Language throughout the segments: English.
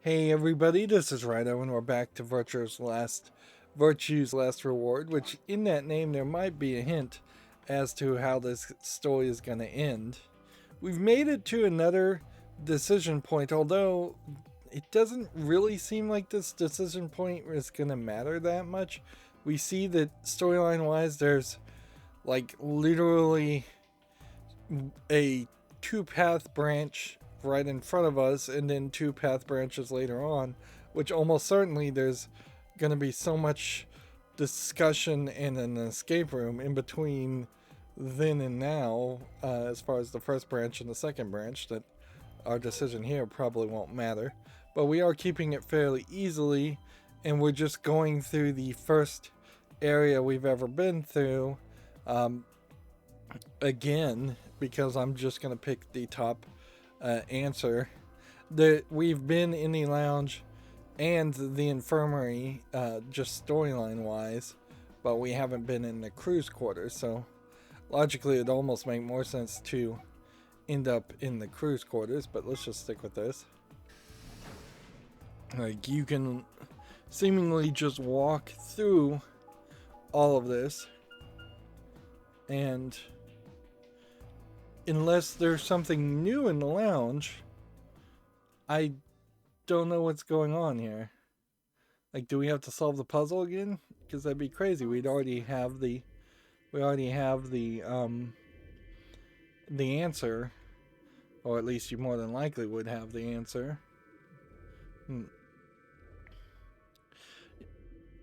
Hey everybody, this is Rydo and we're back to Virtue's Last Reward, which in that name there might be a hint as to how this story is going to end. We've made it to another decision point, although it doesn't really seem like this decision point is going to matter that much. We see that storyline wise there's like literally a two-path branch right in front of us and then two path branches later on, which almost certainly there's going to be so much discussion in an escape room in between then and now, as far as the first branch and the second branch, that our decision here probably won't matter. But we are keeping it fairly easily, and we're just going through the first area we've ever been through again, because I'm just going to pick the top answer. We've been in the lounge and the infirmary, just storyline wise, but we haven't been in the crew's quarters, so logically it'd almost make more sense to end up in the crew's quarters, but let's just stick with this. Like, you can seemingly just walk through all of this, and unless there's something new in the lounge, I don't know what's going on here. Like, do we have to solve the puzzle again? Because that'd be crazy. We already have the answer, or at least you more than likely would have the answer.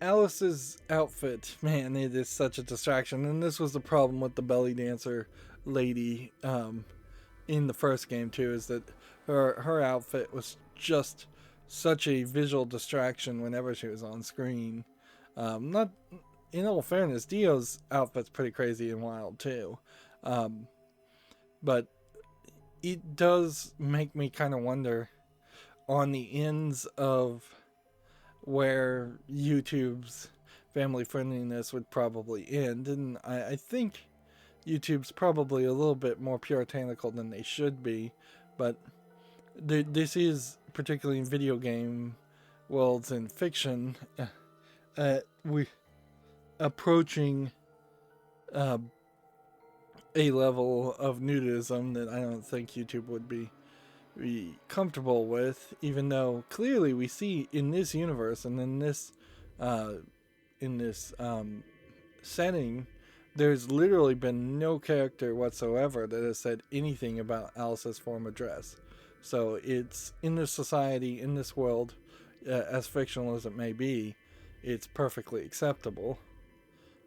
Alice's outfit, man, it is such a distraction, and this was the problem with the belly dancer lady in the first game too, is that her outfit was just such a visual distraction whenever she was on screen. Not, in all fairness, Dio's outfit's pretty crazy and wild too, but it does make me kind of wonder on the ends of where YouTube's family friendliness would probably end, and I think YouTube's probably a little bit more puritanical than they should be, but this is, particularly in video game worlds and fiction, we approaching a level of nudism that I don't think YouTube would be comfortable with, even though clearly we see in this universe and in this setting, there's literally been no character whatsoever that has said anything about Alice's form of dress. So it's in this society, in this world, as fictional as it may be, it's perfectly acceptable.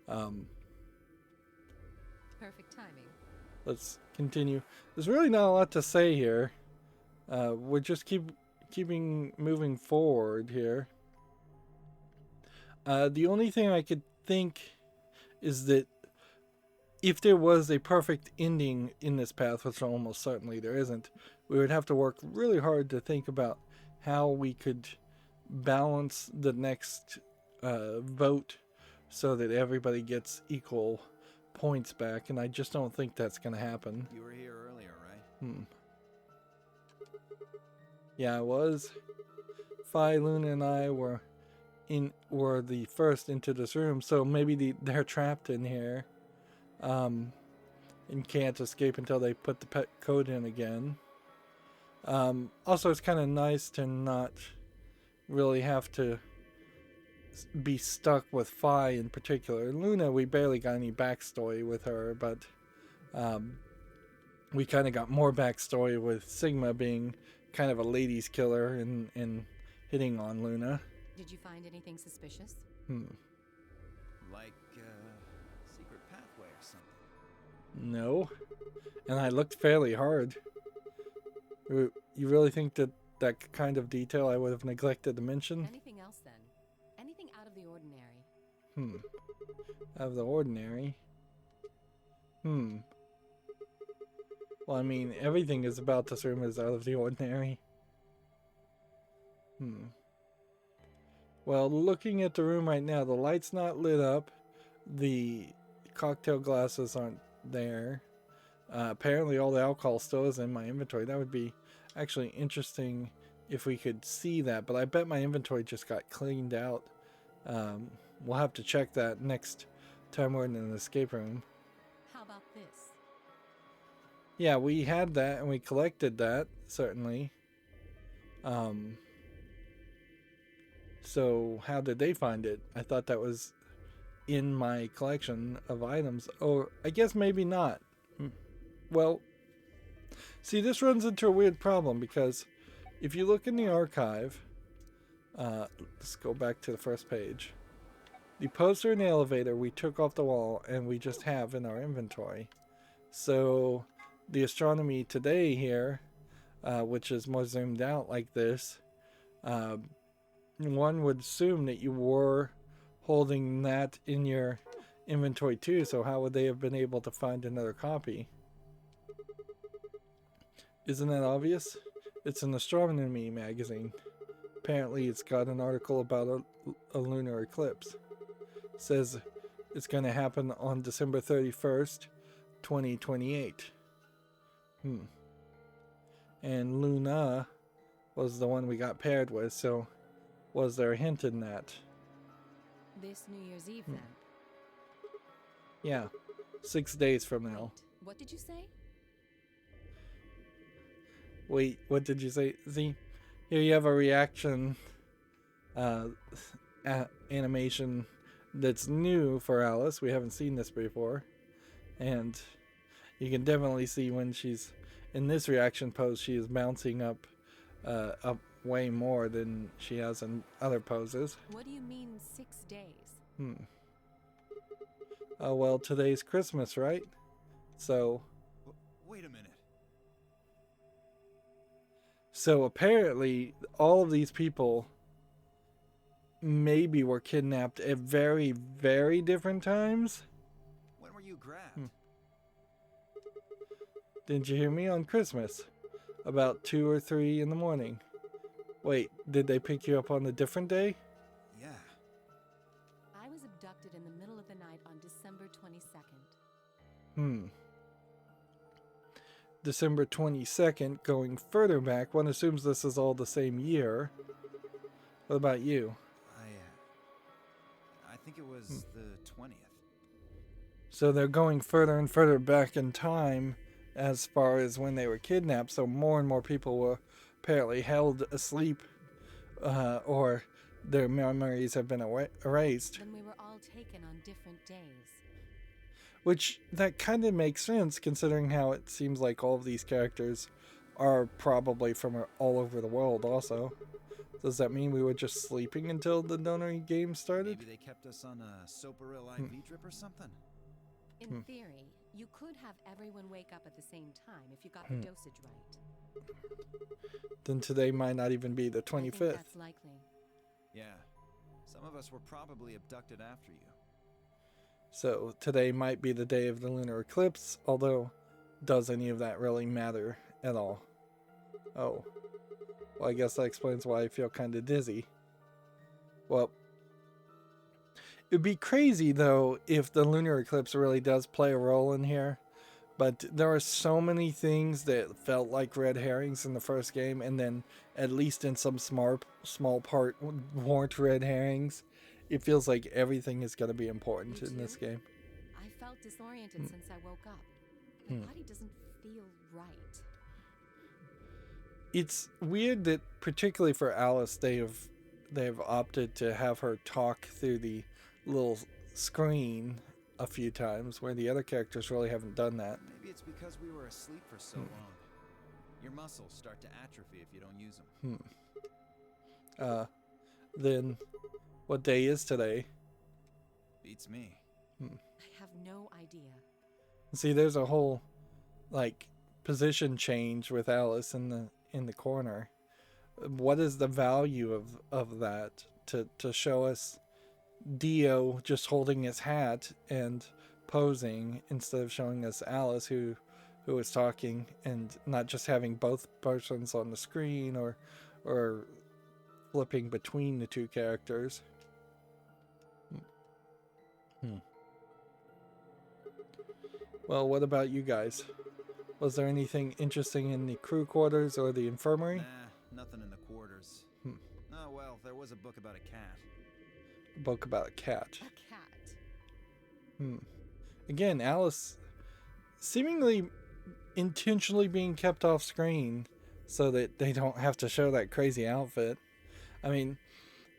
Perfect timing. Let's continue. There's really not a lot to say here. We're just keeping moving forward here. The only thing I could think is that if there was a perfect ending in this path, which almost certainly there isn't, we would have to work really hard to think about how we could balance the next vote so that everybody gets equal points back, and I just don't think that's going to happen. You were here earlier, right? Yeah, I was. Phi, Luna, and I were the first into this room, so maybe they're trapped in here, and can't escape until they put the pet code in again. Also, it's kind of nice to not really have to be stuck with Phi in particular. Luna, we barely got any backstory with her, but we kind of got more backstory with Sigma being kind of a ladies killer and hitting on Luna. Did you find anything suspicious? Like secret pathway or something. No. And I looked fairly hard. You really think that kind of detail I would have neglected to mention? Anything else then? Anything out of the ordinary? Out of the ordinary? Well, I mean, everything is about this room is out of the ordinary. Well, looking at the room right now, the light's not lit up. The cocktail glasses aren't there. Apparently all the alcohol still is in my inventory. That would be actually interesting if we could see that, but I bet my inventory just got cleaned out. We'll have to check that next time we're in an escape room. How about this? Yeah, we had that and we collected that, certainly. So how did they find it? I thought that was in my collection of items. Or I guess maybe not. Well, see, this runs into a weird problem because if you look in the archive, let's go back to the first page. The poster in the elevator we took off the wall and we just have in our inventory. So the astronomy today here, which is more zoomed out like this, one would assume that you were holding that in your inventory too, so how would they have been able to find another copy? Isn't that obvious? It's an astronomy magazine. Apparently it's got an article about a lunar eclipse. It says it's going to happen on December 31st, 2028. And Luna was the one we got paired with, so was there a hint in that? This New Year's Eve, then? Yeah, 6 days from now. Wait, what did you say? Wait, what did you say? See, here you have a reaction animation that's new for Alice. We haven't seen this before. And you can definitely see when she's in this reaction pose, she is bouncing up way more than she has in other poses. What do you mean 6 days? Oh, well, today's Christmas, right? So... Wait a minute. So apparently, all of these people maybe were kidnapped at very, very different times. When were you grabbed? Didn't you hear me? On Christmas. About 2 or 3 in the morning. Wait, did they pick you up on a different day? Yeah. I was abducted in the middle of the night on December 22nd. December 22nd, going further back, one assumes this is all the same year. What about you? I think it was the 20th. So they're going further and further back in time as far as when they were kidnapped, so more and more people were apparently held asleep, or their memories have been erased. Then we were all taken on different days. Which, that kind of makes sense, considering how it seems like all of these characters are probably from all over the world also. Does that mean we were just sleeping until the Nonary Game started? Maybe they kept us on a Soparil IV drip or something? In theory, you could have everyone wake up at the same time if you got the dosage right. Then today might not even be the 25th. I think that's likely. Yeah. Some of us were probably abducted after you. So today might be the day of the lunar eclipse, although does any of that really matter at all? Oh. Well, I guess that explains why I feel kind of dizzy. Well, it'd be crazy, though, if the lunar eclipse really does play a role in here. But there are so many things that felt like red herrings in the first game, and then, at least in some small part, weren't red herrings. It feels like everything is going to be important in this game. I felt disoriented since I woke up. My body doesn't feel right. It's weird that, particularly for Alice, they've opted to have her talk through the little screen a few times, where the other characters really haven't done that. Maybe it's because we were asleep for so long. Your muscles start to atrophy if you don't use them. Then, what day is today? Beats me. I have no idea. See, there's a whole, like, position change with Alice in the corner. What is the value of that to show us Dio just holding his hat and posing instead of showing us Alice who is talking, and not just having both persons on the screen or flipping between the two characters? Well, what about you guys? Was there anything interesting in the crew quarters or the infirmary? Nah, nothing in the quarters. yours. Oh, well, there was a book about a cat. A book about a cat. A cat. Again, Alice seemingly intentionally being kept off screen so that they don't have to show that crazy outfit. I mean,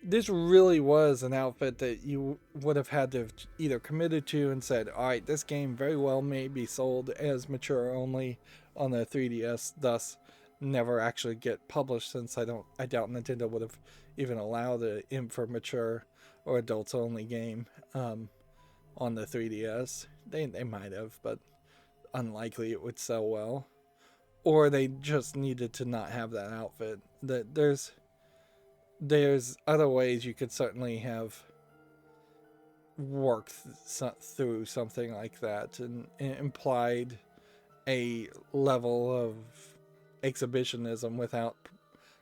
this really was an outfit that you would have had to have either committed to and said, alright, this game very well may be sold as mature only on the 3DS, thus never actually get published, since I doubt Nintendo would have even allowed a for mature or adults only game on the 3DS. They might have, but unlikely it would sell well. Or they just needed to not have that outfit. That there's other ways you could certainly have worked through something like that and implied a level of exhibitionism without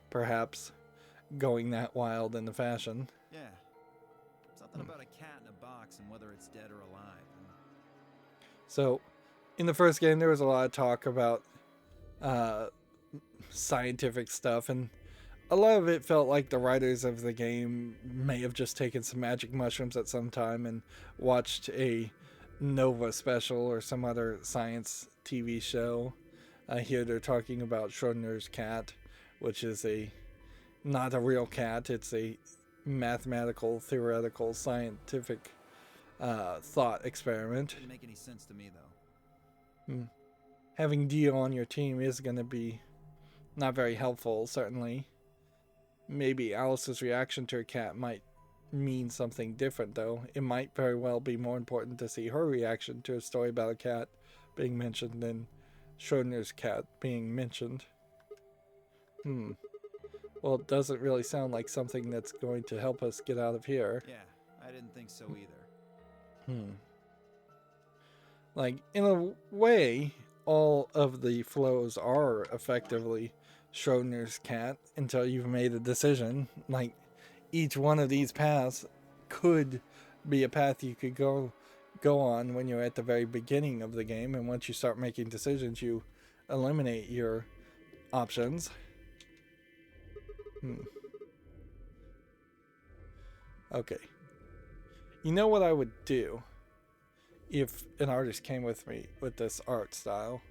perhaps going that wild in the fashion. Yeah. Something about a cat in a box and whether it's dead or alive. So, in the first game, there was a lot of talk about scientific stuff, and a lot of it felt like the writers of the game may have just taken some magic mushrooms at some time and watched a Nova special or some other science TV show. Here they're talking about Schrodinger's cat, which is not a real cat. It's a mathematical, theoretical, scientific thought experiment. Didn't make any sense to me, though. Having Dio on your team is going to be not very helpful, certainly. Maybe Alice's reaction to her cat might mean something different, though. It might very well be more important to see her reaction to a story about a cat being mentioned than Schrodinger's cat being mentioned. Well, it doesn't really sound like something that's going to help us get out of here. Yeah, I didn't think so either. Like, in a way, all of the flows are effectively Schrodinger's cat until you've made a decision. Like, each one of these paths could be a path you could go on when you're at the very beginning of the game, and once you start making decisions, you eliminate your options. Okay. You know what I would do if an artist came with me with this art style,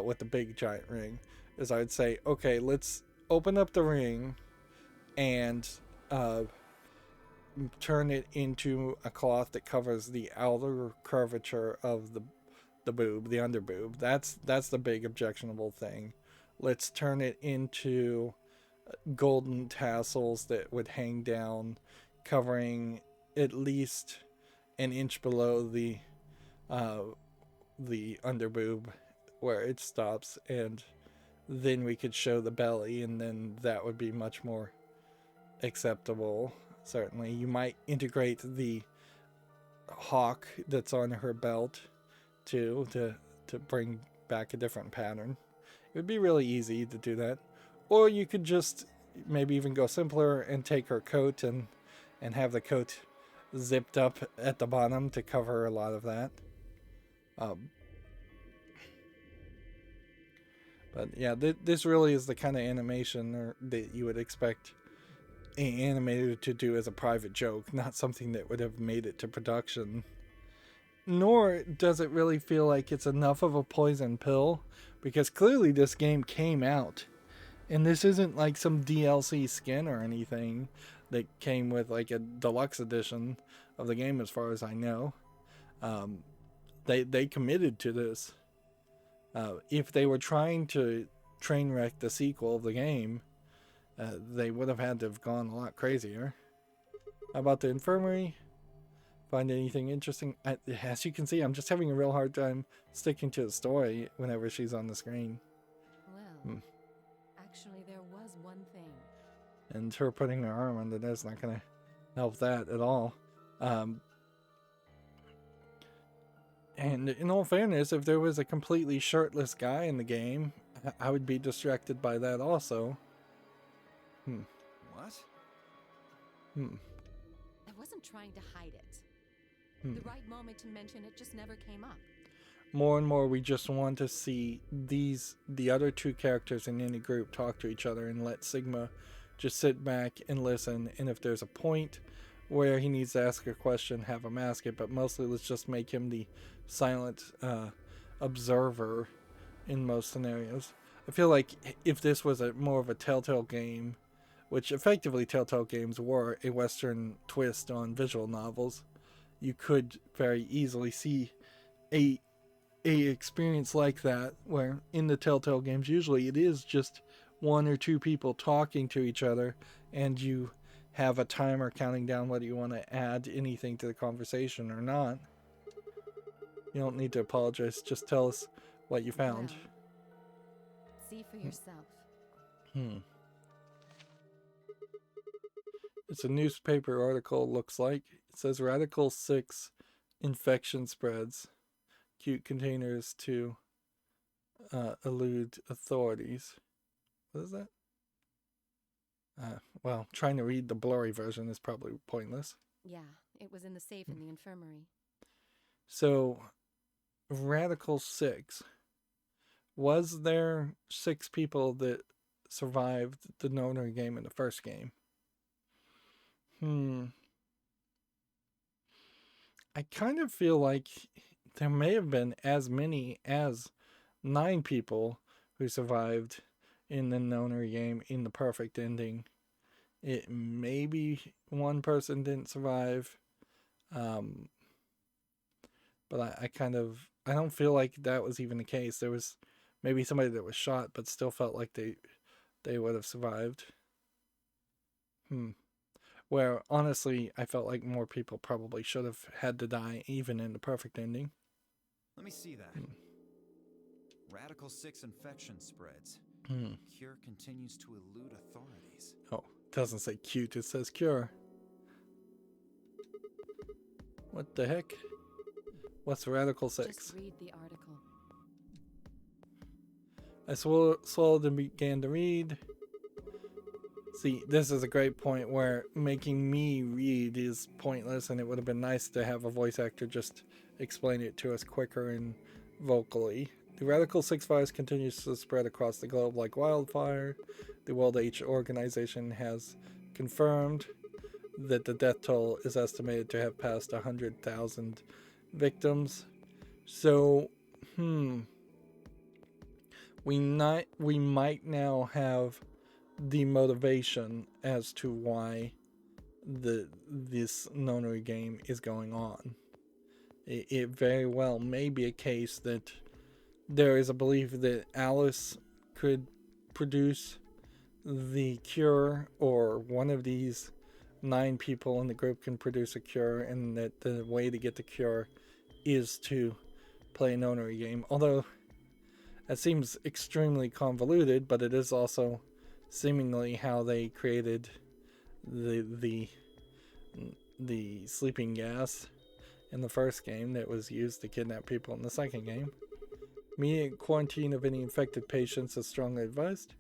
with the big giant ring, is I would say, okay, let's open up the ring and turn it into a cloth that covers the outer curvature of the boob, the under boob. That's the big objectionable thing. Let's turn it into golden tassels that would hang down, covering at least an inch below the under boob where it stops, and then we could show the belly, and then that would be much more acceptable. Certainly, you might integrate the hawk that's on her belt too to bring back a different pattern. It would be really easy to do that. Or you could just maybe even go simpler and take her coat and have the coat zipped up at the bottom to cover a lot of that. But yeah, this really is the kind of animation that you would expect an animator to do as a private joke, not something that would have made it to production. Nor does it really feel like it's enough of a poison pill, because clearly this game came out, and this isn't like some DLC skin or anything that came with like a deluxe edition of the game, as far as I know. They committed to this. If they were trying to train wreck the sequel of the game, they would have had to have gone a lot crazier. How about the infirmary? Find anything interesting? As you can see, I'm just having a real hard time sticking to the story whenever she's on the screen. Well, actually, there was one thing. And her putting her arm under there's not going to help that at all. And in all fairness, if there was a completely shirtless guy in the game, I would be distracted by that also. What? I wasn't trying to hide it. The right moment to mention it just never came up. More and more, we just want to see the other two characters in any group talk to each other and let Sigma just sit back and listen. And if there's a point where he needs to ask a question, have him ask it. But mostly, let's just make him the silent observer in most scenarios. I feel like if this was more of a Telltale game, which effectively Telltale games were a Western twist on visual novels, you could very easily see a experience like that, where in the Telltale games usually it is just one or two people talking to each other, and you have a timer counting down whether you want to add anything to the conversation or not. You don't need to apologize, just tell us what you found. Well, see for yourself. It's a newspaper article, looks like. It says Radical 6 infection spreads. Cute containers to elude authorities. What is that? Well, trying to read the blurry version is probably pointless. Yeah, it was in the safe in the infirmary. So, Radical 6. Was there 6 people that survived the Nonary game in the first game? I kind of feel like there may have been as many as 9 people who survived in the Nonary game in the perfect ending. It maybe one person didn't survive. But I don't feel like that was even the case. There was maybe somebody that was shot, but still felt like they would have survived. Where, honestly, I felt like more people probably should have had to die, even in the perfect ending. Let me see that. Radical 6 infection spreads. Cure continues to elude authorities. Oh, it doesn't say cute, it says cure. What the heck? What's Radical 6? Just read the article. I swallowed and began to read. See, this is a great point where making me read is pointless, and it would have been nice to have a voice actor just explain it to us quicker and vocally. The Radical 6 virus continues to spread across the globe like wildfire. The World H Organization has confirmed that the death toll is estimated to have passed 100,000 victims. So, we might now have the motivation as to why this Nonary game is going on. It very well may be a case that there is a belief that Alice could produce the cure, or one of these 9 people in the group can produce a cure, and that the way to get the cure is to play a Nonary game. Although that seems extremely convoluted, but it is also seemingly how they created the sleeping gas in the first game that was used to kidnap people in the second game. Immediate quarantine of any infected patients is strongly advised.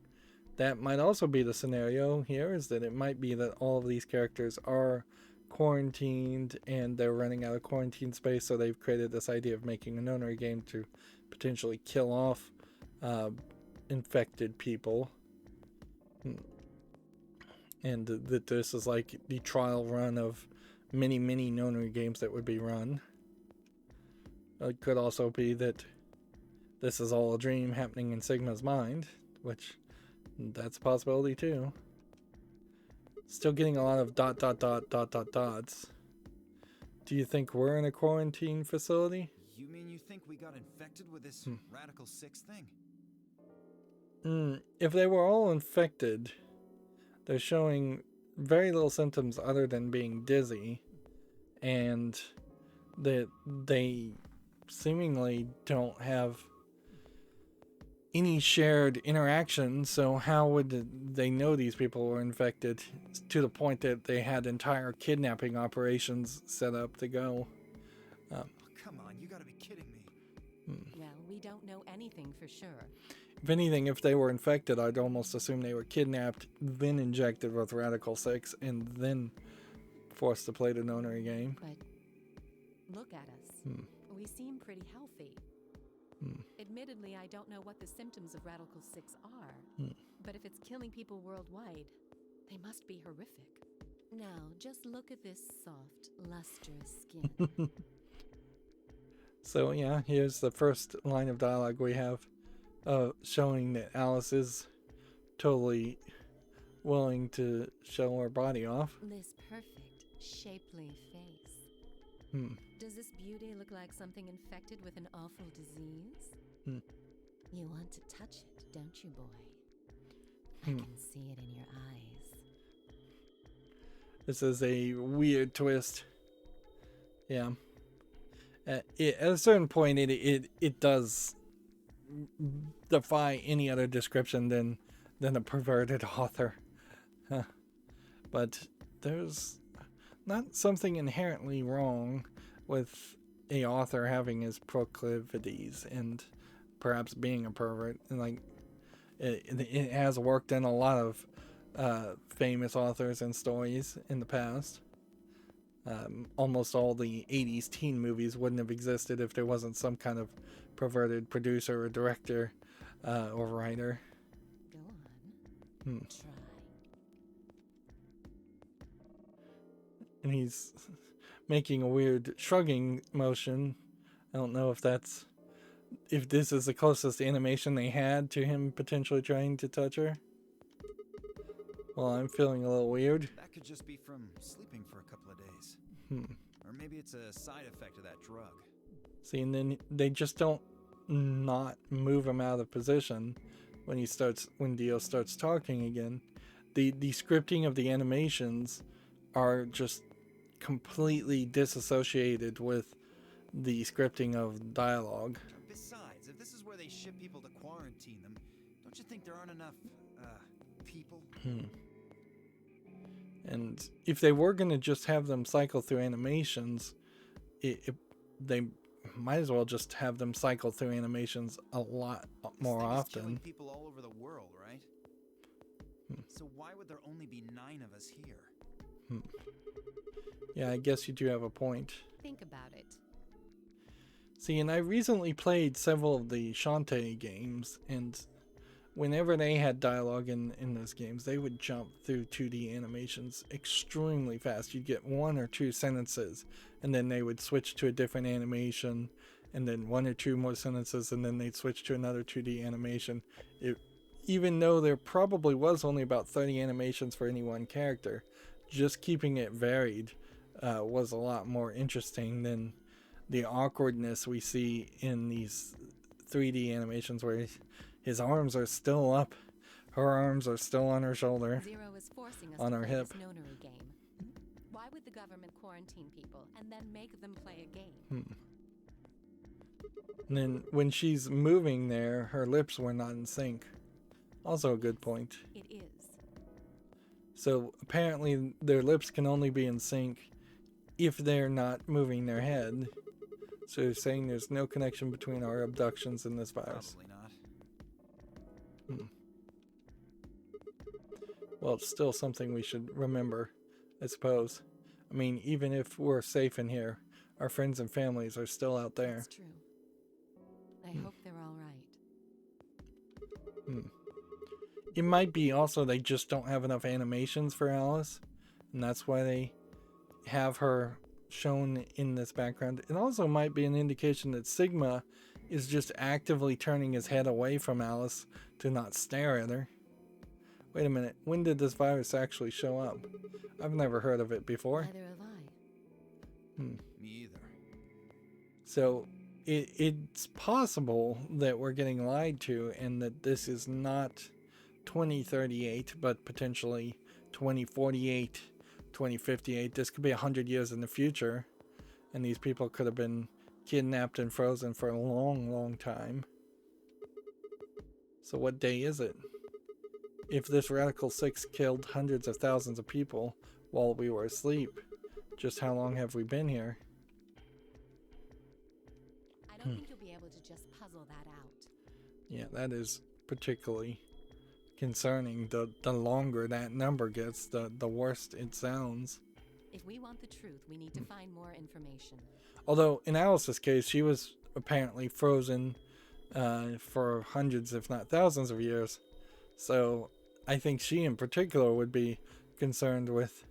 That might also be the scenario here, is that it might be that all of these characters are quarantined and they're running out of quarantine space, so they've created this idea of making a Nonary game to potentially kill off infected people. And that this is like the trial run of many Nonary games that would be run. It could also be that this is all a dream happening in Sigma's mind, which that's a possibility too. Still getting a lot of ... dots. Do you think we're in a quarantine facility? You mean you think we got infected with this Radical 6 thing? If they were all infected, they're showing very little symptoms other than being dizzy, and that they seemingly don't have any shared interaction, so how would they know these people were infected to the point that they had entire kidnapping operations set up to go? Oh, come on, you gotta be kidding me. Well, we don't know anything for sure. If anything, if they were infected, I'd almost assume they were kidnapped, then injected with Radical 6, and then forced to play the Nonary game. But look at us. We seem pretty healthy. Admittedly, I don't know what the symptoms of Radical 6 are, but if it's killing people worldwide, They must be horrific. Now, just look at this soft, lustrous skin. So yeah, here's the first line of dialogue we have, showing that Alice is totally willing to show her body off. This perfect, shapely face. Hmm. Does this beauty look like something infected with an awful disease? Hmm. You want to touch it, don't you, boy? I Hmm. can see it in your eyes. This is a weird twist. Yeah. At a certain point, it does defy any other description than a perverted author. Huh. But there's not something inherently wrong with a author having his proclivities and perhaps being a pervert. And like it has worked in a lot of famous authors and stories in the past. Almost all the 80s teen movies wouldn't have existed if there wasn't some kind of perverted producer or director or writer. Go on. Try. And he's making a weird shrugging motion. I don't know if this is the closest animation they had to him potentially trying to touch her. Well, I'm feeling a little weird. That could just be from sleeping for a couple of days. Or maybe it's a side effect of that drug. See, and then they just don't not move him out of position when Dio starts talking again. The scripting of the animations are just completely disassociated with the scripting of dialogue. Besides, if this is where they ship people to quarantine them, don't you think there aren't enough, people? And if they were going to just have them cycle through animations, they might as well just have them cycle through animations a lot more This thing is killing often. people all over the world, right? So why would there only be 9 of us here? Yeah, I guess you do have a point. Think about it. See, and I recently played several of the Shantae games, and whenever they had dialogue in those games, they would jump through 2D animations extremely fast. You'd get 1 or 2 sentences, and then they would switch to a different animation, and then 1 or 2 more sentences, and then they'd switch to another 2D animation. Even though there probably was only about 30 animations for any one character, just keeping it varied was a lot more interesting than the awkwardness we see in these 3D animations where his arms are still up, her arms are still on her shoulder, Zero is forcing us on to her play hip. this Nonary game. Why would the government quarantine people and then make them play a game? And then when she's moving there, her lips were not in sync. Also a good point. It is. So apparently their lips can only be in sync if they're not moving their head. So you're saying there's no connection between our abductions and this virus. Probably not. Well, it's still something we should remember, I suppose. I mean, even if we're safe in here, our friends and families are still out there. That's true. I hope they're all right. It might be also they just don't have enough animations for Alice, and that's why they have her shown in this background. It also might be an indication that Sigma is just actively turning his head away from Alice to not stare at her. Wait a minute, when did this virus actually show up? I've never heard of it before. Neither have I. Me either. So it's possible that we're getting lied to and that this is not 2038, but potentially 2048, 2058. This could be 100 years in the future, and these people could have been kidnapped and frozen for a long, long time. So what day is it? If this Radical 6 killed hundreds of thousands of people while we were asleep, just how long have we been here? I don't think you'll be able to just puzzle that out. Yeah, that is particularly concerning. The longer that number gets, the worse it sounds. If we want the truth, we need to find more information. Although, in Alice's case, she was apparently frozen for hundreds, if not thousands of years. So, I think she in particular would be concerned with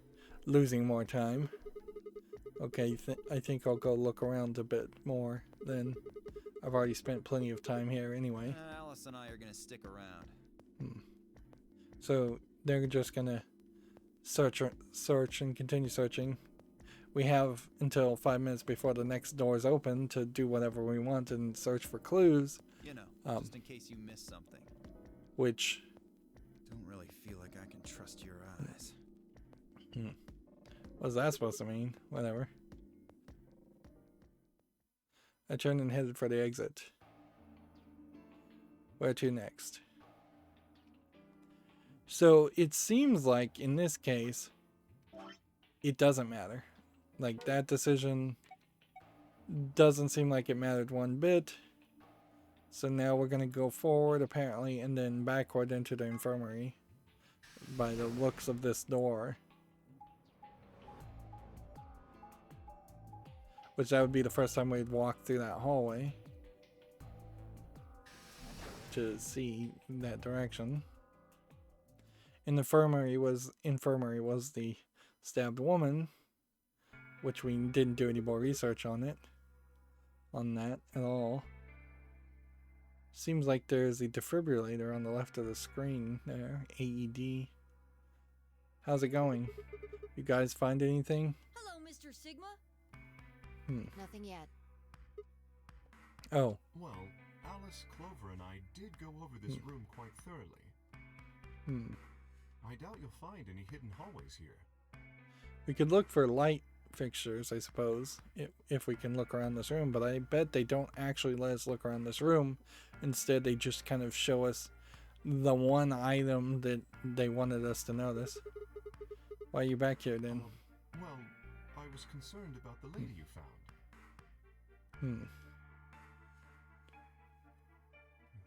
losing more time. Okay, I think I'll go look around a bit more then. I've already spent plenty of time here anyway. Alice and I are gonna stick around. So they're just gonna search and continue searching. We have until 5 minutes before the next doors open to do whatever we want and search for clues. You know, just in case you miss something. Which... Don't really feel like I can trust your eyes. What's that supposed to mean? Whatever. I turned and headed for the exit. Where to next? So it seems like in this case, it doesn't matter. Like, that decision doesn't seem like it mattered one bit. So now we're going to go forward apparently and then backward into the infirmary by the looks of this door. Which that would be the first time we'd walk through that hallway to see that direction. Infirmary was the stabbed woman, which we didn't do any more research on that at all. Seems like there's a defibrillator on the left of the screen there. AED. How's it going? You guys find anything? Hello, Mr. Sigma. Nothing yet. Oh. Well, Alice, Clover, and I did go over this room quite thoroughly. I doubt you'll find any hidden hallways here. We could look for light fixtures, I suppose, if we can look around this room, but I bet they don't actually let us look around this room. Instead, they just kind of show us the one item that they wanted us to notice. Why are you back here, then? Well, I was concerned about the lady you found.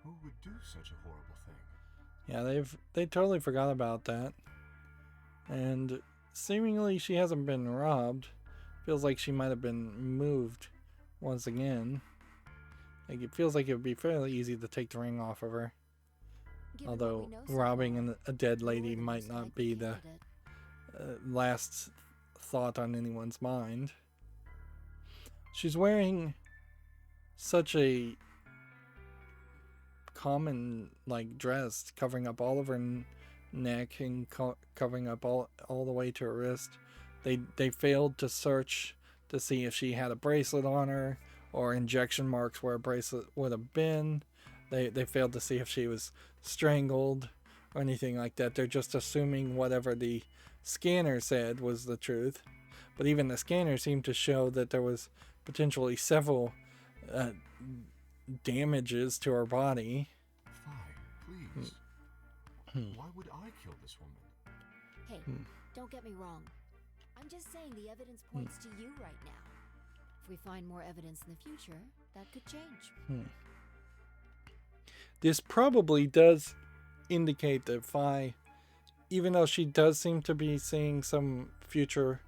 Who would do such a horrible thing? Yeah, they totally forgot about that. And seemingly she hasn't been robbed. Feels like she might have been moved once again. Like, it feels like it would be fairly easy to take the ring off of her. Although robbing a dead lady might not be the last thought on anyone's mind. She's wearing such a common dress, covering up all of her neck and covering up all the way to her wrist. They failed to search to see if she had a bracelet on her or injection marks where a bracelet would have been. They failed to see if she was strangled or anything like that. They're just assuming whatever the scanner said was the truth. But even the scanner seemed to show that there was potentially several damages to her body. Fine, please. Why would I kill this woman? Hey, don't get me wrong. I'm just saying the evidence points to you right now. If we find more evidence in the future, that could change. This probably does indicate that Fi, even though she does seem to be seeing some future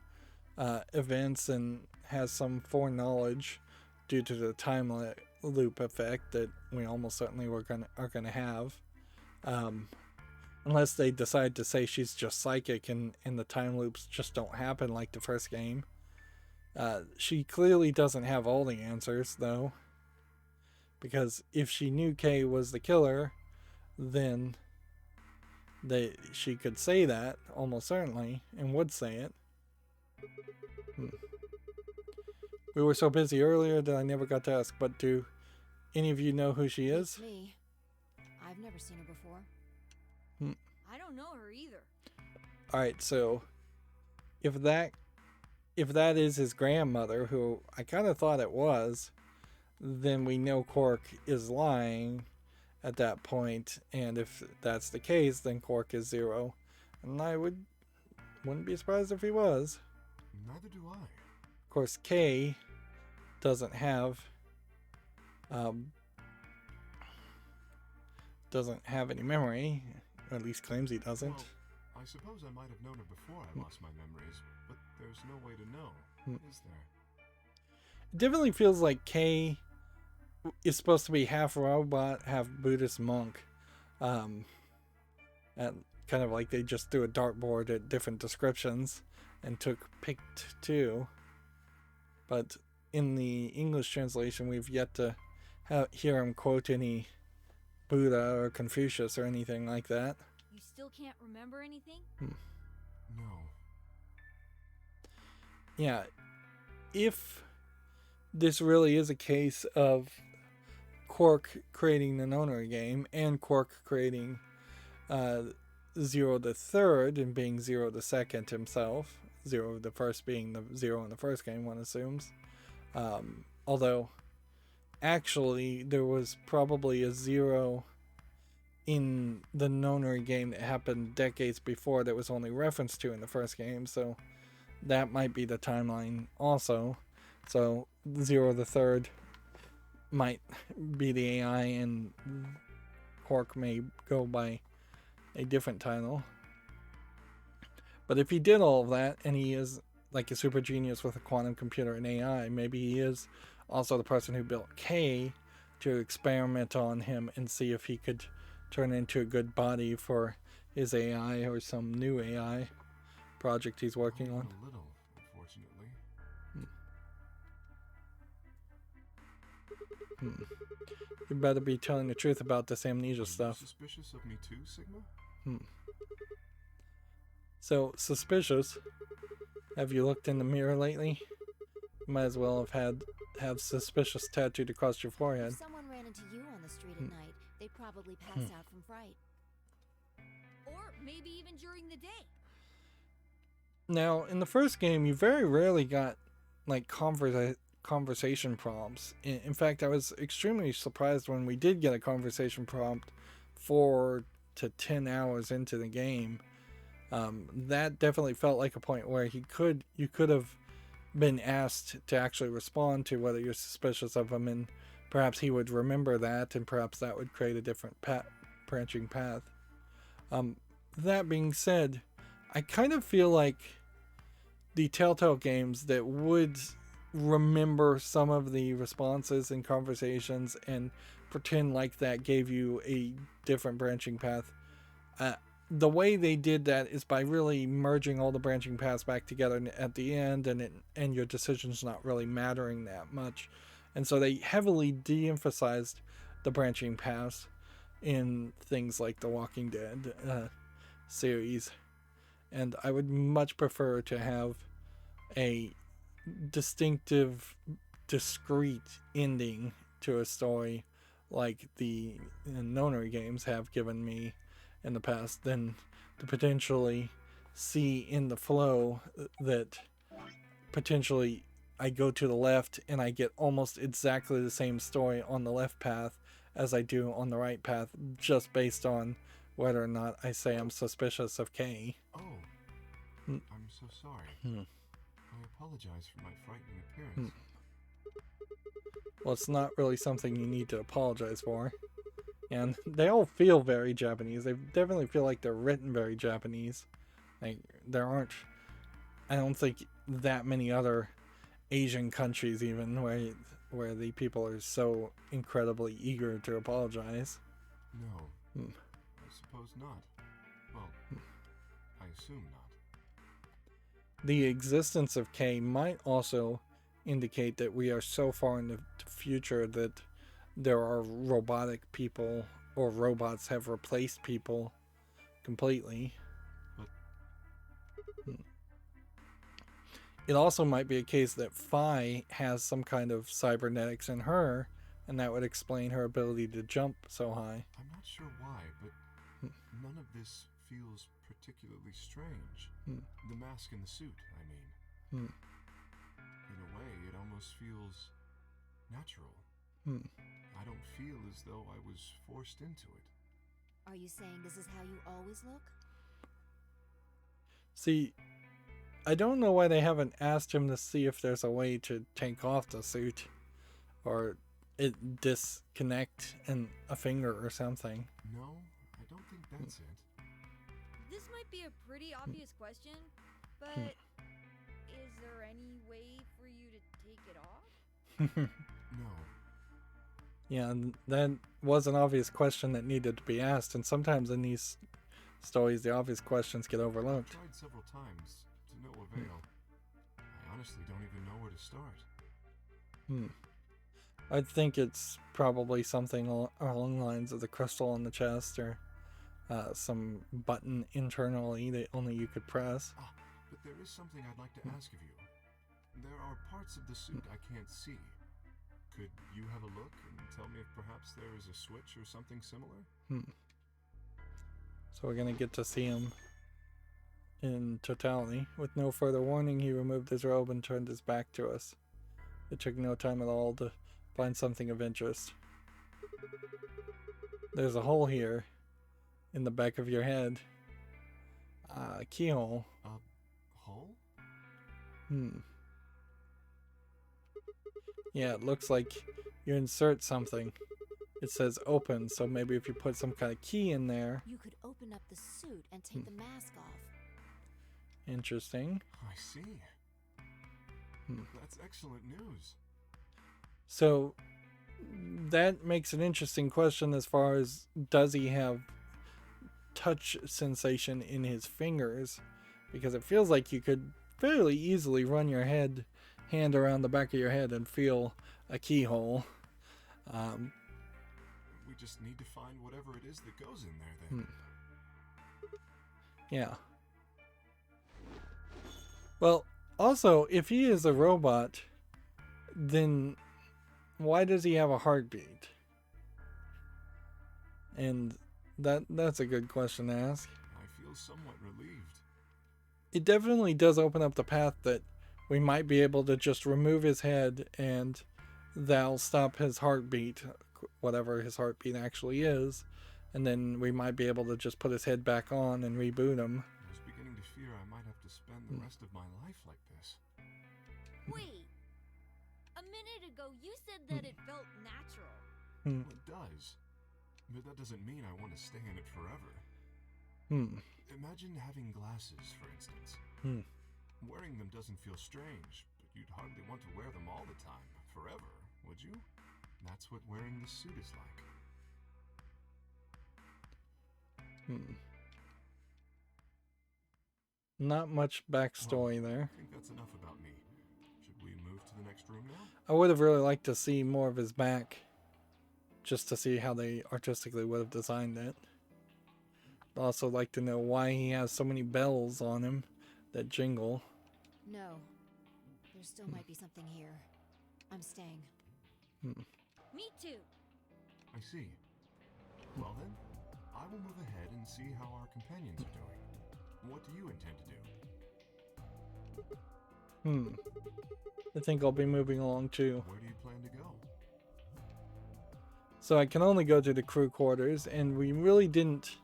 events and has some foreknowledge due to the time loop effect that we almost certainly are gonna have, unless they decide to say she's just psychic and the time loops just don't happen like the first game. She clearly doesn't have all the answers though, because if she knew Kay was the killer, then she could say that almost certainly and would say it. We were so busy earlier that I never got to ask, but do any of you know who she is? It's me. I've never seen her before. I don't know her either. Alright, so if that is his grandmother, who I kind of thought it was, then we know Cork is lying at that point, and if that's the case, then Cork is zero. And I wouldn't be surprised if he was. Neither do I. Of course, Kay doesn't have any memory, or at least claims he doesn't. Well, I suppose I might have known her before I lost my memories, but there's no way to know, is there? It definitely feels like Kay is supposed to be half robot, half Buddhist monk. kind of like they just threw a dartboard at different descriptions and picked 2. But in the English translation, we've yet to hear him quote any Buddha or Confucius or anything like that. You still can't remember anything? No. Yeah, if this really is a case of Quark creating the Nonary game and Quark creating Zero the Third and being Zero the Second himself, Zero the First being the Zero in the first game, one assumes. Although, actually, there was probably a Zero in the Nonary game that happened decades before that was only referenced to in the first game, so that might be the timeline also. So Zero the Third might be the AI and Quark may go by a different title. But if he did all of that and he is like a super genius with a quantum computer and AI, maybe he is also the person who built K to experiment on him and see if he could turn into a good body for his AI or some new AI project he's working on. A little, unfortunately. You better be telling the truth about this amnesia stuff. Suspicious of me too, Sigma? So, suspicious. Have you looked in the mirror lately? You might as well have suspicious tattooed across your forehead. If someone ran into you on the street at night, they'd probably pass out from fright. Or maybe even during the day. Now, in the first game, you very rarely got like conversation prompts. In fact, I was extremely surprised when we did get a conversation prompt 4 to 10 hours into the game. That definitely felt like a point where you could have been asked to actually respond to whether you're suspicious of him, and perhaps he would remember that, and perhaps that would create a different branching path. That being said, I kind of feel like the Telltale games that would remember some of the responses and conversations and pretend like that gave you a different branching path. The way they did that is by really merging all the branching paths back together at the end, and your decisions not really mattering that much. And so they heavily de-emphasized the branching paths in things like the Walking Dead series. And I would much prefer to have a distinctive, discrete ending to a story like the Nonary games have given me in the past than to potentially see in the flow that potentially I go to the left and I get almost exactly the same story on the left path as I do on the right path, just based on whether or not I say I'm suspicious of K. Oh, I'm so sorry. I apologize for my frightening appearance. Well, it's not really something you need to apologize for. And they all feel very Japanese. They definitely feel like they're written very Japanese. Like, there aren't, I don't think, that many other Asian countries even where the people are so incredibly eager to apologize. No, I suppose not. Well, I assume not. The existence of K might also indicate that we are so far in the future that there are robotic people, or robots have replaced people completely. It also might be a case that Phi has some kind of cybernetics in her, and that would explain her ability to jump so high. I'm not sure why, but none of this feels particularly strange. The mask and the suit, I mean. In a way, it almost feels natural. I don't feel as though I was forced into it. Are you saying this is how you always look? See, I don't know why they haven't asked him to see if there's a way to take off the suit or it disconnect a finger or something. No, I don't think that's it. This might be a pretty obvious question, but is there any way for you to take it off? No. Yeah, and that was an obvious question that needed to be asked, and sometimes in these stories, the obvious questions get I've overlooked. tried several times, to no avail. I honestly don't even know where to start. I think it's probably something along the lines of the crystal on the chest, or some button internally that only you could press. But there is something I'd like to ask of you. There are parts of the suit I can't see. Could you have a look and tell me if perhaps there is a switch or something similar? So we're gonna get to see him in totality. With no further warning, he removed his robe and turned his back to us. It took no time at all to find something of interest. There's a hole here in the back of your head. A keyhole. Hole? Yeah, it looks like you insert something. It says open, so maybe if you put some kind of key in there. You could open up the suit and take the mask off. Interesting. I see. That's excellent news. So that makes an interesting question as far as, does he have touch sensation in his fingers? Because it feels like you could fairly easily run your hand around the back of your head and feel a keyhole. We just need to find whatever it is that goes in there then. Yeah. Well, also, if he is a robot, then why does he have a heartbeat? And that's a good question to ask. I feel somewhat relieved. It definitely does open up the path that we might be able to just remove his head and that'll stop his heartbeat, whatever his heartbeat actually is, and then we might be able to just put his head back on and reboot him. I was beginning to fear I might have to spend the rest of my life like this. Wait. A minute ago, you said that it felt natural. Well, it does. But that doesn't mean I want to stay in it forever. Imagine having glasses, for instance. Wearing them doesn't feel strange, but you'd hardly want to wear them all the time, forever, would you? That's what wearing the suit is like. Not much backstory there. I think that's enough about me. Should we move to the next room now? I would have really liked to see more of his back, just to see how they artistically would have designed it. I'd also like to know why he has so many bells on him that jingle. No. There still might be something here. I'm staying. Me too. I see. Well then, I will move ahead and see how our companions are doing. What do you intend to do? I think I'll be moving along too. Where do you plan to go? So I can only go to the crew quarters, and we really didn't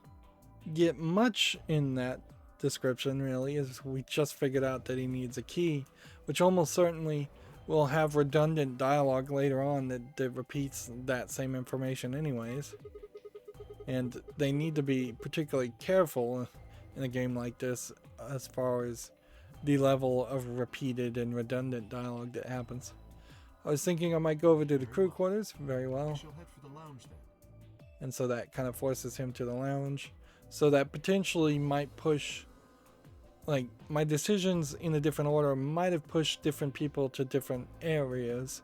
get much in that description, really, as we just figured out that he needs a key, which almost certainly will have redundant dialogue later on that repeats that same information anyways. And they need to be particularly careful in a game like this as far as the level of repeated and redundant dialogue that happens. I was thinking I might go over to the crew quarters. Very well. We shall head for the lounge then. And so that kind of forces him to the lounge. So that potentially might push, like, my decisions in a different order might have pushed different people to different areas.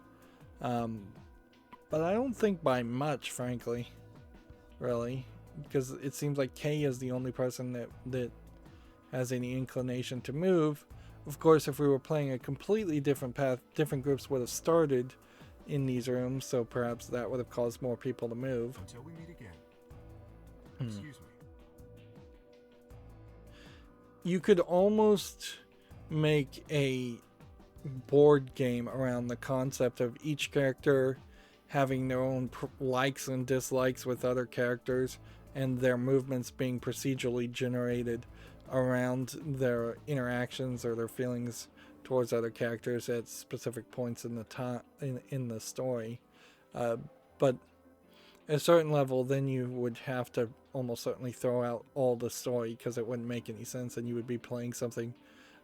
But I don't think by much, frankly. Really. Because it seems like Kay is the only person that has any inclination to move. Of course, if we were playing a completely different path, different groups would have started in these rooms, so perhaps that would have caused more people to move. Until we meet again. Excuse me. You could almost make a board game around the concept of each character having their own likes and dislikes with other characters, and their movements being procedurally generated around their interactions or their feelings towards other characters at specific points in the time in the story. But at a certain level, then you would have to almost certainly throw out all the story, because it wouldn't make any sense, and you would be playing something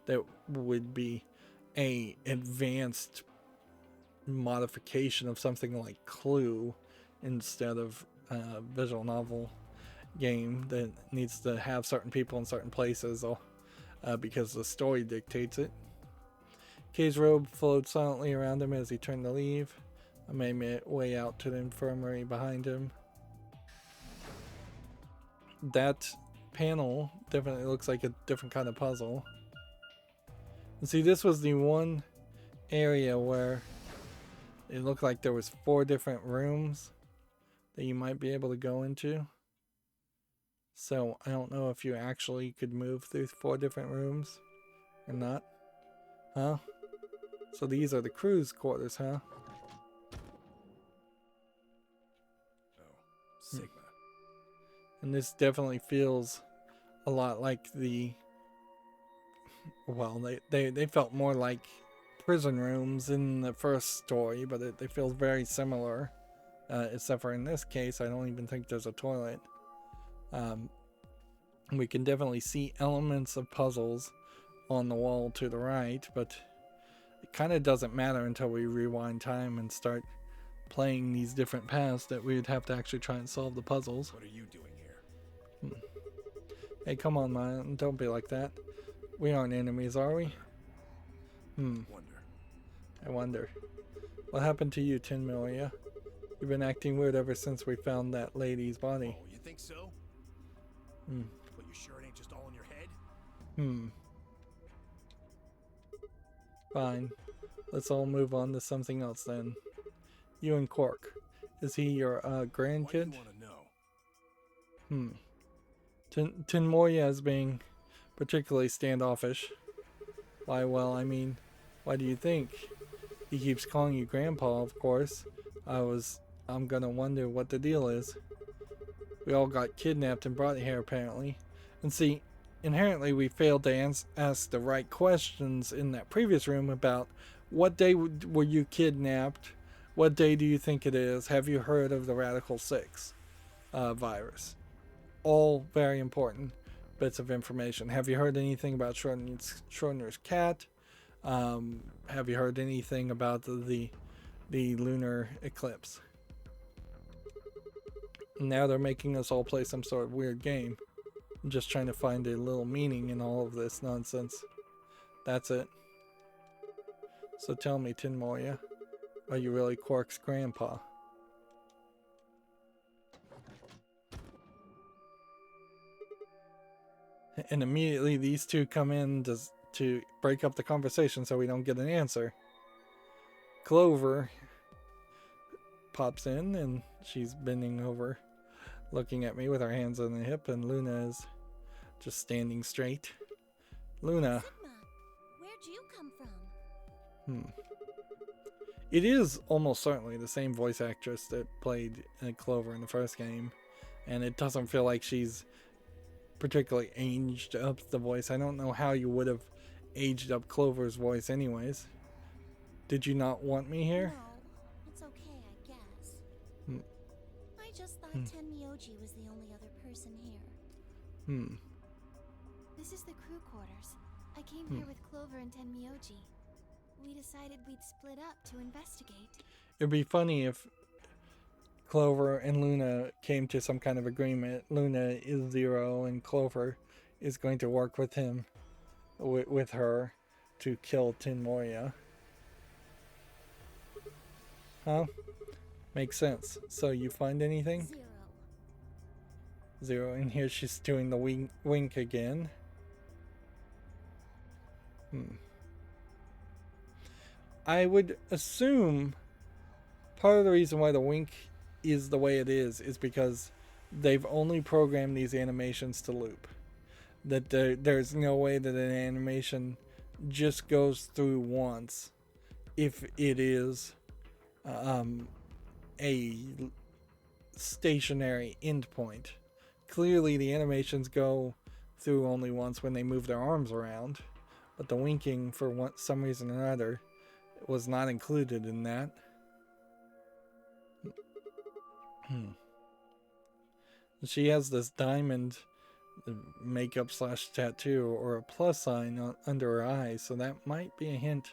that would be a advanced modification of something like Clue instead of visual novel. game that needs to have certain people in certain places, or because the story dictates it. Kay's robe flowed silently around him as he turned to leave. I made my way out to the infirmary behind him. That panel definitely looks like a different kind of puzzle. And see, this was the one area where it looked like there was 4 different rooms that you might be able to go into. So I don't know if you actually could move through 4 different rooms or not. Huh? So these are the crew's quarters, huh? Sigma. And this definitely feels a lot like the... Well, they felt more like prison rooms in the first story, but they feel very similar. Except for in this case, I don't even think there's a toilet. We can definitely see elements of puzzles on the wall to the right, but it kind of doesn't matter until we rewind time and start playing these different paths that we would have to actually try and solve the puzzles. What are you doing here? Hey, come on, man. Don't be like that. We aren't enemies, are we? Wonder. I wonder. What happened to you, Tin Moria? You've been acting weird ever since we found that lady's body. Oh, you think so? But you sure it ain't just all in your head? Fine. Let's all move on to something else then. You and Quark. Is he your Why do grandkid? you want to know? Tin Moria is being particularly standoffish. Why, well, I mean, why do you think? He keeps calling you Grandpa, of course. I'm gonna wonder what the deal is. We all got kidnapped and brought here, apparently. And see, inherently we failed to ask the right questions in that previous room about what day were you kidnapped? What day do you think it is? Have you heard of the Radical 6 virus? All very important bits of information. Have you heard anything about Schrodinger's cat? Have you heard anything about the Lunar Eclipse? Now they're making us all play some sort of weird game. I'm just trying to find a little meaning in all of this nonsense. That's it. So tell me, Tin Moria, are you really Quark's grandpa? And immediately these two come in to break up the conversation so we don't get an answer. Clover pops in and she's bending over, looking at me with her hands on the hip, and Luna is just standing straight. Luna. Sigma, where'd you come from? It is almost certainly the same voice actress that played Clover in the first game, and it doesn't feel like she's particularly aged up the voice. I don't know how you would have aged up Clover's voice anyways. Did you not want me here? No, it's okay, I guess. I just thought Tenmyoji was the only other person here. This is the crew quarters. I came here with Clover and Tenmyoji. We decided we'd split up to investigate. It'd be funny if Clover and Luna came to some kind of agreement. Luna is Zero and Clover is going to work with him, with her, to kill Tin Moria. Huh? Makes sense. So you find anything? Zero. And here she's doing the wink again. I would assume part of the reason why the wink is the way it is because they've only programmed these animations to loop. That there's no way that an animation just goes through once if it is a stationary endpoint. Clearly the animations go through only once when they move their arms around, but the winking for some reason or another was not included in that. She has this diamond makeup / tattoo or a plus sign under her eye, so that might be a hint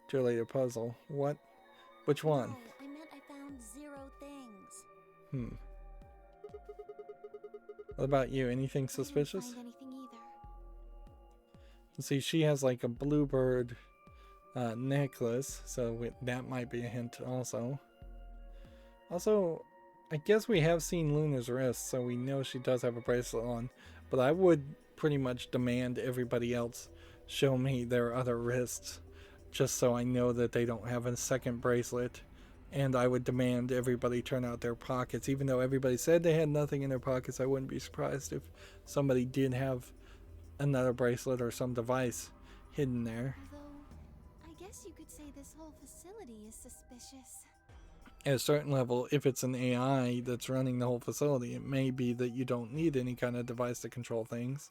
to a later puzzle. What? Which one? No, I meant I found 0 things. What about you? Anything suspicious? I didn't find anything either. See, she has like a bluebird necklace, so that might be a hint also. Also, I guess we have seen Luna's wrist, so we know she does have a bracelet on, but I would pretty much demand everybody else show me their other wrists, just so I know that they don't have a second bracelet. And I would demand everybody turn out their pockets. Even though everybody said they had nothing in their pockets, I wouldn't be surprised if somebody did have another bracelet or some device hidden there. Although, I guess you could say this whole facility is suspicious. At a certain level, if it's an AI that's running the whole facility, it may be that you don't need any kind of device to control things.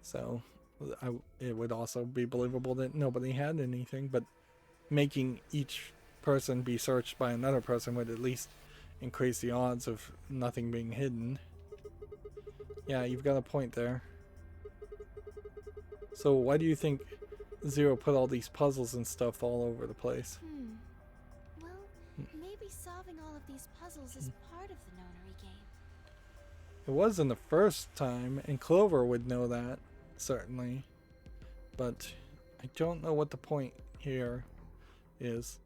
So, it would also be believable that nobody had anything, but making each person be searched by another person would at least increase the odds of nothing being hidden. Yeah, you've got a point there. So why do you think Zero put all these puzzles and stuff all over the place? Well, maybe solving all of these puzzles is part of the Nonary game. It wasn't the first time, and Clover would know that, certainly. But I don't know what the point here is.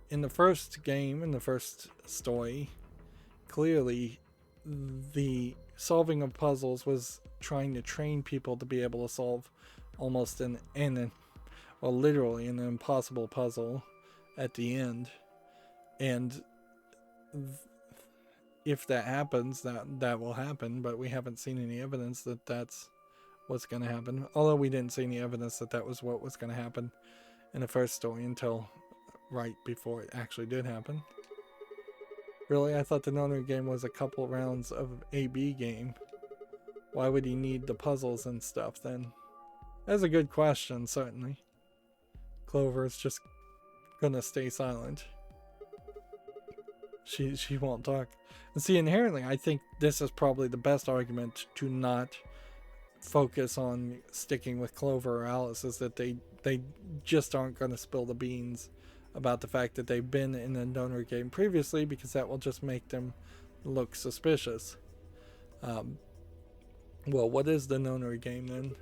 In the first game, in the first story, clearly the solving of puzzles was trying to train people to be able to solve almost literally an impossible puzzle at the end. And if that happens, that will happen, but we haven't seen any evidence that that's what's going to happen. Although we didn't see any evidence that that was what was going to happen in the first story until right before it actually did happen. Really? I thought the Nonary game was a couple rounds of A-B game. Why would he need the puzzles and stuff then? That's a good question, certainly. Clover is just gonna stay silent. She won't talk. And see, inherently, I think this is probably the best argument to not focus on sticking with Clover or Alice, is that they just aren't gonna spill the beans about the fact that they've been in the Nonary game previously, because that will just make them look suspicious. Well, what is the Nonary game then?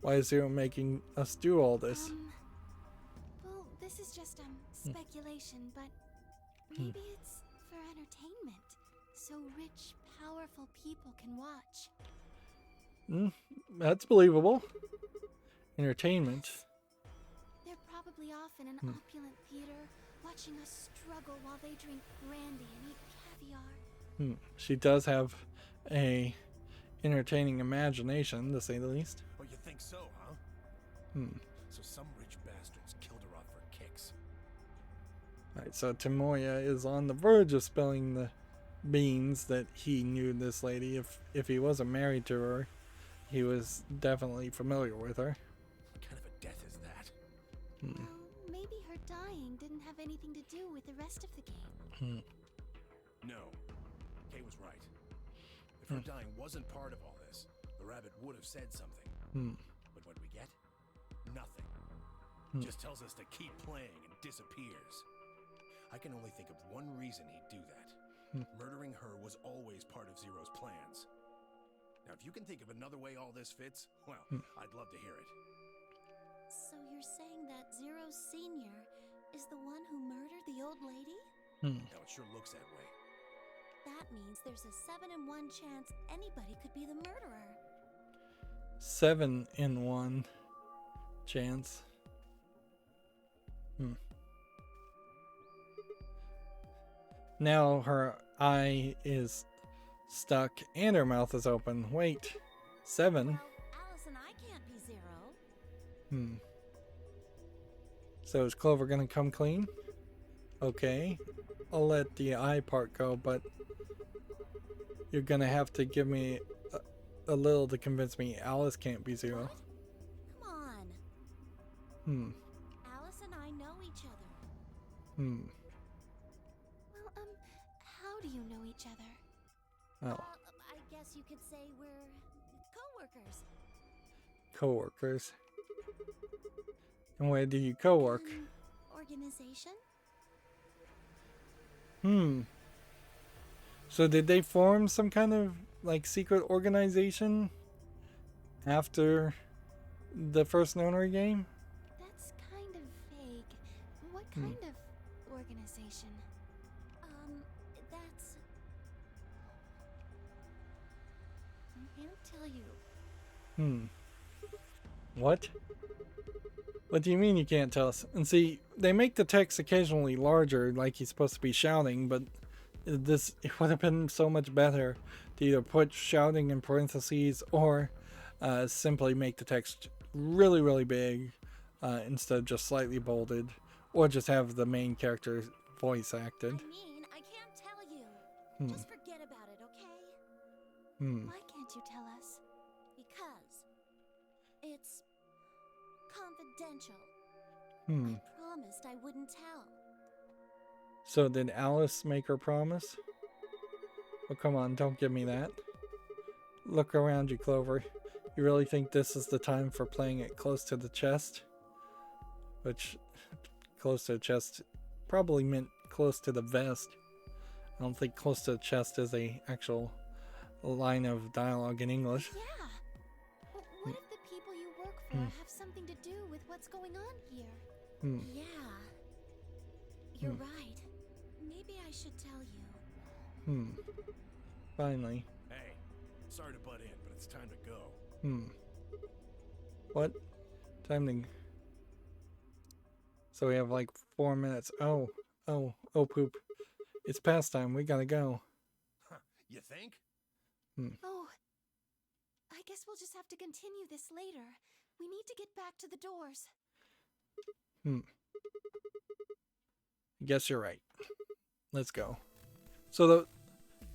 Why is Zero making us do all this? Well, this is just speculation, but maybe it's for entertainment, so rich, powerful people can watch. That's believable. Entertainment. They're probably off in an opulent theater, watching us struggle while they drink brandy and eat caviar. She does have a entertaining imagination, to say the least. Oh, you think so, huh? So some rich bastards killed her off for kicks. Alright, so Tomoya is on the verge of spilling the beans that he knew this lady. If he wasn't married to her, he was definitely familiar with her. What kind of a death is that? Well, maybe her dying didn't have anything to do with the rest of the game. No. Kay was right. If her dying wasn't part of all this, the rabbit would have said something. But what we get? Nothing. Just tells us to keep playing and disappears. I can only think of one reason he'd do that. Murdering her was always part of Zero's plans. Now, if you can think of another way all this fits, well, I'd love to hear it. So you're saying that Zero Sr. is the one who murdered the old lady? Now, it sure looks that way. That means there's a 7 in 1 chance anybody could be the murderer. 7 in 1 chance. Now her eye is stuck and her mouth is open. Wait, 7? Well, Alice and I can't be Zero. So is Clover gonna come clean? Okay, I'll let the eye part go, but you're gonna have to give me a little to convince me Alice can't be Zero. Come on. Alice and I know each other. Well, how do you know each other? Oh, I guess you could say we're co-workers. co-workers. And where do you co-work? Organization? So did they form some kind of like secret organization after the first Nonary game? That's kind of vague. What kind of organization? That's... I can't tell you. What? What do you mean you can't tell us? And see, they make the text occasionally larger, like he's supposed to be shouting, but it would have been so much better to either put shouting in parentheses or simply make the text really, really big instead of just slightly bolded, or just have the main character voice acted. I mean, I can't tell you. Just forget about it, okay? Why can't you tell us? Because it's confidential. I promised I wouldn't tell. So did Alice make her promise? Oh, come on, don't give me that. Look around you, Clover. You really think this is the time for playing it close to the chest? Which, close to the chest probably meant close to the vest. I don't think close to the chest is a actual line of dialogue in English. Yeah. What if the people you work for have something to do with what's going on here? Yeah. You're right. Maybe I should tell you. Finally. Hey, sorry to butt in, but it's time to go. What? Time to... So we have like 4 minutes. Oh, poop. It's past time. We gotta go. You think? Oh, I guess we'll just have to continue this later. We need to get back to the doors. I guess you're right. Let's go. So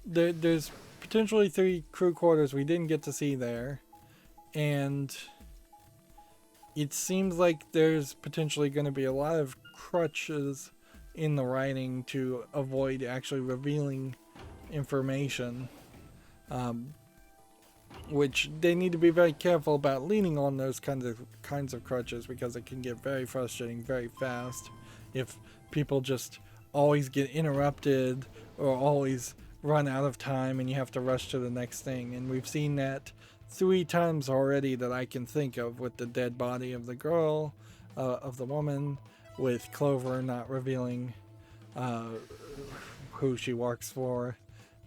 there's potentially 3 crew quarters we didn't get to see there, and it seems like there's potentially going to be a lot of crutches in the writing to avoid actually revealing information, which they need to be very careful about leaning on those kinds of crutches, because it can get very frustrating very fast if people just always get interrupted or always run out of time and you have to rush to the next thing. And we've seen that 3 times already that I can think of, with the dead body of the girl, of the woman, with Clover not revealing who she works for,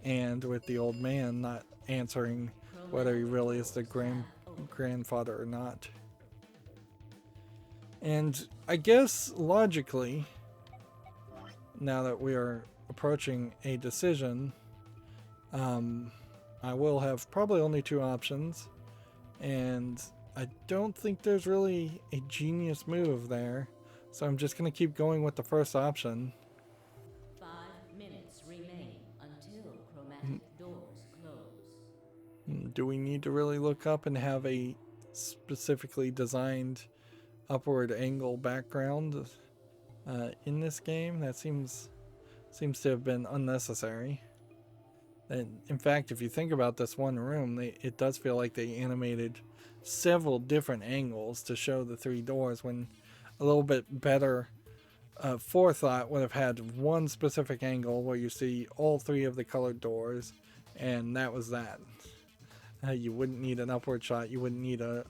and with the old man not answering whether he really is the grandfather or not. And I guess logically, now that we are approaching a decision, I will have probably only 2 options, and I don't think there's really a genius move there, so I'm just going to keep going with the first option. 5 minutes remain until chromatic doors close. Do we need to really look up and have a specifically designed upward angle background in this game? That seems to have been unnecessary. And in fact, if you think about this one room, it does feel like they animated several different angles to show the 3 doors, when a little bit better forethought would have had one specific angle where you see all 3 of the colored doors, and that was that. You wouldn't need an upward shot. You wouldn't need a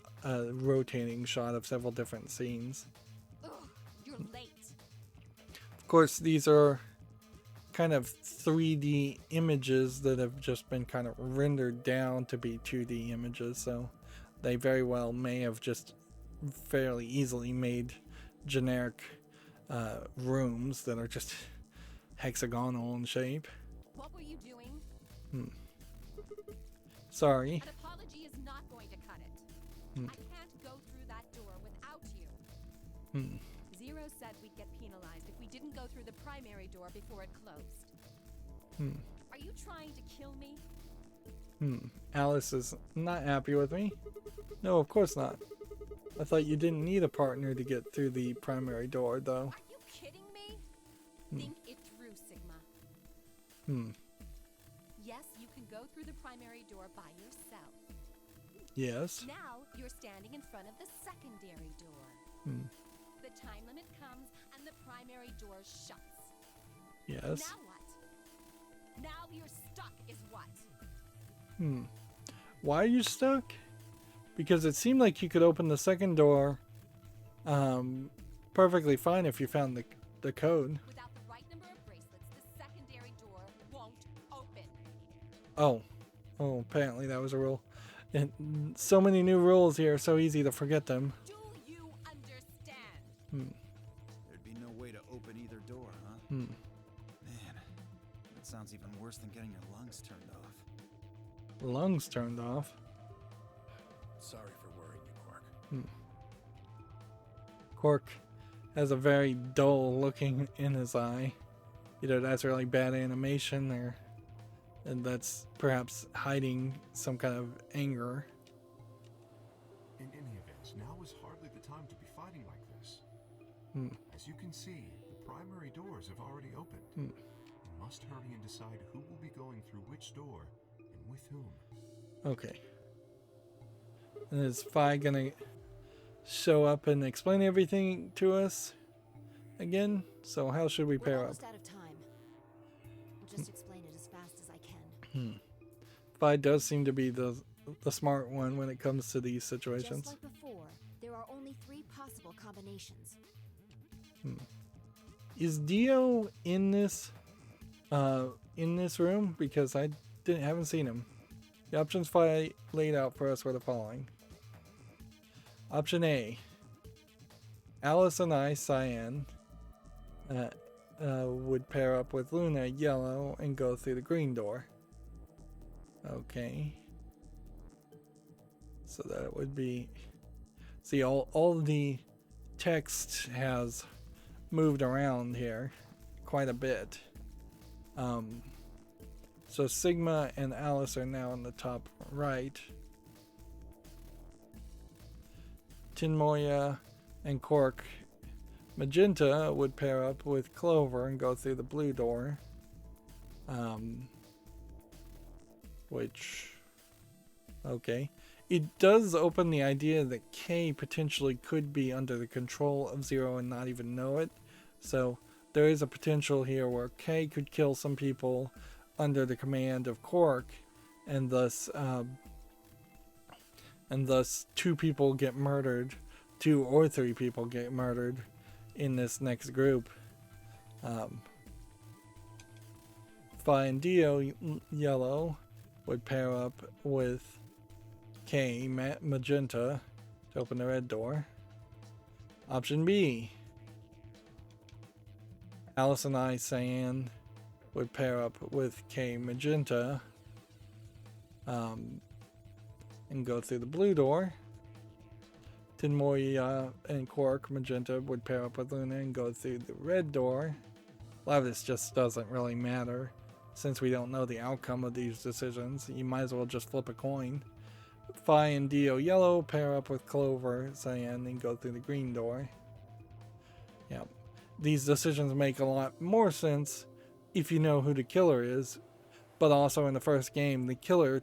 rotating shot of several different scenes. Ugh, you're late. Of course, these are kind of 3D images that have just been kind of rendered down to be 2D images, so they very well may have just fairly easily made generic rooms that are just hexagonal in shape. What were you doing? Sorry. An apology is not going to cut it. I can't go through that door without you. Zero said we'd get penalized if we didn't go through the primary door before it closed. Are you trying to kill me? Alice is not happy with me. No, of course not. I thought you didn't need a partner to get through the primary door, though. Are you kidding me? Think it through, Sigma. Yes, you can go through the primary door by yourself. Yes. Now you're standing in front of the secondary door. The time limit comes and the primary door shuts. Yes. Now what? Now you're stuck is what? Why are you stuck? Because it seemed like you could open the second door perfectly fine if you found the code. Without the right number of bracelets, the secondary door won't open. Oh, apparently that was a rule. And so many new rules here, so easy to forget them. Do you understand? There'd be no way to open either door, huh? Man, that sounds even worse than getting your lungs turned off. Lungs turned off. Sorry for worrying you, Quark. Quark has a very dull looking in his eye. Either that's really bad animation and that's perhaps hiding some kind of anger. In any event, now is hardly the time to be fighting like this. As you can see, the primary doors have already opened. You must hurry and decide who will be going through which door and with whom. Okay. And is Phi gonna show up and explain everything to us again? So how should we pair We're up? almost out of time. I'll just explain it as fast as I can. Phi does seem to be the smart one when it comes to these situations. Just like before, there are only 3 possible combinations. Is Dio in this room? Because I haven't seen him. The options Phi laid out for us were the following. Option A. Alice and I, Cyan, would pair up with Luna, Yellow, and go through the green door. Okay. So that would be... See, all the text has moved around here quite a bit. So Sigma and Alice are now in the top right. Tinmoya and Quark Magenta would pair up with Clover and go through the blue door. Which... Okay. It does open the idea that K potentially could be under the control of Zero and not even know it. So there is a potential here where K could kill some people under the command of Quark, and thus 2 people get murdered, 2 or 3 people get murdered in this next group. Phi and Dio, Yellow, would pair up with K, Magenta, to open the red door. Option B. Alice and I, Cyan, would pair up with K, Magenta, and go through the blue door. Tinmoya and Quark Magenta would pair up with Luna and go through the red door. A lot of this just doesn't really matter since we don't know the outcome of these decisions. You might as well just flip a coin. Phi and Dio Yellow pair up with Clover, Cyan, and go through the green door. Yeah, these decisions make a lot more sense if you know who the killer is, but also in the first game, the killer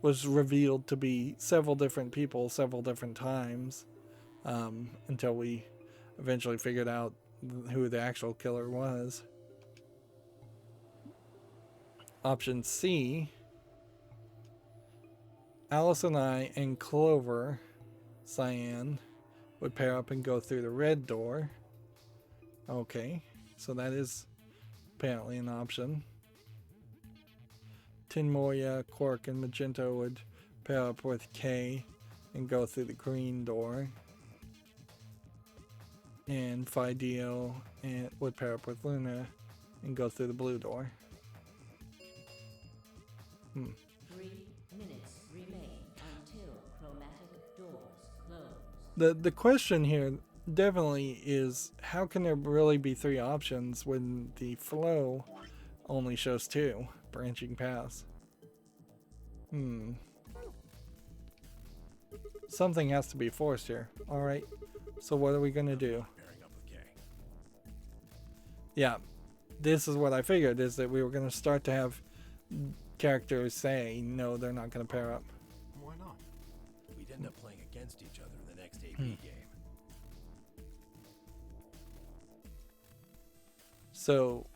was revealed to be several different people several different times, until we eventually figured out who the actual killer was. Option C. Alice and I and Clover, Cyan, would pair up and go through the red door. Okay, so that is apparently an option. Tinmoya, Quark, and Magenta would pair up with K and go through the green door. And Phi Dio would pair up with Luna and go through the blue door. 3 minutes remain until chromatic doors close. The question here definitely is, how can there really be 3 options when the flow only shows 2 branching paths? Something has to be forced here. Alright, so what are we gonna do? Pairing up with K. Yeah, this is what I figured, is that we were gonna start to have characters say, no, they're not gonna pair up. Why not? We'd end up playing against each other in the next AP game. So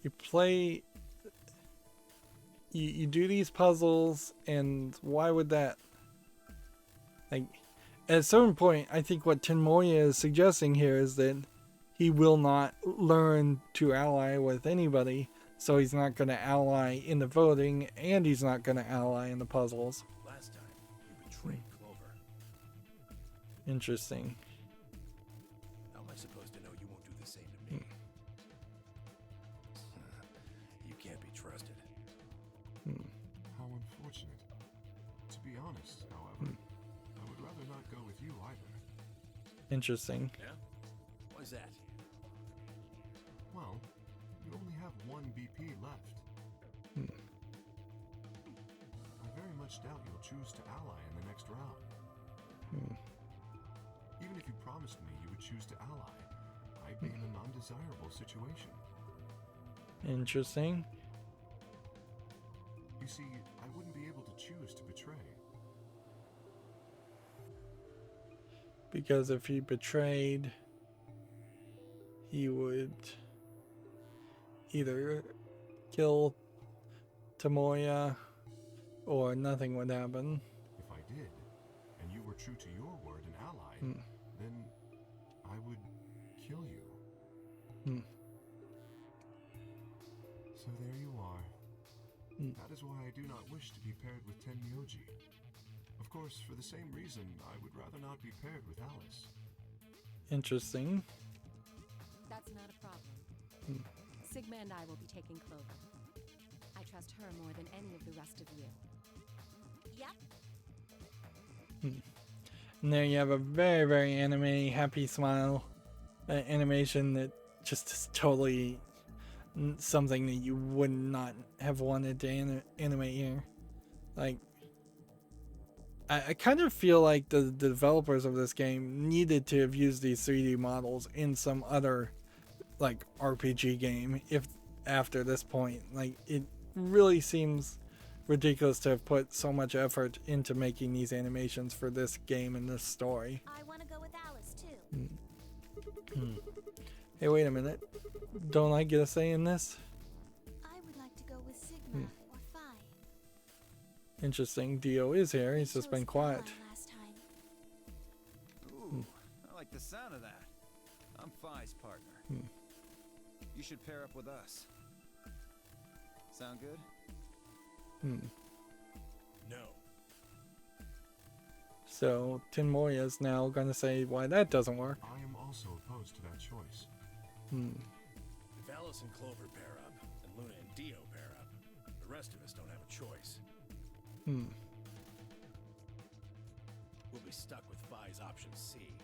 you play, you do these puzzles, and why would that, like, at a certain point, I think what Tenmoya is suggesting here is that he will not learn to ally with anybody, so he's not going to ally in the voting, and he's not going to ally in the puzzles. Last time, you betrayed Clover. Interesting. How am I supposed to know you won't do the same to me? You can't be trusted. How unfortunate. To be honest, however, I would rather not go with you either. Interesting. Yeah? Why's that? Well, you only have one BP left. I very much doubt you'll choose to ally in the next round. Even if you promised me you would choose to ally, I'd be in an undesirable situation. Interesting. You see, I wouldn't be able to choose to betray. Because if he betrayed, he would either kill Tomoya or nothing would happen. If I did, and you were true to your word and allied, then I would kill you. So there you are. That is why I do not wish to be paired with Tenmyoji. Of course, for the same reason, I would rather not be paired with Alice. Interesting. That's not a problem. Sigma and I will be taking Clover. I trust her more than any of the rest of you. Yep. And there you have a very, very anime happy smile animation that just is totally something that you would not have wanted to animate here. Like, I kind of feel like the developers of this game needed to have used these 3D models in some other, like, RPG game if after this point. Like, it really seems ridiculous to have put so much effort into making these animations for this game and this story. I want to go with Alice too. Hey, wait a minute. Don't I get a say in this? I would like to go with Sigma or Phi. Interesting. Dio is here. He's just been quiet. Last time. Ooh, I like the sound of that. I'm Phi's partner. You should pair up with us. Sound good? No. So Tenmoya's now gonna say why that doesn't work. I am also opposed to that choice. If Alice and Clover pair up, and Luna and Dio pair up, the rest of us don't have a choice. We'll be stuck with Phi's option C.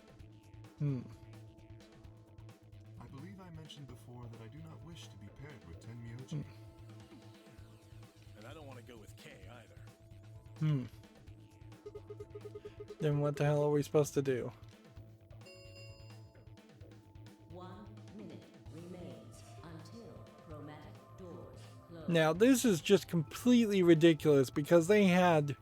I believe I mentioned before that I do not wish to be paired with Tenmyoji. And I don't want to go with K either. Then what the hell are we supposed to do? 1 minute remains until chromatic doors close. Now this is just completely ridiculous because they had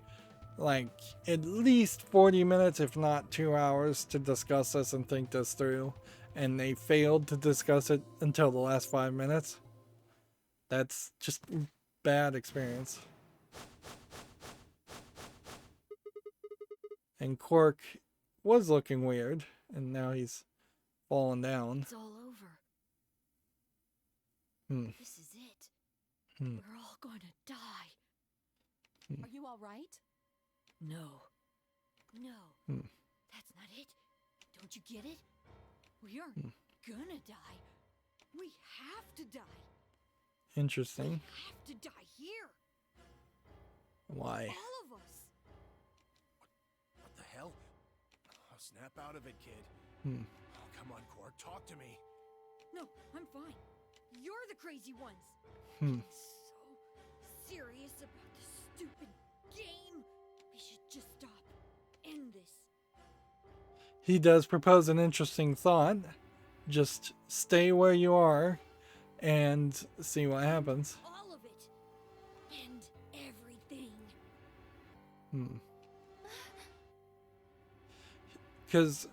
like at least 40 minutes if not 2 hours to discuss this and think this through, and they failed to discuss it until the last 5 minutes. That's just bad experience. And Quark was looking weird, and now he's fallen down. It's all over. This is it. We're all gonna die. Are you all right? No. That's not it. Don't you get it? We aren't gonna die. We have to die. Interesting. We have to die here. Why? All of us. What the hell? Oh, snap out of it, kid. Oh, come on, Quark, talk to me. No, I'm fine. You're the crazy ones. So serious about this stupid game. We should just stop. End this. He does propose an interesting thought. Just stay where you are and see what happens. All of it. End everything. Because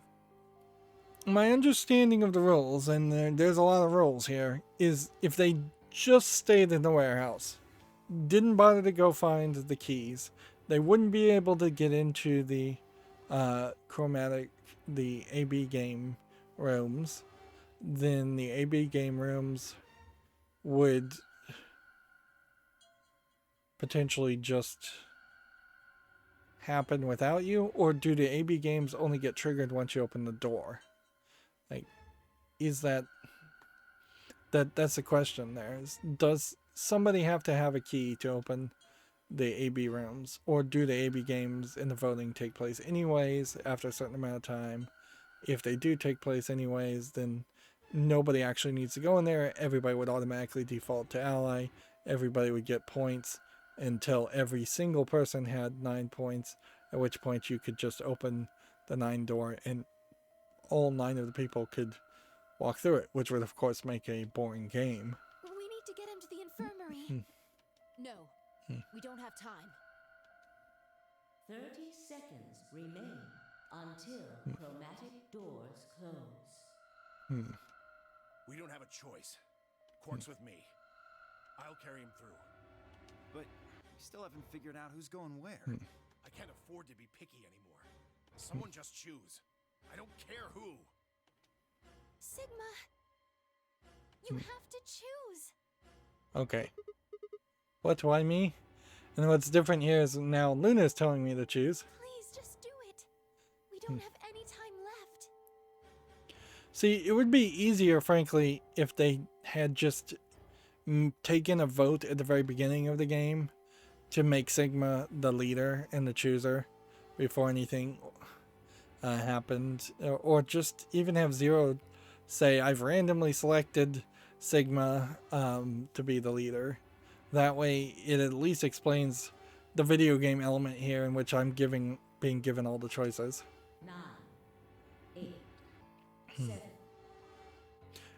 my understanding of the rules, and there's a lot of rules here, is if they just stayed in the warehouse, didn't bother to go find the keys, they wouldn't be able to get into the the AB game rooms. Then the AB game rooms would potentially just happen without you, or do the AB games only get triggered once you open the door? Like, is that's the question there. Does somebody have to have a key to open the AB rooms, or do the AB games and the voting take place anyways after a certain amount of time? If they do take place anyways, then nobody actually needs to go in there. Everybody would automatically default to ally. Everybody would get points until every single person had 9 points, at which point you could just open the 9 door and all 9 of the people could walk through it, which would of course make a boring game. We need to get him to the infirmary. No, we don't have time. 30 seconds remain until chromatic doors close. We don't have a choice. Quark's with me. I'll carry him through. But we still haven't figured out who's going where. I can't afford to be picky anymore. Someone just choose. I don't care who. Sigma, you have to choose. Okay. What, why me? And what's different here is now Luna's telling me to choose. Please, just do it. We don't have any time left. See, it would be easier, frankly, if they had just taken a vote at the very beginning of the game to make Sigma the leader and the chooser before anything happened. Or just even have Zero say, I've randomly selected Sigma to be the leader. That way, it at least explains the video game element here in which I'm being given all the choices. 9, 8, 7.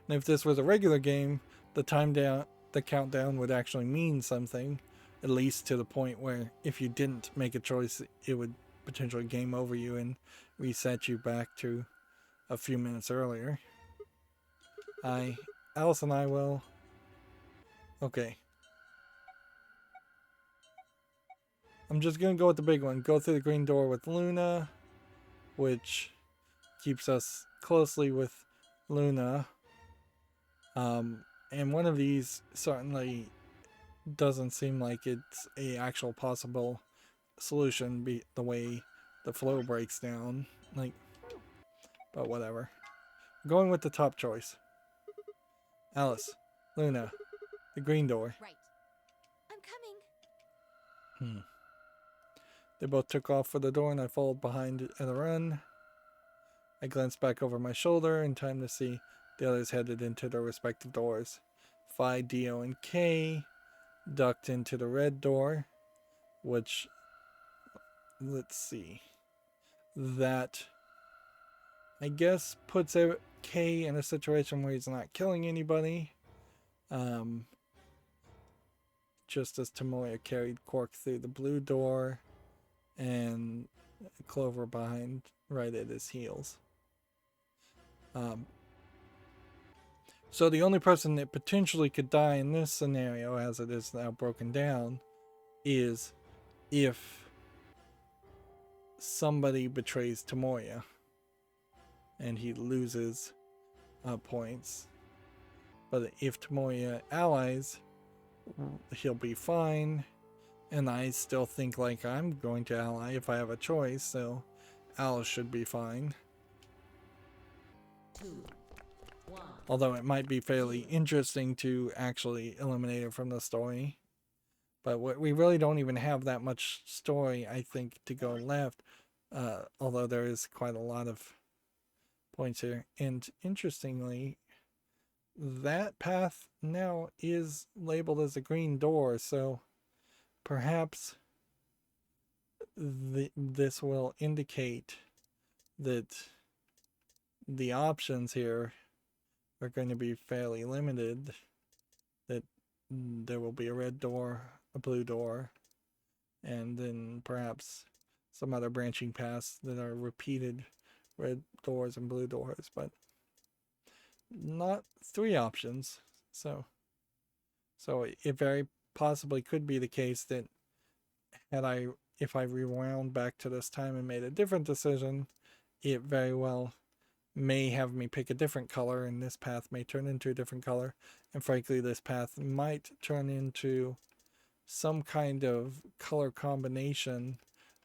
And if this was a regular game, the countdown would actually mean something, at least to the point where if you didn't make a choice, it would potentially game over you and reset you back to a few minutes earlier. Alice and I will. Okay. I'm just going to go with the big one. Go through the green door with Luna, which keeps us closely with Luna. And one of these certainly doesn't seem like it's a actual possible solution, the way the flow breaks down. Like, but whatever. Going with the top choice. Alice, Luna, the green door. Right. I'm coming. They both took off for the door and I followed behind at a run. I glanced back over my shoulder in time to see the others headed into their respective doors. Phi, Dio, and K ducked into the red door, which, let's see, that I guess puts K in a situation where he's not killing anybody. Just as Tomoya carried Quark through the blue door and Clover behind right at his heels. So the only person that potentially could die in this scenario, as it is now broken down, is if somebody betrays Tomoya and he loses points. But if Tomoya allies, he'll be fine. And I still think like I'm going to ally if I have a choice, so Alice should be fine. 2, 1. Although it might be fairly interesting to actually eliminate it from the story. But we really don't even have that much story, I think, to go left. Although there is quite a lot of points here. And interestingly, that path now is labeled as a green door, so perhaps this will indicate that the options here are going to be fairly limited, that there will be a red door, a blue door, and then perhaps some other branching paths that are repeated red doors and blue doors, but not 3 options. So So it very possibly could be the case that if I rewound back to this time and made a different decision, it very well may have me pick a different color, and this path may turn into a different color. And frankly, this path might turn into some kind of color combination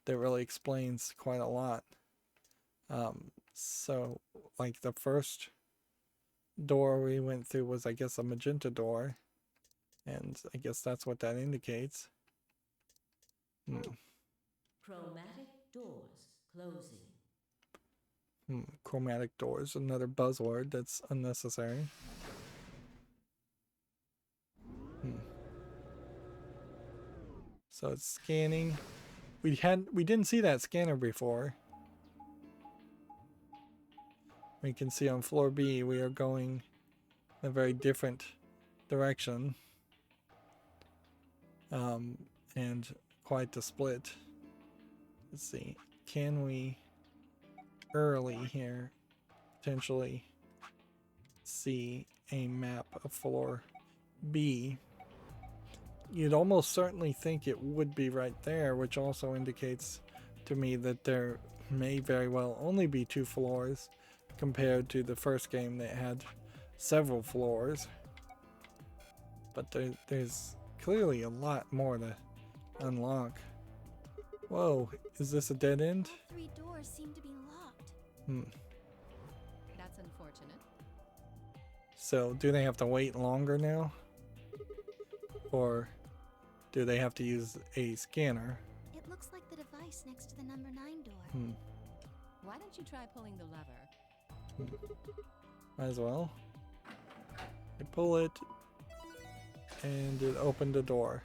that really explains quite a lot. So like the first door we went through was, I guess, a magenta door, and I guess that's what that indicates. Chromatic doors closing. Chromatic doors, another buzzword that's unnecessary. So it's scanning. We didn't see that scanner before. We can see on floor B we are going in a very different direction. And quite the split. Let's see. Can we early here potentially see a map of floor B? You'd almost certainly think it would be right there, which also indicates to me that there may very well only be 2 floors compared to the first game that had several floors. But there's clearly a lot more to unlock. Whoa, is this a dead end? All 3 doors seem to be locked. That's unfortunate. So do they have to wait longer now? Or do they have to use a scanner? It looks like the device next to the number 9 door. Why don't you try pulling the lever? Might as well. I pull it, and it opened the door.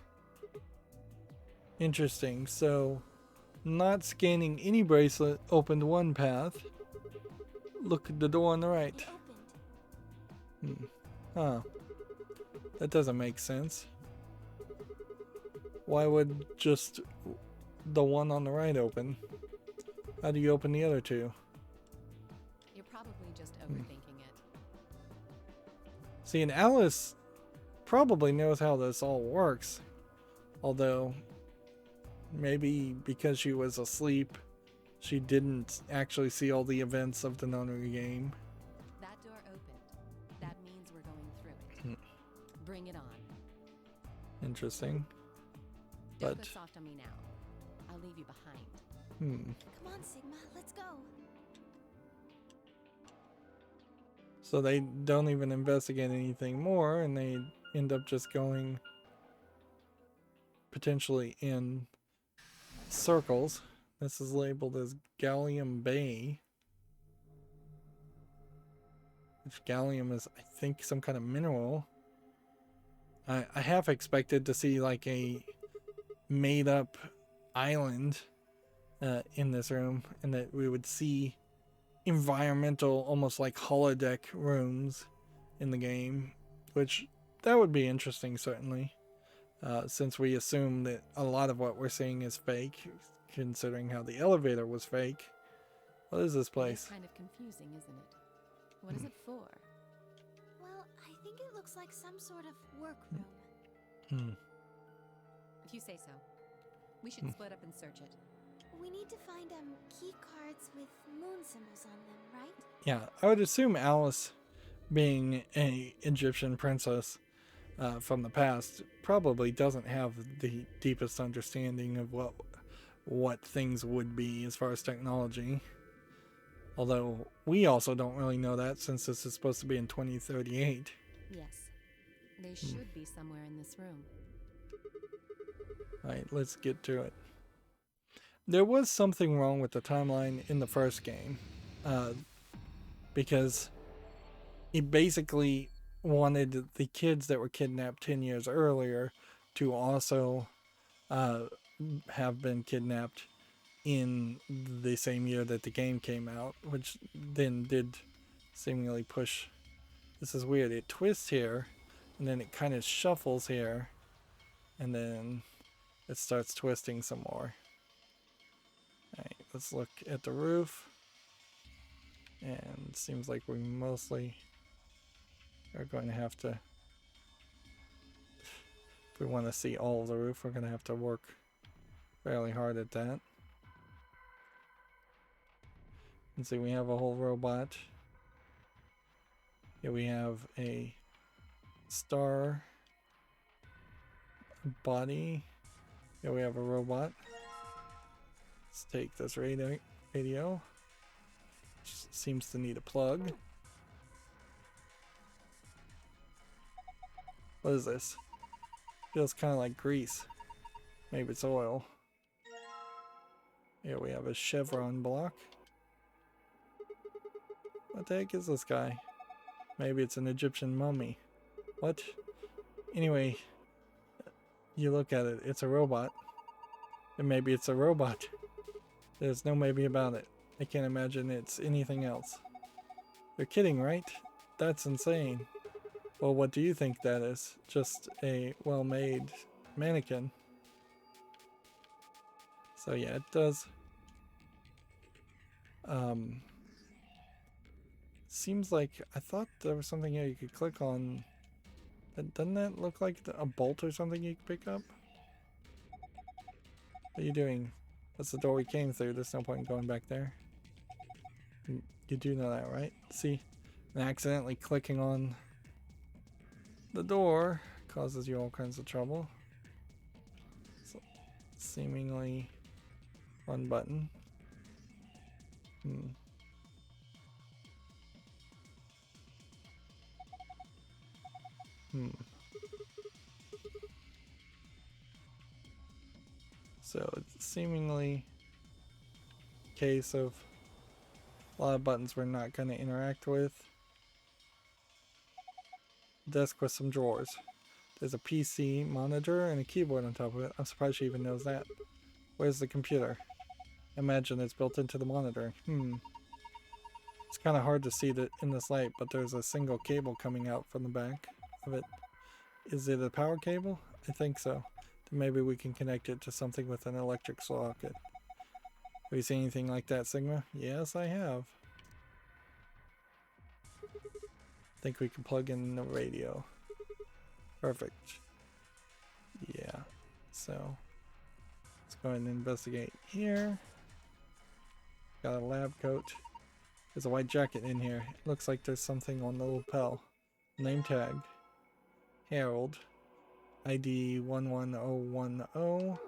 Interesting. So, not scanning any bracelet opened one path. Look at the door on the right. It opened. Huh. That doesn't make sense. Why would just the one on the right open? How do you open the other 2? You're probably just overthinking it. See, and Alice probably knows how this all works. Although, maybe because she was asleep, she didn't actually see all the events of the Nonary game. That door opened. That means we're going through it. Bring it on. Interesting. Don't But go soft on me now. I'll leave you behind. Come on, Sigma, let's go. So they don't even investigate anything more, and they end up just going potentially in circles. This is labeled as Gallium Bay. Which gallium is, I think, some kind of mineral. I half expected to see like a made up island in this room, and that we would see environmental, almost like holodeck rooms in the game, which that would be interesting, certainly, since we assume that a lot of what we're seeing is fake, considering how the elevator was fake. What is this place? It's kind of confusing, isn't it? What is it for? Well, I think it looks like some sort of workroom. If you say so. We should split up and search it. We need to find key cards with moon symbols on them, right? Yeah, I would assume Alice, being a Egyptian princess from the past, probably doesn't have the deepest understanding of what things would be as far as technology. Although we also don't really know that, since this is supposed to be in 2038. Yes. They should be somewhere in this room. Alright, let's get to it. There was something wrong with the timeline in the first game, because it basically wanted the kids that were kidnapped 10 years earlier to also have been kidnapped in the same year that the game came out, which then did seemingly push. This is weird. It twists here, and then it kind of shuffles here, and then it starts twisting some more. Alright, let's look at the roof. And it seems like we mostly are going to have to we want to see all of the roof, we're going to have to work fairly hard at that. And see, we have a whole robot. Here we have a star body. Here we have a robot. Let's take this radio, which seems to need a plug. What is this? Feels kind of like grease. Maybe it's oil. Here we have a chevron block. What the heck is this guy? Maybe it's an Egyptian mummy. What? Anyway, you look at it, it's a robot. And maybe it's a robot. There's no maybe about it. I can't imagine it's anything else. You're kidding, right? That's insane. Well, what do you think that is? Just a well-made mannequin. So yeah, it does. Seems like I thought there was something here you could click on. Doesn't that look like a bolt or something you could pick up? What are you doing? That's the door we came through. There's no point in going back there. You do know that, right? See, and accidentally clicking on the door causes you all kinds of trouble. So, seemingly one button. So it's seemingly a case of a lot of buttons we're not going to interact with. Desk with some drawers. There's a PC monitor and a keyboard on top of it. I'm surprised she even knows that. Where's the computer? Imagine it's built into the monitor. It's kind of hard to see that in this light, but there's a single cable coming out from the back of it. Is it a power cable? I think so. Then maybe we can connect it to something with an electric socket. Have you seen anything like that, Sigma? Yes, I have. I think we can plug in the radio. Perfect. Yeah. So let's go ahead and investigate here. Got a lab coat. There's a white jacket in here. It looks like there's something on the lapel. Name tag. Harold. ID 11010. Do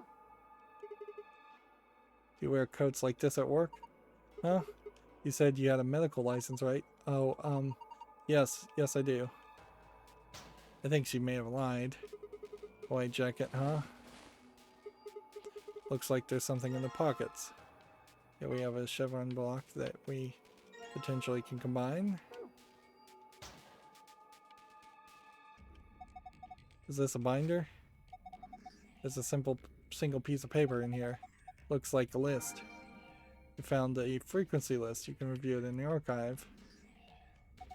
you wear coats like this at work? Huh? You said you had a medical license, right? Oh, yes I do. I think she may have lied. White jacket, huh? Looks like there's something in the pockets. Here we have a chevron block that we potentially can combine. Is this a binder? There's a single piece of paper in here. Looks like a list. We found a frequency list. You can review it in the archive.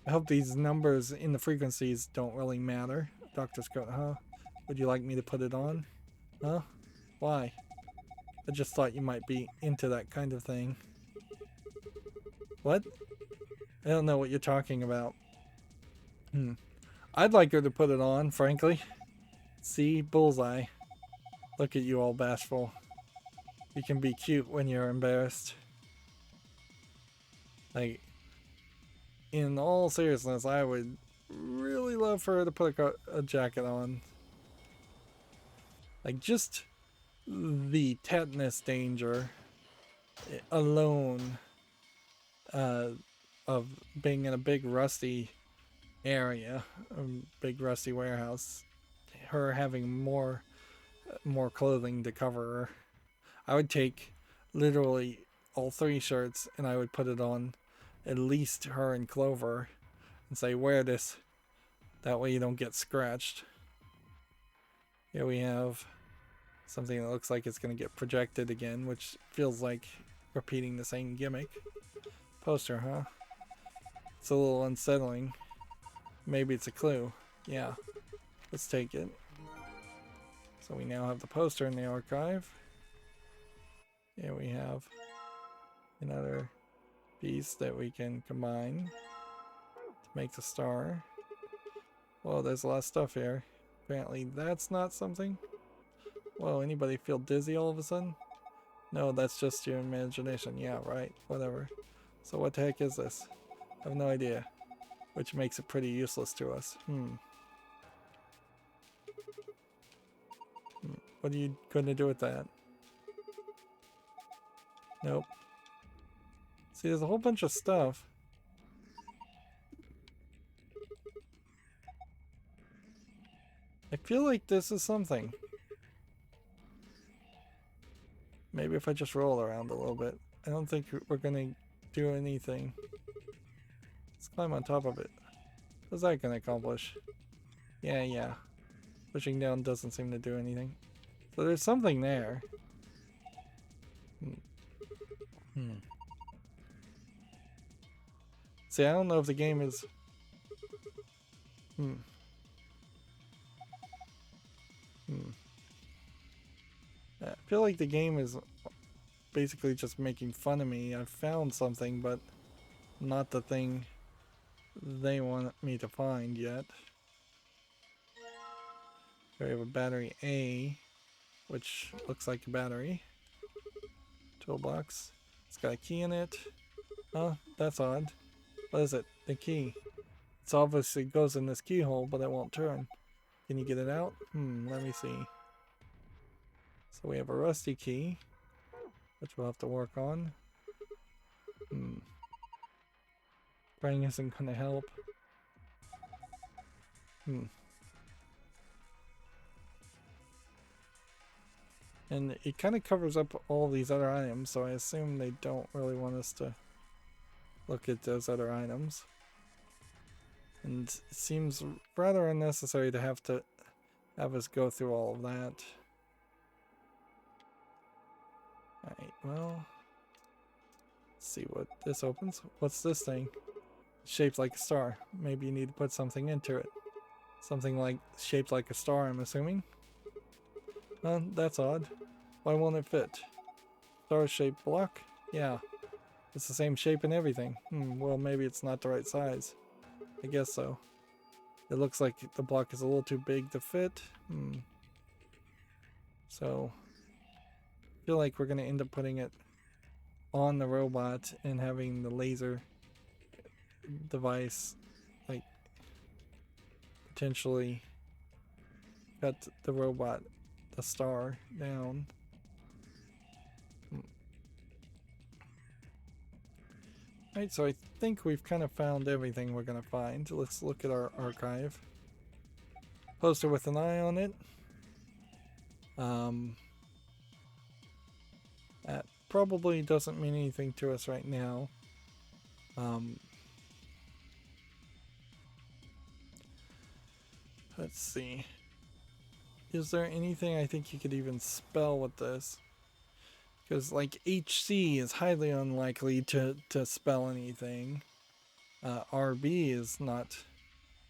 I hope these numbers in the frequencies don't really matter. Doctor's coat, huh? Would you like me to put it on? Huh? Why? I just thought you might be into that kind of thing. What? I don't know what you're talking about. I'd like her to put it on, frankly. See? Bullseye. Look at you all bashful. You can be cute when you're embarrassed. Like, in all seriousness, I would really love for her to put a jacket on. Like, just the tetanus danger alone of being in a big rusty area, a big rusty warehouse, her having more clothing to cover her. I would take literally all 3 shirts and I would put it on at least her and Clover and say, wear this. That way you don't get scratched. Here we have something that looks like it's going to get projected again, which feels like repeating the same gimmick. Poster, huh? It's a little unsettling. Maybe it's a clue. Yeah. Let's take it. So we now have the poster in the archive. Here we have another piece that we can combine to make the star. Well, there's a lot of stuff here. Apparently that's not something. Whoa, anybody feel dizzy all of a sudden? No, that's just your imagination. Yeah, right. Whatever. So what the heck is this? I have no idea. Which makes it pretty useless to us. What are you going to do with that? Nope. See, there's a whole bunch of stuff. I feel like this is something. Maybe if I just roll around a little bit. I don't think we're gonna do anything. Let's climb on top of it. What's that gonna accomplish? Yeah. Pushing down doesn't seem to do anything. So there's something there. See, I don't know if the game is... I feel like the game is basically just making fun of me. I found something, but not the thing they want me to find yet. Here we have a battery A, which looks like a battery. Toolbox. It's got a key in it. Oh, that's odd. What is it? The key. It's obviously goes in this keyhole, but it won't turn. Can you get it out? Let me see. So we have a rusty key, which we'll have to work on. Praying isn't gonna help. And it kind of covers up all these other items, so I assume they don't really want us to look at those other items. And it seems rather unnecessary to have us go through all of that. Alright, well, let's see what this opens. What's this thing? It's shaped like a star. Maybe you need to put something into it. Something like shaped like a star, I'm assuming. That's odd. Why won't it fit? Star-shaped block? Yeah. It's the same shape and everything. Well, maybe it's not the right size. I guess so. It looks like the block is a little too big to fit. So, I feel like we're going to end up putting it on the robot and having the laser device, like, potentially cut the robot, the star, down. Alright, so I think we've kind of found everything we're going to find. Let's look at our archive. Poster with an eye on it. That probably doesn't mean anything to us right now. Let's see. Is there anything I think you could even spell with this? Because, like, HC is highly unlikely to spell anything. RB is not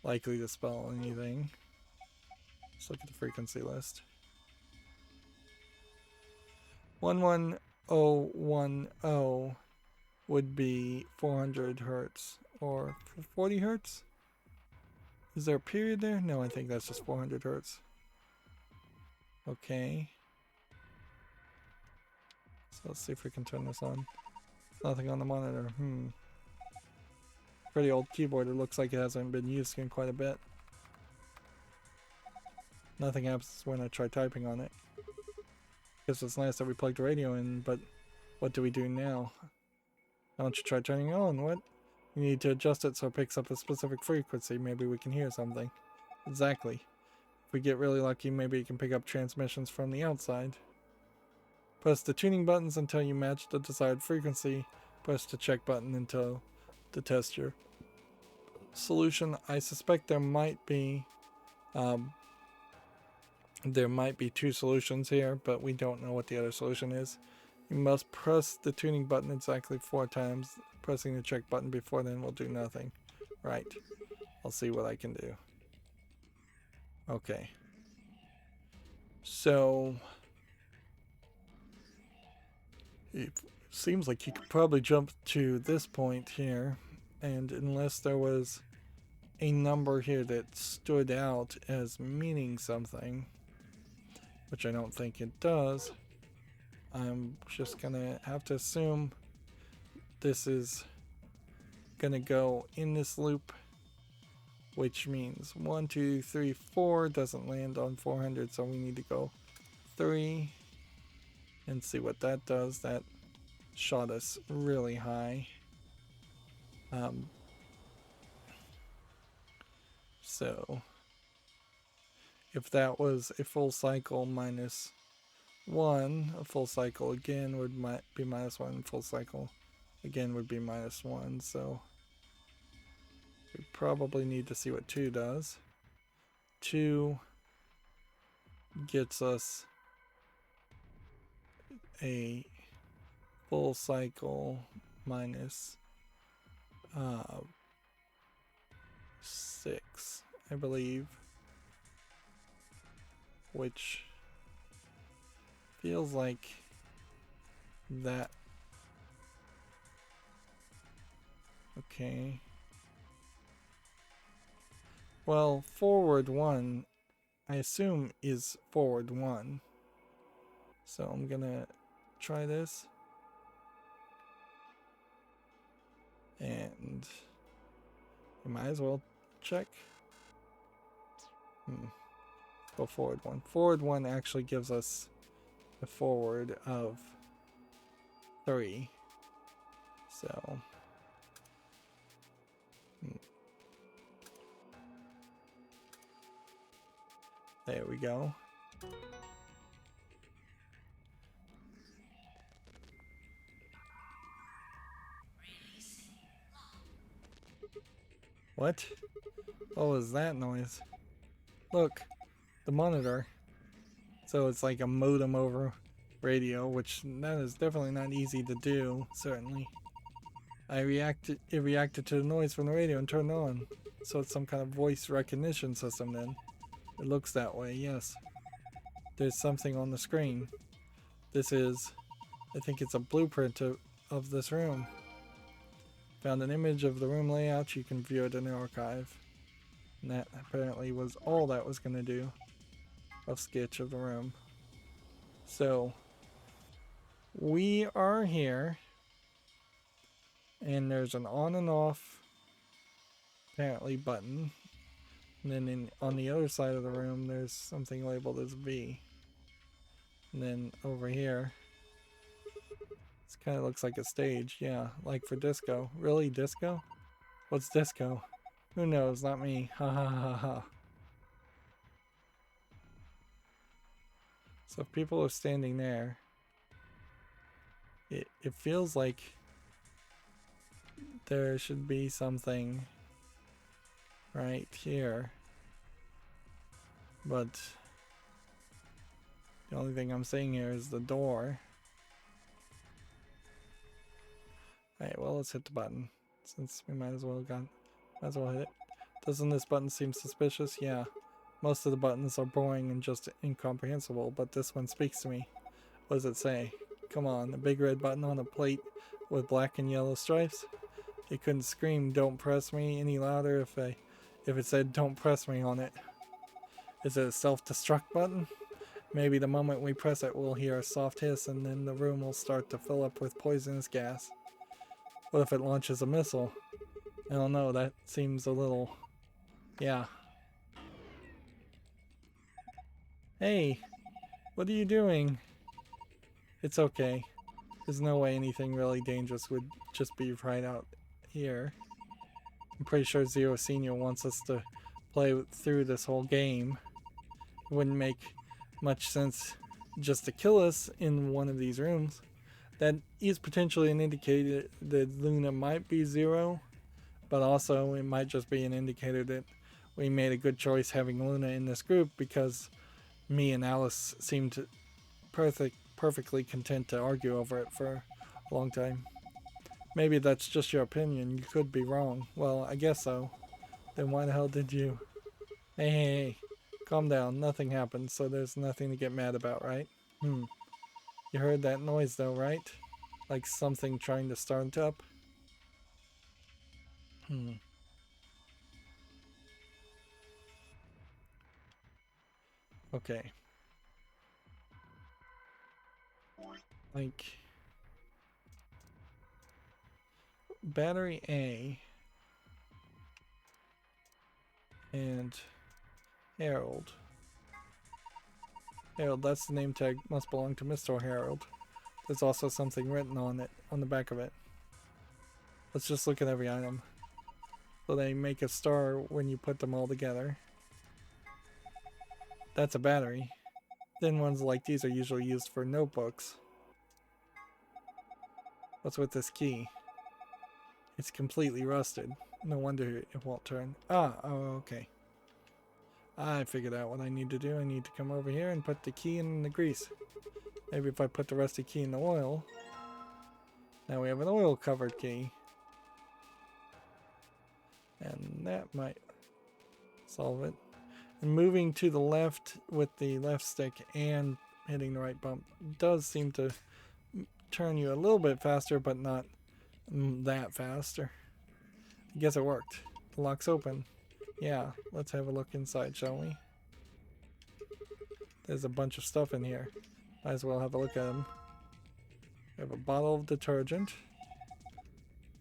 likely to spell anything. Let's look at the frequency list. 11010 would be 400 hertz. Or 40 hertz? Is there a period there? No, I think that's just 400 hertz. Okay. So let's see if we can turn this on. Nothing on the monitor. Pretty old keyboard. It looks like it hasn't been used in quite a bit. Nothing happens when I try typing on it. Guess it's nice that we plugged the radio in, but what do we do now? Why don't you try turning it on? What? You need to adjust it so it picks up a specific frequency. Maybe we can hear something. Exactly. If we get really lucky, maybe you can pick up transmissions from the outside. Press the tuning buttons until you match the desired frequency. Press the check button until to test your solution. I suspect there might be two solutions here, but we don't know what the other solution is. You must press the tuning button exactly 4 times. Pressing the check button before then will do nothing. Right. I'll see what I can do. Okay. So it seems like you could probably jump to this point here, and unless there was a number here that stood out as meaning something, which I don't think it does. I'm just gonna have to assume this is gonna go in this loop, which means 1, 2, 3, 4 doesn't land on 400, so we need to go 3 and see what that does. That shot us really high. So if that was a full cycle minus 1, a full cycle again would be minus 1, full cycle again would be minus 1, so we probably need to see what 2 does. 2 gets us a full cycle minus 6, I believe, which feels like that. Okay. Well, forward 1, I assume, is forward 1. So I'm gonna try this. And you might as well check. Go forward 1. Forward 1 actually gives us a forward of 3. So there we go. What? What was that noise? Look, the monitor. So it's like a modem over radio, which that is definitely not easy to do, certainly. It reacted to the noise from the radio and turned on. So it's some kind of voice recognition system then. It looks that way, yes. There's something on the screen. This is, I think it's a blueprint of this room. Found an image of the room layout. You can view it in the archive. And that apparently was all that was going to do. A sketch of the room. So we are here, and there's an on and off apparently button, and then on the other side of the room there's something labeled as V, and then over here this kind of looks like a stage. Yeah, like for disco. Really, disco? What's disco? Who knows? Not me. Ha ha ha ha. So if people are standing there, it feels like there should be something right here. But the only thing I'm seeing here is the door. Alright, well, let's hit the button, since we might as well hit it. Doesn't this button seem suspicious? Yeah. Most of the buttons are boring and just incomprehensible, but this one speaks to me. What does it say? Come on, a big red button on a plate with black and yellow stripes? It couldn't scream, "Don't press me," any louder if it said, "Don't press me" on it. Is it a self-destruct button? Maybe the moment we press it, we'll hear a soft hiss and then the room will start to fill up with poisonous gas. What if it launches a missile? I don't know, that seems a little... yeah. Hey, what are you doing? It's okay. There's no way anything really dangerous would just be right out here. I'm pretty sure Zero Senior wants us to play through this whole game. It wouldn't make much sense just to kill us in one of these rooms. That is potentially an indicator that Luna might be Zero, but also it might just be an indicator that we made a good choice having Luna in this group, because me and Alice seemed perfectly content to argue over it for a long time. Maybe that's just your opinion. You could be wrong. Well, I guess so. Then why the hell did you... Hey, calm down. Nothing happened, so there's nothing to get mad about, right? You heard that noise though, right? Like something trying to start up? Okay. Like battery A and Harold. Harold, that's the name tag, must belong to Mr. Harold. There's also something written on it, on the back of it. Let's just look at every item. So they make a star when you put them all together. That's a battery. Thin ones like these are usually used for notebooks. What's with this key? It's completely rusted. No wonder it won't turn. Ah, oh, okay. I figured out what I need to do. I need to come over here and put the key in the grease. Maybe if I put the rusty key in the oil. Now we have an oil covered key. And that might solve it. And moving to the left with the left stick and hitting the right bump does seem to turn you a little bit faster, but not that faster. I guess it worked. The lock's open. Yeah, let's have a look inside, shall we? There's a bunch of stuff in here. Might as well have a look at them. We have a bottle of detergent.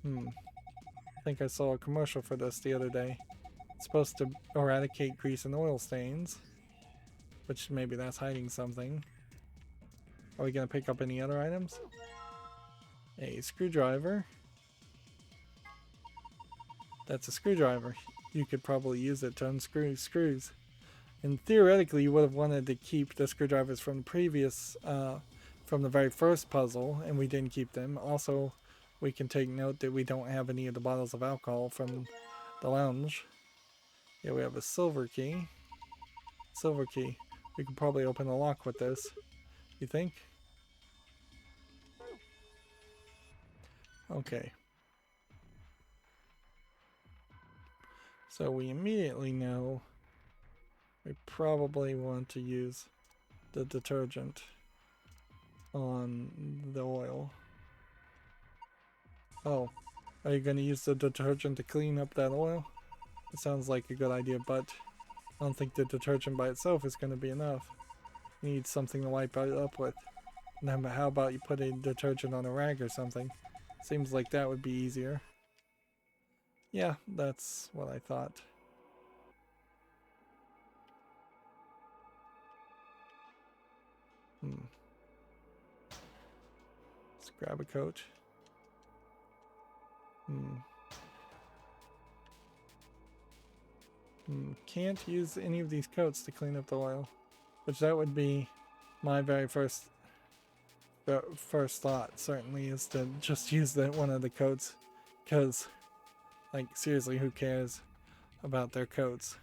I think I saw a commercial for this the other day. It's supposed to eradicate grease and oil stains. Which maybe that's hiding something. Are we going to pick up any other items? A screwdriver. That's a screwdriver. You could probably use it to unscrew screws. And theoretically you would have wanted to keep the screwdrivers from the previous, from the very first puzzle, and we didn't keep them. Also, we can take note that we don't have any of the bottles of alcohol from the lounge. Yeah, we have a silver key. Silver key. We could probably open the lock with this. You think? Okay. So we immediately know we probably want to use the detergent on the oil. Oh, are you going to use the detergent to clean up that oil? It sounds like a good idea, but I don't think the detergent by itself is going to be enough. You need something to wipe it up with. And how about you put a detergent on a rag or something? Seems like that would be easier. Yeah, that's what I thought. Let's grab a coat. Can't use any of these coats to clean up the oil. Which that would be my very first thought, certainly, is to just use one of the coats. Because, like, seriously, who cares about their coats?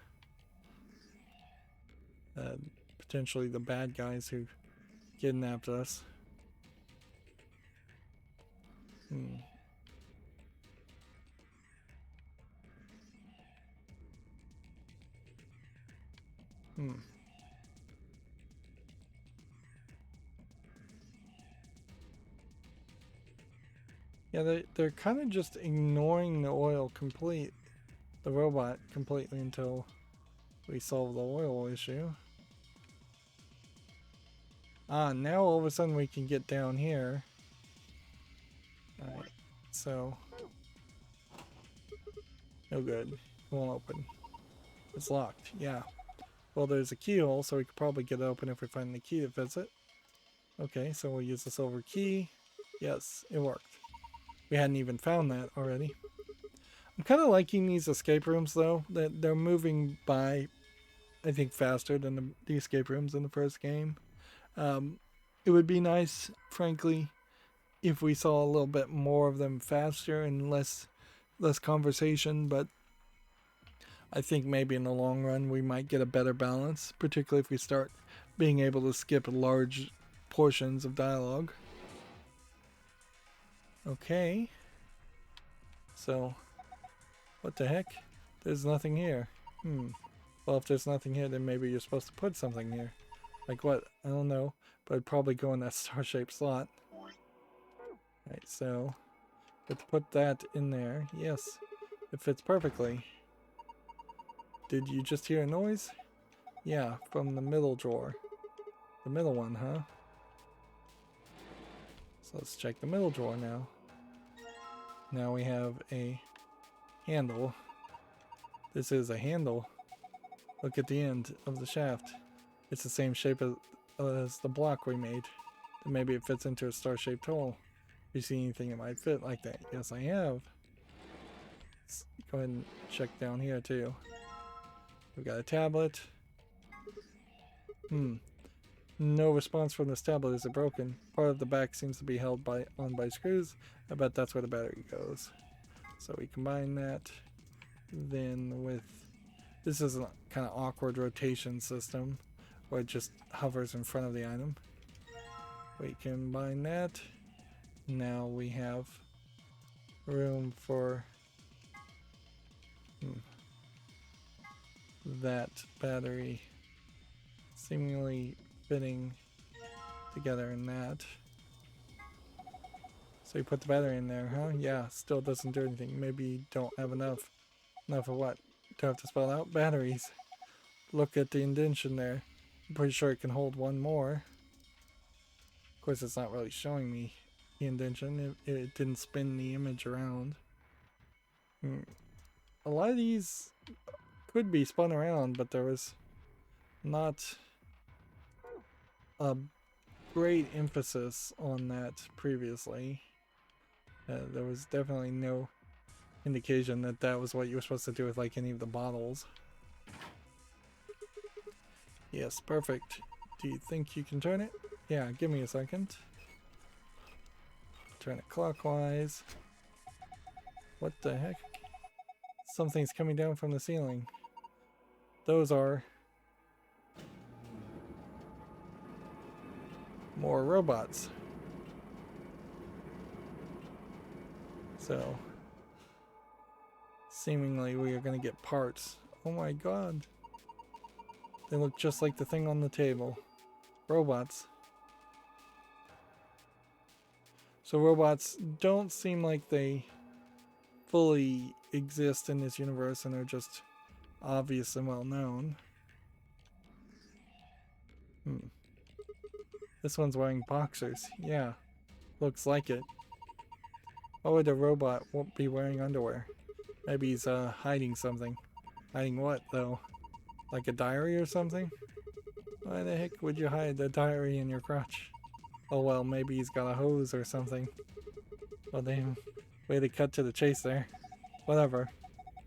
Potentially the bad guys who kidnapped us. Yeah, they're kind of just ignoring the the robot completely until we solve the oil issue. Ah, now all of a sudden we can get down here. Alright, so no good. It won't open. It's locked, yeah. Well, there's a keyhole, so we could probably get it open if we find the key that fits it. Okay, so we'll use the silver key. Yes, it worked. We hadn't even found that already. I'm kind of liking these escape rooms, though. That they're moving by, I think, faster than the escape rooms in the first game. It would be nice, frankly, if we saw a little bit more of them faster and less conversation, but I think maybe in the long run we might get a better balance, particularly if we start being able to skip large portions of dialogue. Okay. So, what the heck? There's nothing here. Well, if there's nothing here, then maybe you're supposed to put something here. Like what? I don't know. But it'd probably go in that star-shaped slot. Right, so let's put that in there. Yes, it fits perfectly. Did you just hear a noise? Yeah, from the middle drawer. The middle one, huh? So let's check the middle drawer now. Now we have a handle. This is a handle. Look at the end of the shaft. It's the same shape as the block we made. Then maybe it fits into a star-shaped hole. You see anything that might fit like that? Yes, I have. Let's go ahead and check down here too. We've got a tablet. No response from this tablet. Is it broken? Part of the back seems to be held on by screws. I bet that's where the battery goes. So we combine that then with, this is a kind of awkward rotation system where it just hovers in front of the item. We combine that. Now we have room for that battery seemingly fitting together in that. So you put the battery in there, huh? Yeah, still doesn't do anything. Maybe you don't have enough. Enough of what? Do I have to spell out? Batteries. Look at the indentation there. I'm pretty sure it can hold one more. Of course, it's not really showing me the indentation. It didn't spin the image around. A lot of these could be spun around, but there was not a great emphasis on that previously. There was definitely no indication that that was what you were supposed to do with like any of the bottles. Yes, perfect. Do you think you can turn it? Yeah, give me a second. Turn it clockwise. What the heck? Something's coming down from the ceiling. Those are more robots. So seemingly we are going to get parts. Oh my god. They look just like the thing on the table. Robots. So robots don't seem like they fully exist in this universe and are just obvious and well known. This one's wearing boxers. Yeah, looks like it. Why would a robot won't be wearing underwear? Maybe he's hiding something. Hiding what though? Like a diary or something? Why the heck would you hide the diary in your crotch? Oh well, maybe he's got a hose or something. Well damn, way to cut to the chase there. Whatever.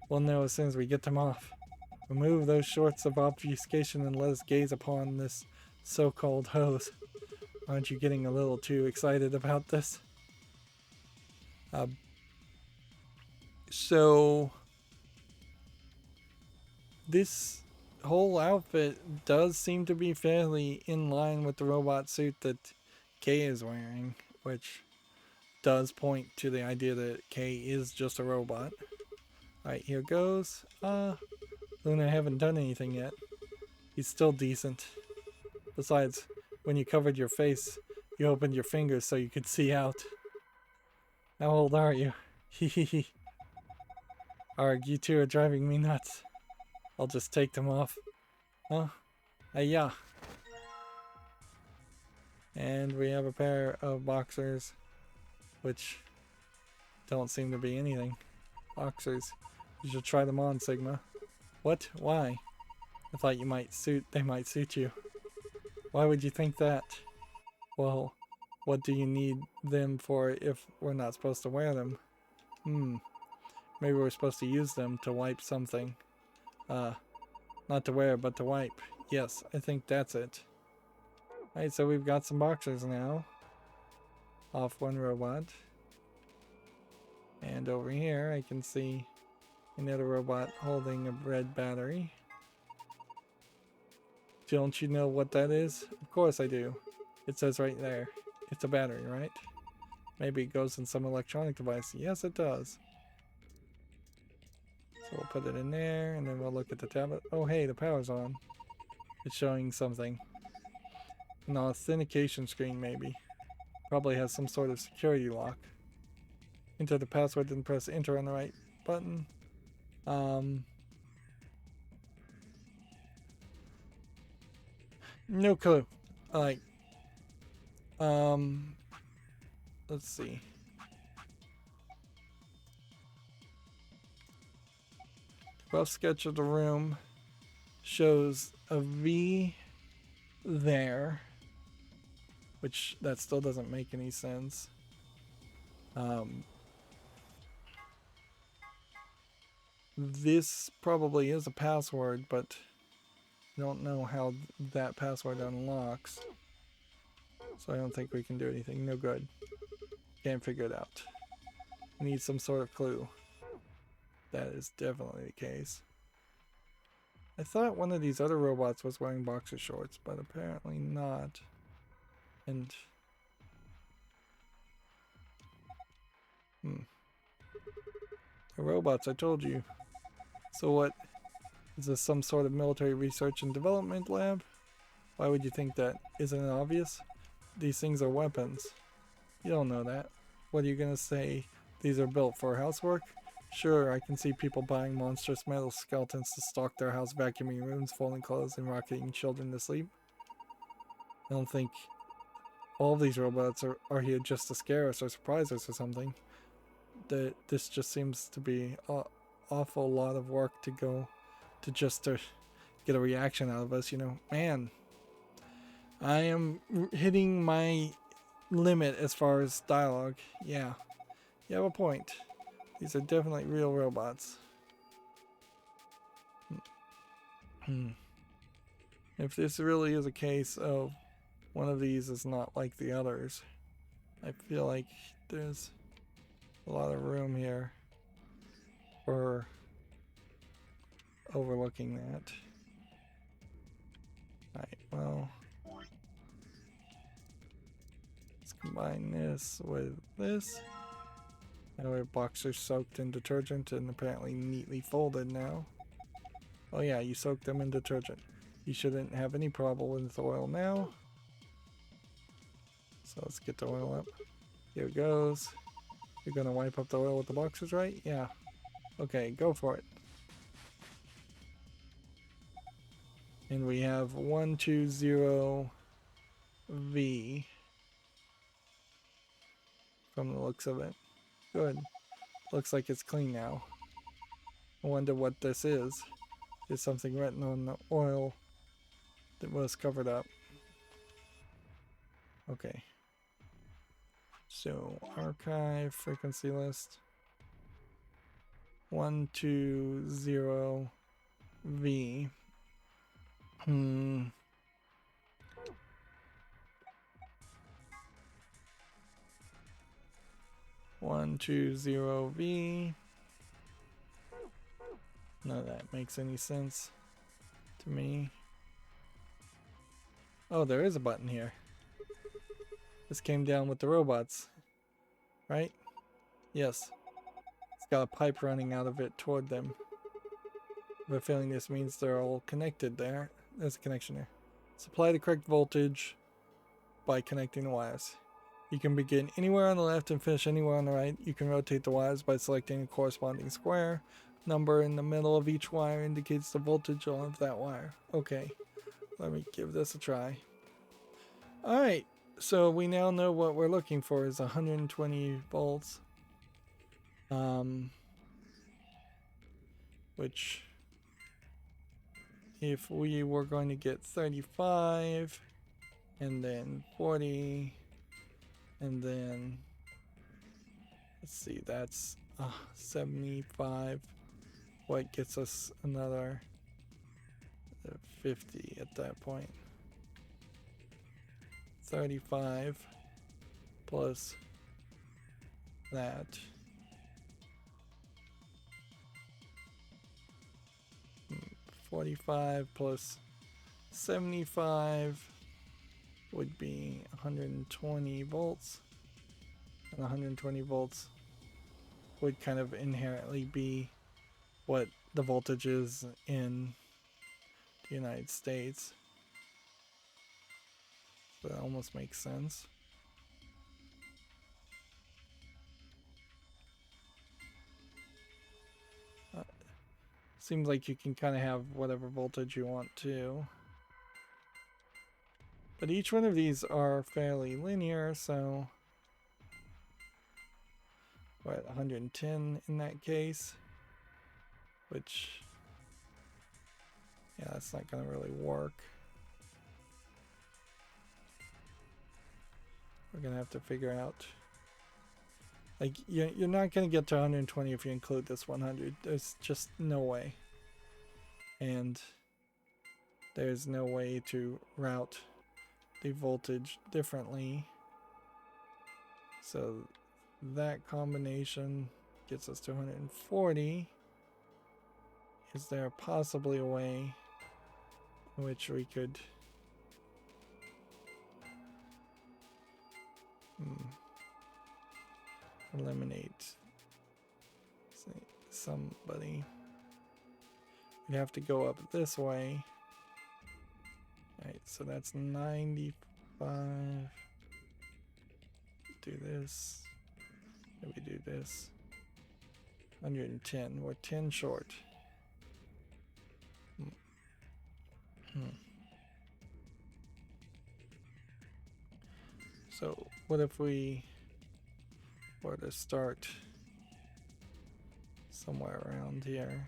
We'll know as soon as we get them off. Remove those shorts of obfuscation and let us gaze upon this so-called hose. Aren't you getting a little too excited about this? So this whole outfit does seem to be fairly in line with the robot suit that Kay is wearing, which does point to the idea that Kay is just a robot. Alright, here goes. Luna, haven't done anything yet. He's still decent. Besides, when you covered your face, you opened your fingers so you could see out. How old are you? Hehehe. Arg, you two are driving me nuts. I'll just take them off. Huh? Yeah. And we have a pair of boxers, which don't seem to be anything. Boxers. You should try them on, Sigma. What? Why? I thought they might suit you. Why would you think that? Well, what do you need them for if we're not supposed to wear them? Maybe we're supposed to use them to wipe something. Not to wear, but to wipe. Yes, I think that's it. Alright, so we've got some boxers now. Off one robot. And over here I can see another robot holding a red battery. Don't you know what that is? Of course I do. It says right there. It's a battery, right? Maybe it goes in some electronic device. Yes, it does. So we'll put it in there, and then we'll look at the tablet. Oh, hey, the power's on. It's showing something. An authentication screen, maybe. Probably has some sort of security lock. Enter the password, then press enter on the right button. No clue. Like, let's see. Rough sketch of the room shows a V there, which that still doesn't make any sense. This probably is a password, but I don't know how that password unlocks. So I don't think we can do anything. No good. Can't figure it out. We need some sort of clue. That is definitely the case. I thought one of these other robots was wearing boxer shorts, but apparently not. And... The robots, I told you. So what? Is this some sort of military research and development lab? Why would you think that? Isn't it obvious? These things are weapons. You don't know that. What are you gonna say? These are built for housework? Sure, I can see people buying monstrous metal skeletons to stock their house, vacuuming rooms, folding clothes, and rocking children to sleep. I don't think all of these robots are here just to scare us or surprise us or something. This just seems to be an awful lot of work to go to just to get a reaction out of us, you know. Man, I am hitting my limit as far as dialogue. Yeah, you have a point. These are definitely real robots. If this really is a case of one of these is not like the others, I feel like there's a lot of room here for overlooking that. Alright, well, let's combine this with this. Now our boxers soaked in detergent and apparently neatly folded now. Oh yeah, you soaked them in detergent. You shouldn't have any problem with oil now. So let's get the oil up. Here it goes. You're gonna wipe up the oil with the boxers, right? Yeah. Okay, go for it. And we have 120V from the looks of it. Good. Looks like it's clean now. I wonder what this is. There's something written on the oil that was covered up. Okay. So, archive frequency list. 120V. 120V. None of that makes any sense to me. Oh, there is a button here. This came down with the robots, right? Yes. It's got a pipe running out of it toward them. I have a feeling this means they're all connected there. There's a connection there. Supply the correct voltage by connecting the wires. You can begin anywhere on the left and finish anywhere on the right. You can rotate the wires by selecting a corresponding square. Number in the middle of each wire indicates the voltage of that wire. Okay, let me give this a try. Alright, so we now know what we're looking for is 120 volts. Which, if we were going to get 35, and then 40, and then, let's see, that's 75. What gets us another 50 at that point? 35 plus that. Hmm, 45 plus 75 would be 120 volts. And 120 volts would kind of inherently be what the voltage is in the United States. So that almost makes sense. Seems like you can kind of have whatever voltage you want to. But each one of these are fairly linear, so we're at 110 in that case, which, yeah, that's not going to really work. We're going to have to figure out, like, you're not going to get to 120 if you include this 100. There's just no way. And there's no way to route the voltage differently. So that combination gets us to 140. Is there possibly a way in which we could eliminate, say, somebody? We'd have to go up this way. Alright, so that's 95. Do this. Maybe do this. 110. We're 10 short. So, what if we were to start somewhere around here?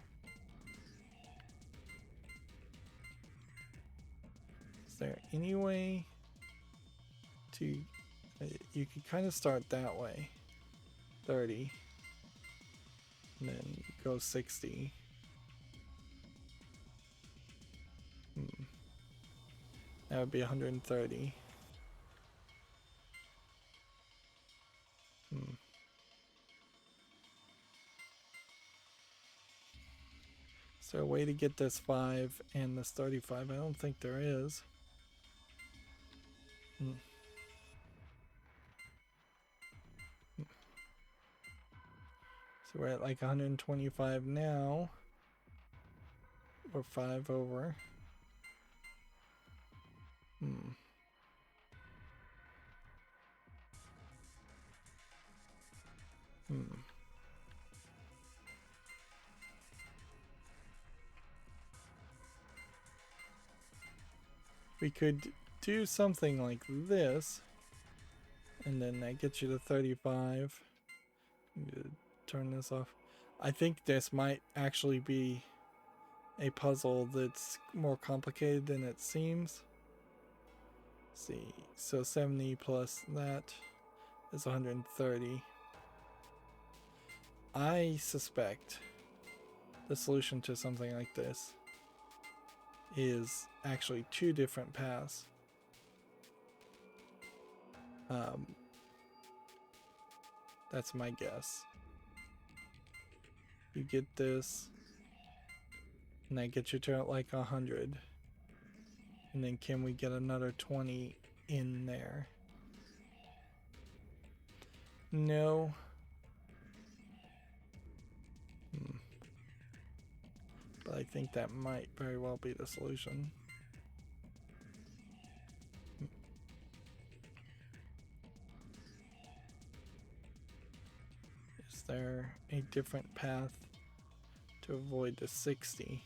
Is there any way to... you could kind of start that way. 30. And then go 60. That would be 130. Is there a way to get this 5 and this 35? I don't think there is. So we're at like 125 now. We're 5 over. We could do something like this, and then that gets you to 35. Turn this off. I think this might actually be a puzzle that's more complicated than it seems. Let's see, so 70 plus that is 130. I suspect the solution to something like this is actually 2 different paths. That's my guess. You get this, and that gets you to like 100. And then can we get another 20 in there? No. But I think that might very well be the solution. Is there a different path to avoid the 60?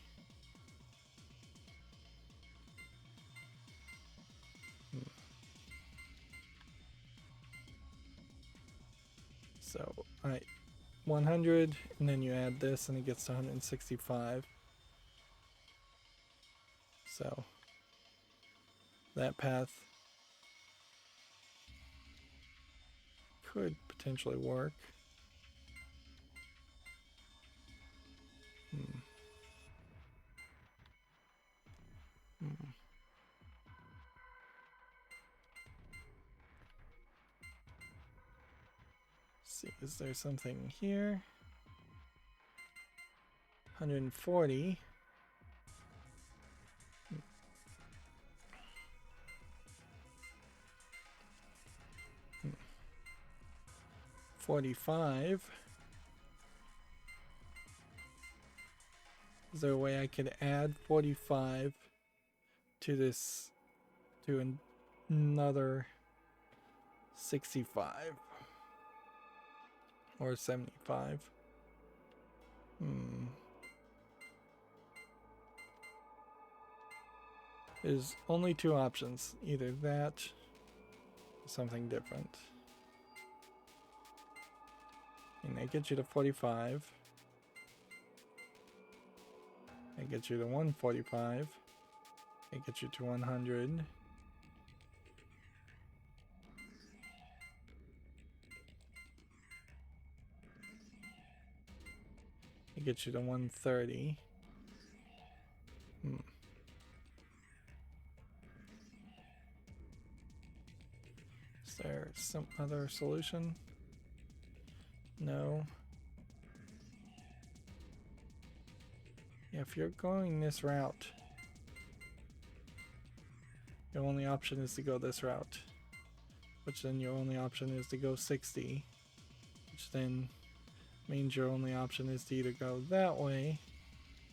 So, alright, 100, and then you add this, and it gets to 165. So, that path could potentially work. See, is there something here? 140. 45. Is there a way I could add 45 to this, to another 65 or 75? There's only two options. Either that or something different. And that gets you to 45. That gets you to 145. It gets you to 100. It gets you to 130. Is there some other solution? No. If you're going this route, your only option is to go this route, which then your only option is to go 60, which then means your only option is to either go that way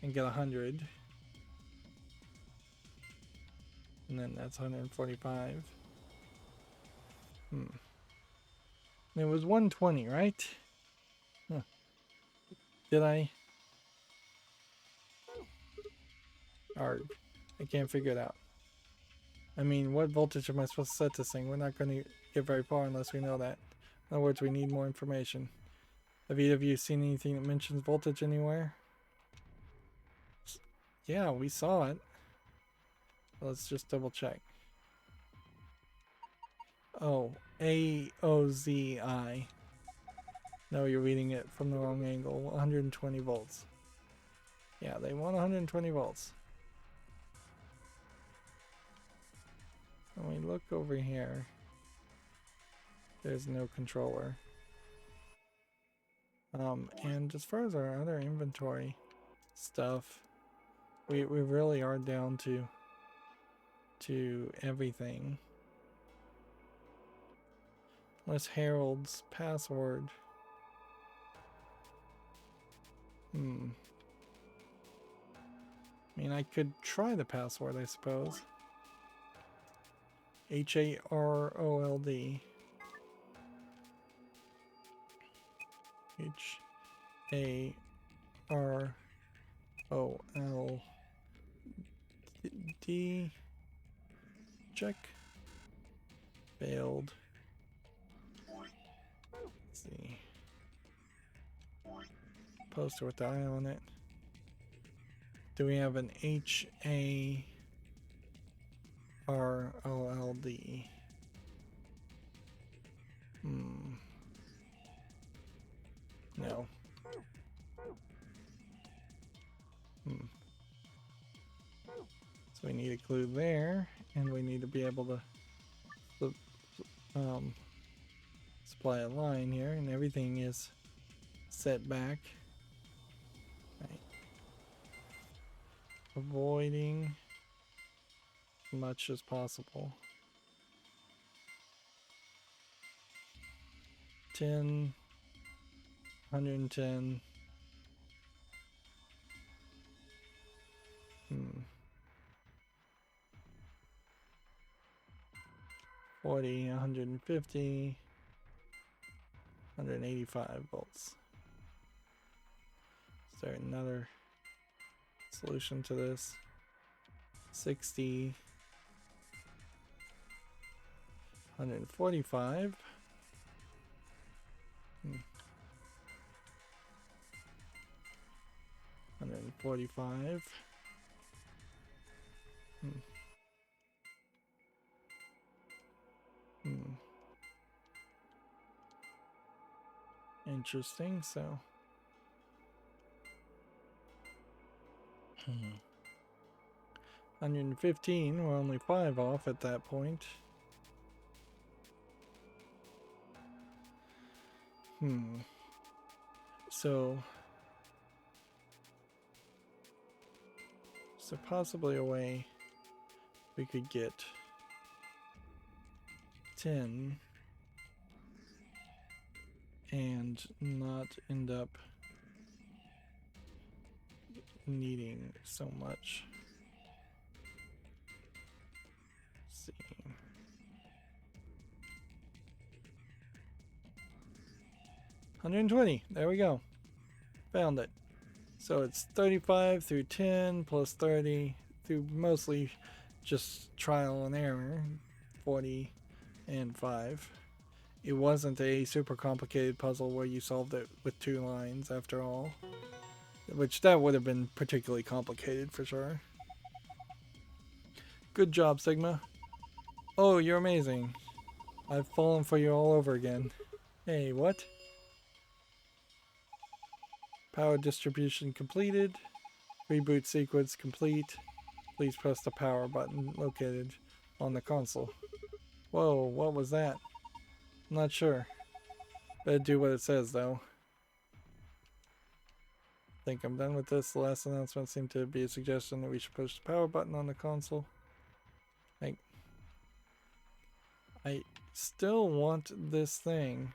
and get 100, and then that's 145. It was 120, right? Huh. Did I? Or I can't figure it out. I mean, what voltage am I supposed to set this thing? We're not going to get very far unless we know that. In other words, we need more information. Have either of you seen anything that mentions voltage anywhere? Yeah, we saw it. Let's just double check. Oh, AOZI. No, you're reading it from the wrong angle. 120 volts. Yeah, they want 120 volts. When we look over here, there's no controller. And as far as our other inventory stuff, we really are down to everything. Unless Harold's password. I mean, I could try the password, I suppose. HAROLD. HAROLD. Check. Failed. Let's see. Poster with the eye on it. Do we have an HAROLD? No. So we need a clue there, and we need to be able to supply a line here, and everything is set back. Right. Avoiding as much as possible. 10, 110. 40, 150, 185 volts. Is there another solution to this? 60, 145. 145. Interesting, so 115, we're only 5 off at that point. So is there possibly a way we could get 10 and not end up needing so much? Let's see. $120. There we go. Found it. So it's 35 through 10 plus 30 through mostly just trial and error, 40 and 5. It wasn't a super complicated puzzle where you solved it with 2 lines after all. Which that would have been particularly complicated for sure. Good job, Sigma. Oh, you're amazing. I've fallen for you all over again. Hey, what? Power distribution completed. Reboot sequence complete. Please press the power button located on the console. Whoa, what was that? I'm not sure. Better do what it says though. Think I'm done with this. The last announcement seemed to be a suggestion that we should push the power button on the console. I still want this thing.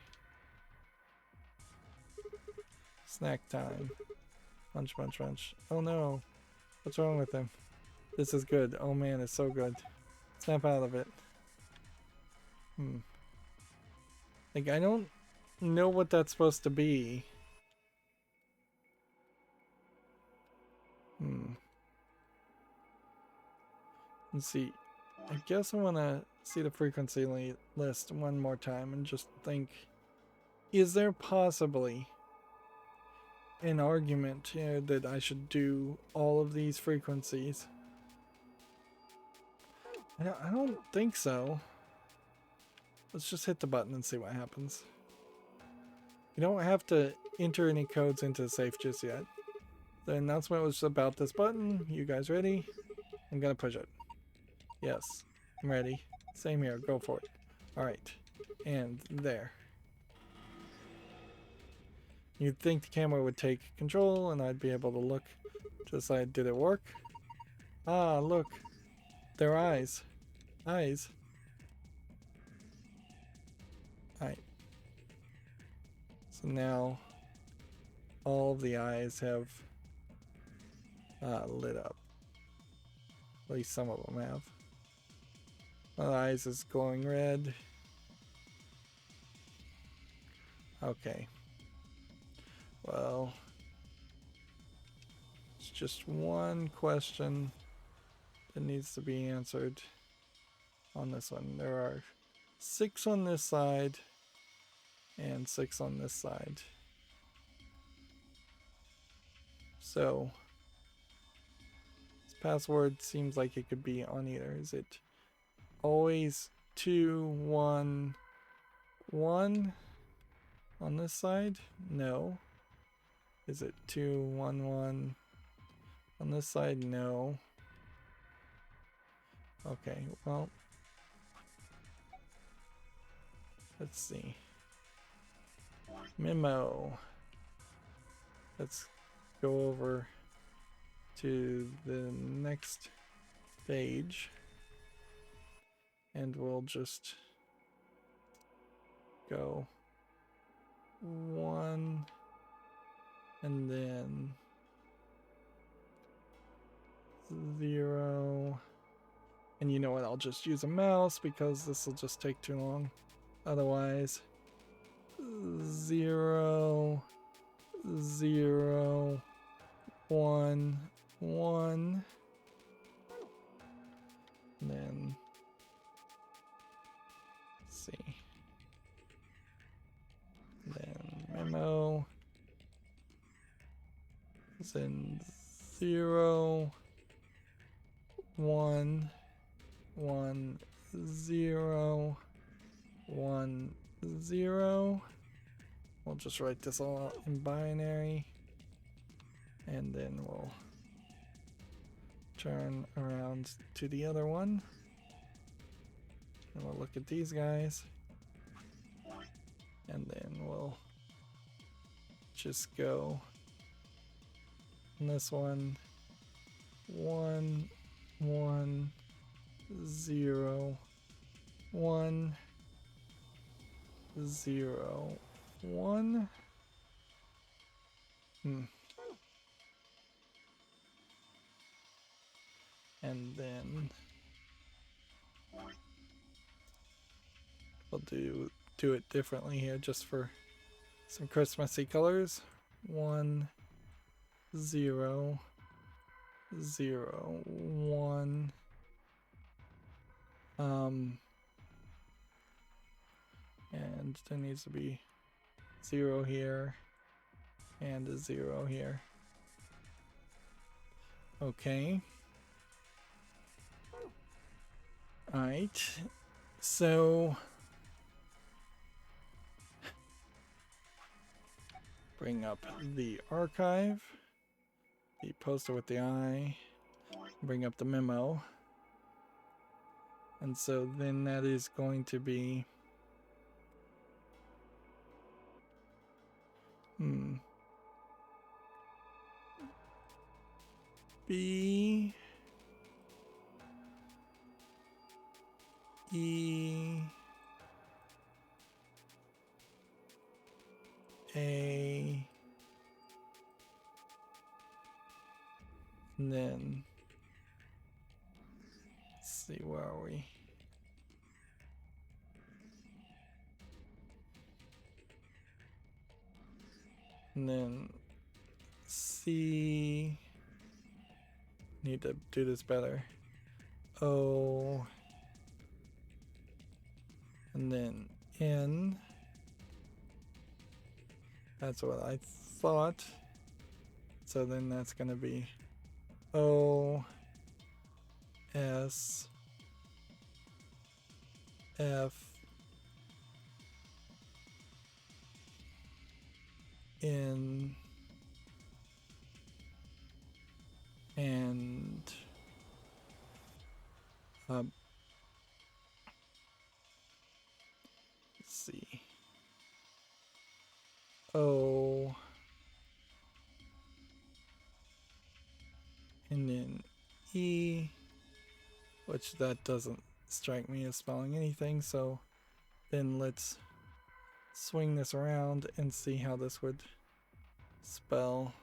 Snack time. Munch, munch, munch. Oh no. What's wrong with him? This is good. Oh man, it's so good. Snap out of it. Like, I don't know what that's supposed to be. Let's see. I guess I want to see the frequency list one more time and just think, is there possibly an argument here that I should do all of these frequencies? I don't think so. Let's just hit the button and see what happens. You don't have to enter any codes into the safe just yet. The announcement was about this button. You guys ready? I'm gonna push it. Yes, I'm ready. Same here, go for it. Alright, and there. You'd think the camera would take control and I'd be able to look to decide, did it work? Ah, look. Their eyes. Eyes. Alright. So now all of the eyes have lit up. At least some of them have. One of the eyes is glowing red. Okay. Well, it's just one question that needs to be answered on this one. There are 6 on this side and 6 on this side. So this password seems like it could be on either. Is it always 2, 1, 1 on this side? No. Is it 2, 1, 1 on this side? No. Okay, well, let's see. Memo. Let's go over to the next page and we'll just go 1 and then 0. And you know what, I'll just use a mouse because this will just take too long otherwise. 0, 0, 1, 1. And then let's see. Then memo. Then 0, 1, 1, 0, 1, 0. We'll just write this all out in binary. And then we'll turn around to the other one. And we'll look at these guys. And then we'll just go on this one. 1, 1, 0, 1, 0, 1. And then we'll do it differently here just for some Christmassy colors. 1, 0, 0, 1, And there needs to be 0 here and a 0 here. Okay. Alright. So bring up the archive, the poster with the eye, bring up the memo. And so then that is going to be B E A, and then let's see, where are we? And then C, need to do this better. O, and then N. That's what I thought. So then that's going to be O, S, F, N, and let's see, O, and then E, which that doesn't strike me as spelling anything, so then let's swing this around and see how this would spell.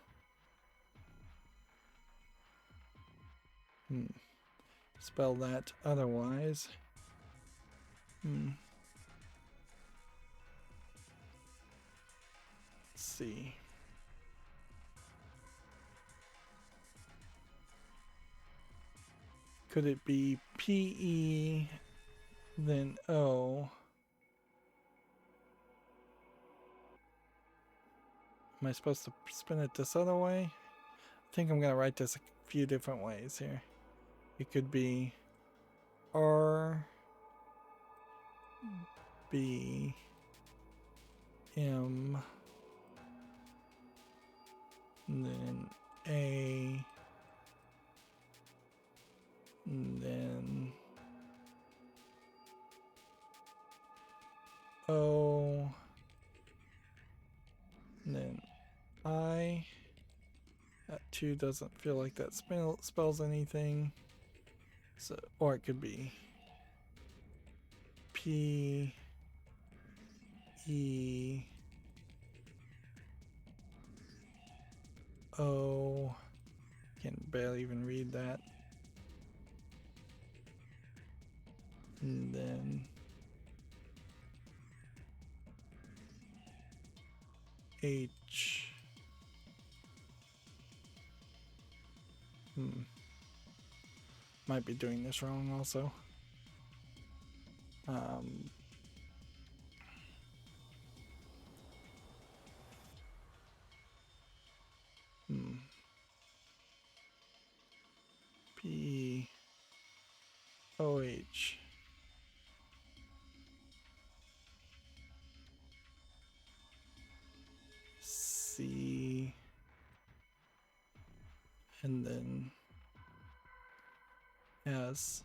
Spell that otherwise. Let's see. Could it be P-E, then O? Am I supposed to spin it this other way? I think I'm going to write this a few different ways here. It could be R, B, M, and then A, and then O, and then I. That 2 doesn't feel like that spells anything. So, or it could be P, E, O. Can barely even read that. And then H. Might be doing this wrong also. P, O, H. C, and then S.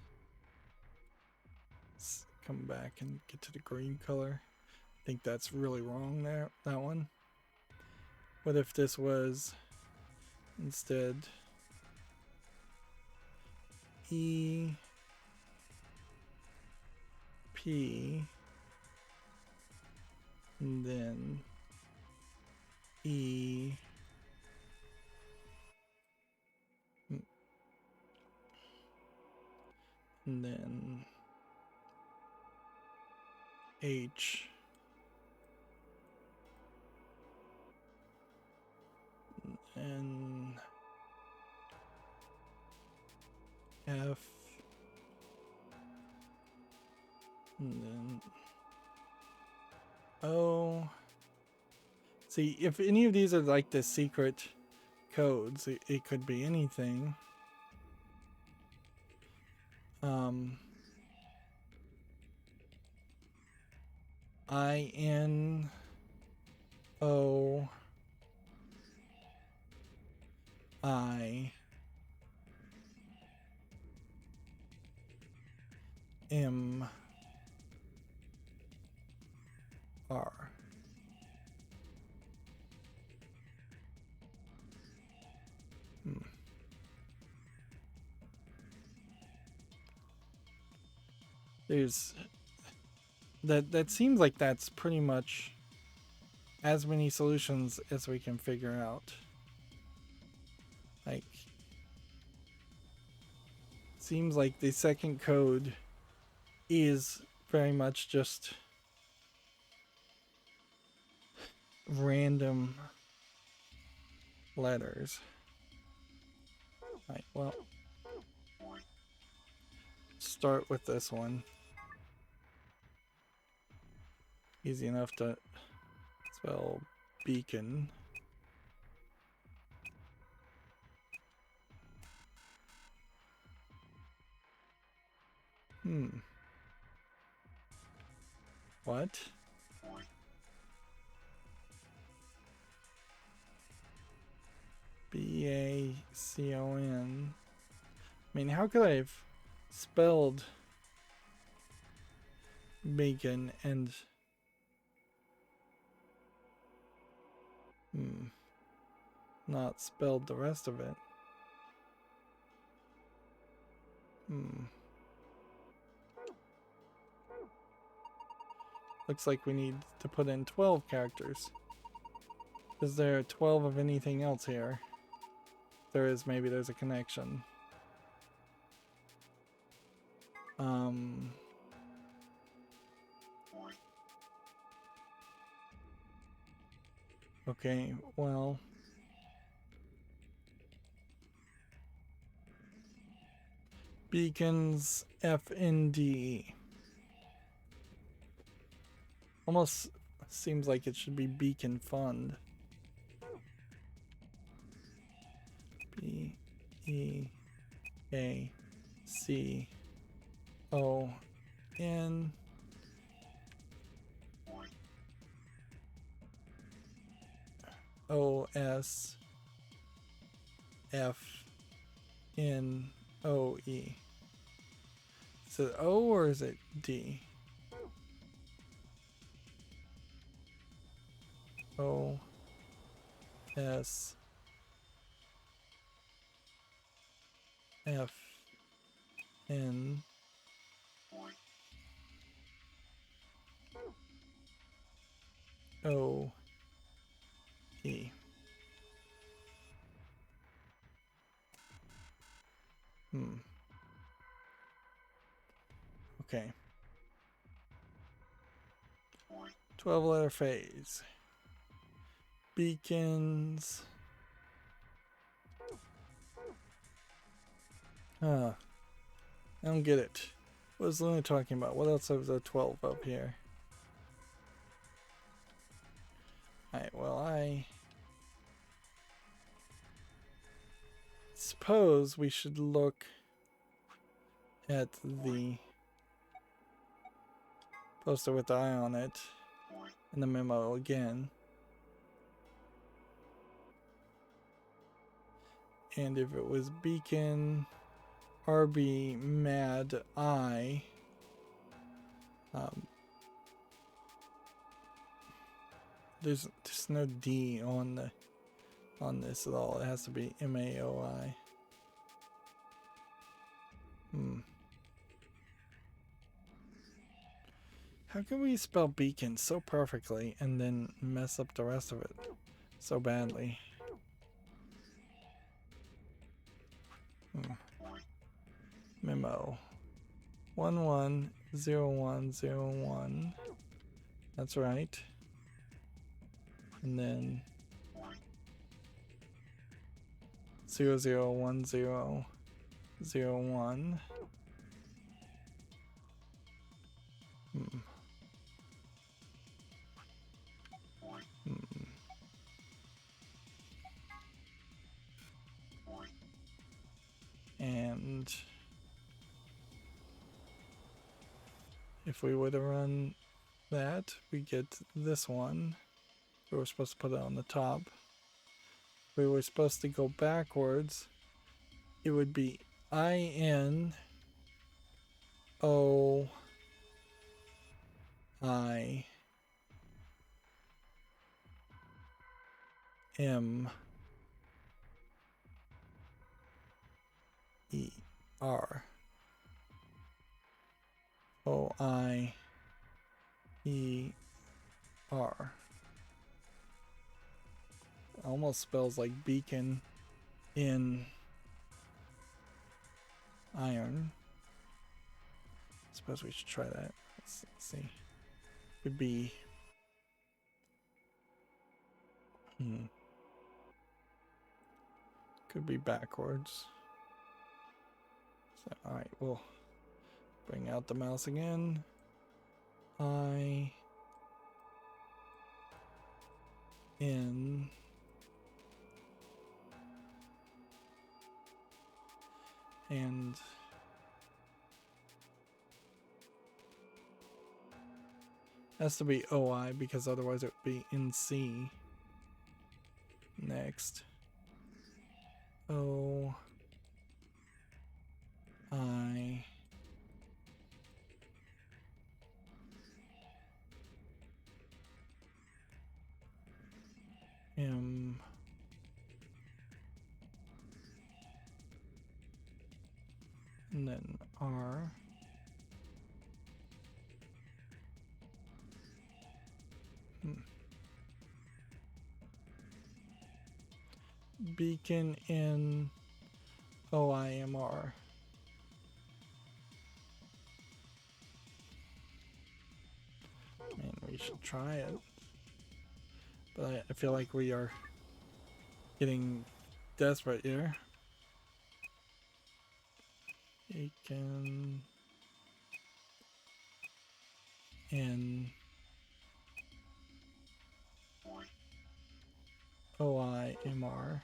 Let's come back and get to the green color. I think that's really wrong there, that one. What if this was instead E, P, and then E, and then H, and F, And then, oh, see, if any of these are like the secret codes, it could be anything. INOIMR. There's that seems like that's pretty much as many solutions as we can figure out. Like, seems like the second code is very much just random letters. Alright, well, start with this one. Easy enough to spell beacon. What? BACON. I mean, how could I have spelled bacon and not spelled the rest of it? Looks like we need to put in 12 characters. Is there 12 of anything else here? There is, maybe there's a connection. Okay, well, beacons FND. Almost seems like it should be Beacon Fund. BEACON OSFNOE. Is it O or is it D? O S F N O E. Okay. 12-letter phase. Beacons. I don't get it. What is Luna talking about? What else is there 12 up here? Alright, well, I suppose we should look at the poster with the eye on it in the memo again. And if it was Beacon RB Mad I, there's no D on this at all. It has to be MAOI. How can we spell beacon so perfectly and then mess up the rest of it so badly? Memo 110101. That's right. And then 001001. And if we were to run that, we get this one. We were supposed to put it on the top. We were supposed to go backwards. It would be INOI M E R OIER. Almost spells like beacon in iron. Suppose we should try that. Let's see. Could be could be backwards. So, alright, we'll bring out the mouse again. I N and has to be OI because otherwise it would be in C. Next. O I M and then R. Beacon in OIMR. And we should try it. But I feel like we are getting desperate here. Beacon in OIMR.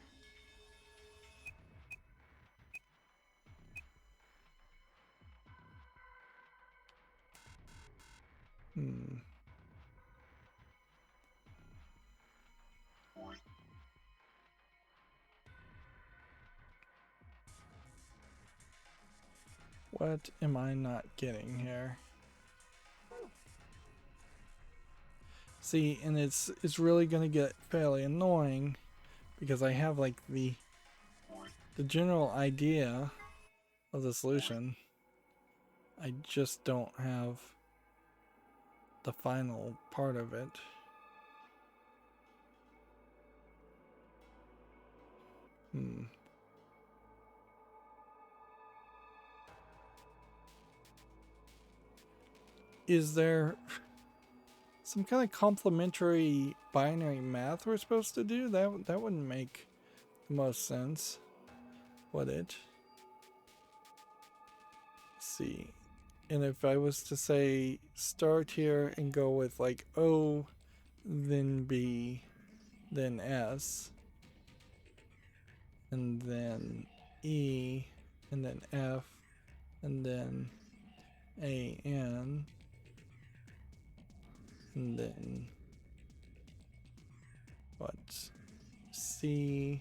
What am I not getting here? See, and it's really gonna get fairly annoying because I have like the general idea of the solution. I just don't have the final part of it. Is there some kind of complementary binary math we're supposed to do? That wouldn't make the most sense, would it? Let's see. And if I was to say start here and go with like O, then B, then S, and then E, and then F, and then A, N, and then what? C,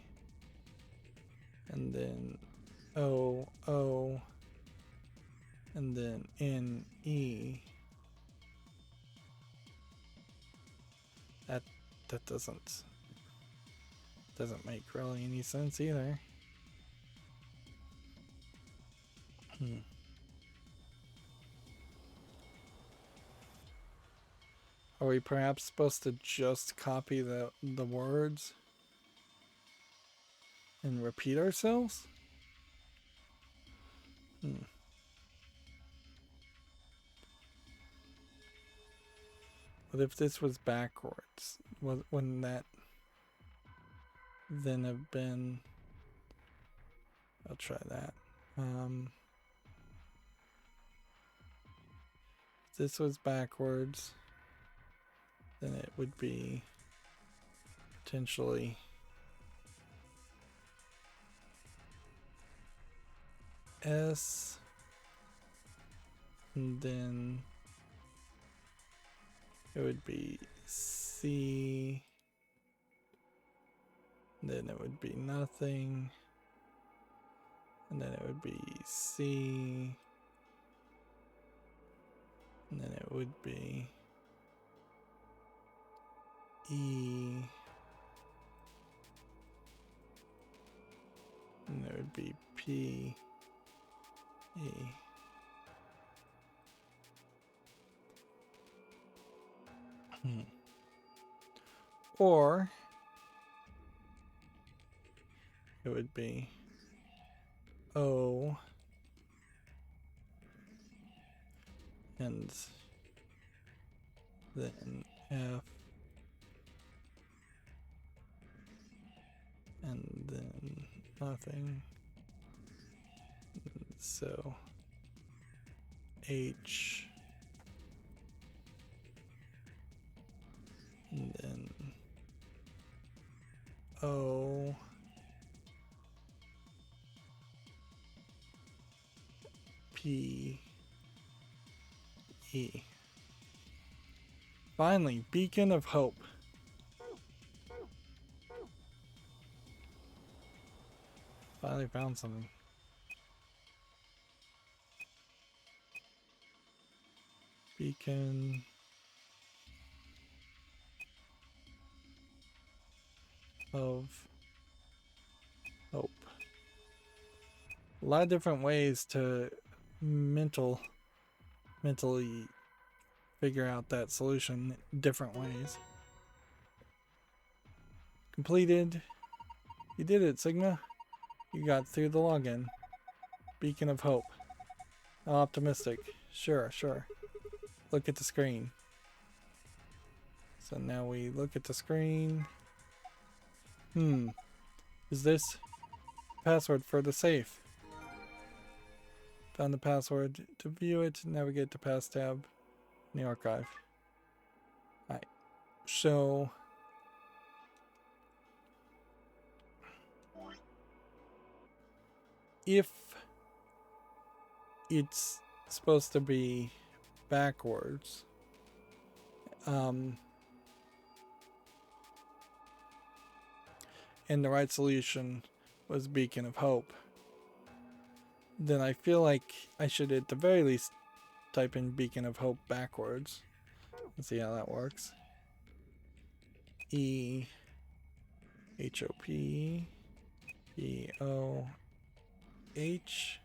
and then O, O, and then N, E. That doesn't make really any sense either. Are we perhaps supposed to just copy the words and repeat ourselves? What if this was backwards? Wouldn't that then have been... I'll try that. If this was backwards, then it would be potentially S, and then it would be C, and then it would be nothing, and then it would be C, and then it would be E, and it would be P, E. Or it would be O and then F and then nothing. So H and then O P E. Finally, beacon of hope. Finally found something. Beacon of hope. A lot of different ways to mentally figure out that solution, different ways. Completed. You did it, Sigma. You got through the login. Beacon of hope. Optimistic. Sure. Look at the screen. So now we look at the screen. Is this password for the safe? Found the password. To view it, navigate to past tab in the archive. Alright. So if it's supposed to be backwards, and the right solution was Beacon of Hope, then I feel like I should at the very least type in Beacon of Hope backwards and see how that works. E H O P E O H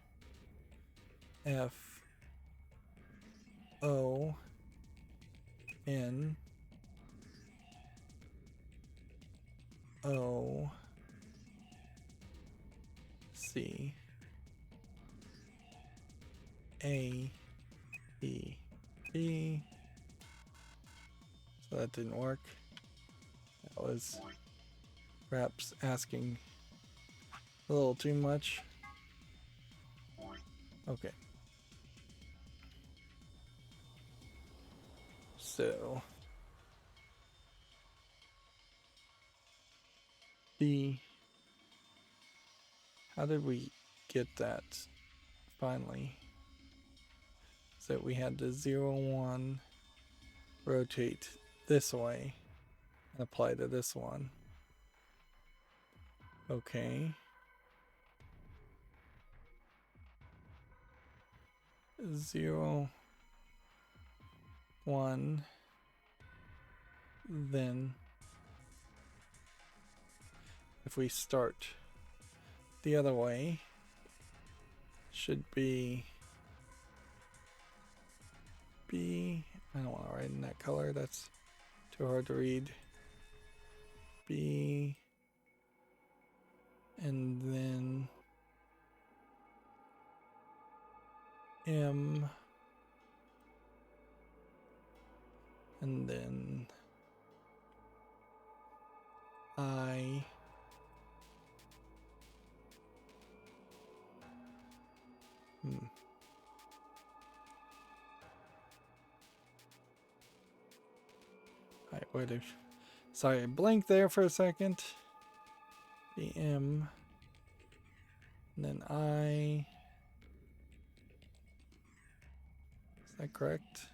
F O N O C A E B. So that didn't work. That was perhaps asking a little too much. Okay. So how did we get that finally? So we had to 0, 1, rotate this way and apply to this one. Okay. 0, 1, then if we start the other way, should be B. I don't want to write in that color, that's too hard to read. B, and then M, and then I, Alright, wait a... Sorry, I blinked there for a second. BM. And then I. that correct?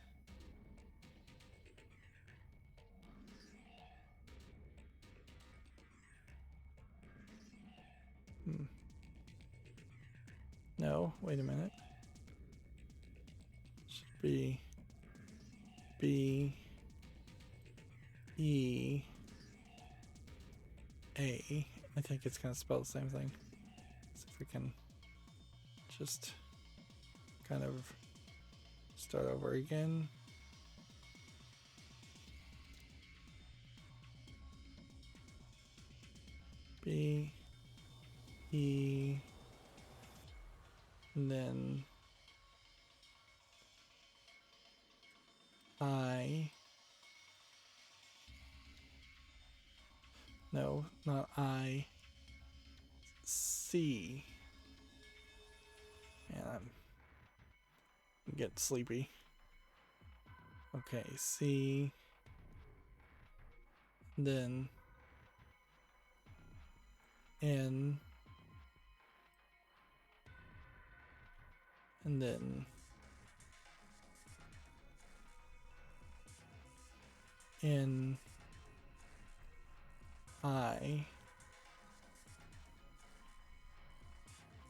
No, wait a minute. Should be B E A. I think it's gonna spell the same thing. See if we can just kind of start over again. B E and then I. No, not I. C. And I'm get sleepy. Okay, C. Then N. And then N. I.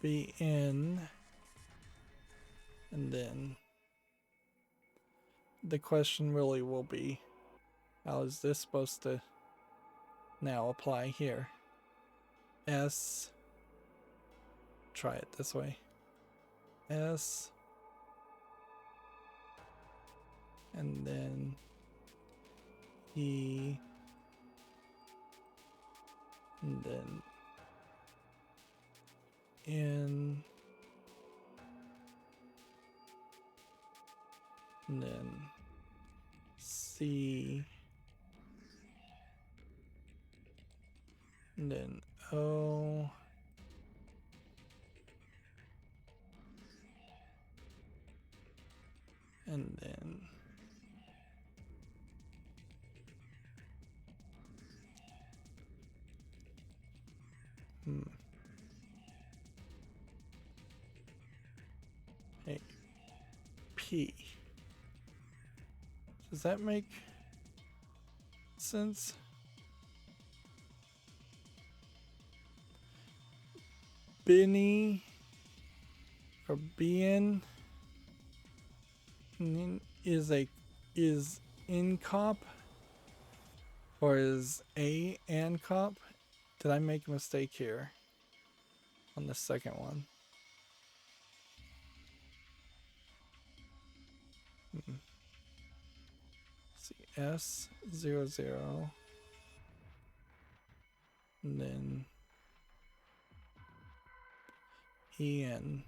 B. N. And then the question really will be, how is this supposed to now apply here? S. Try it this way. S. And then E. And then N. And then C. And then O. And then A. P. Does that make sense? Benny or Bien is in cop or is A and cop? Did I make a mistake here on the second one? See, S00 and then EN.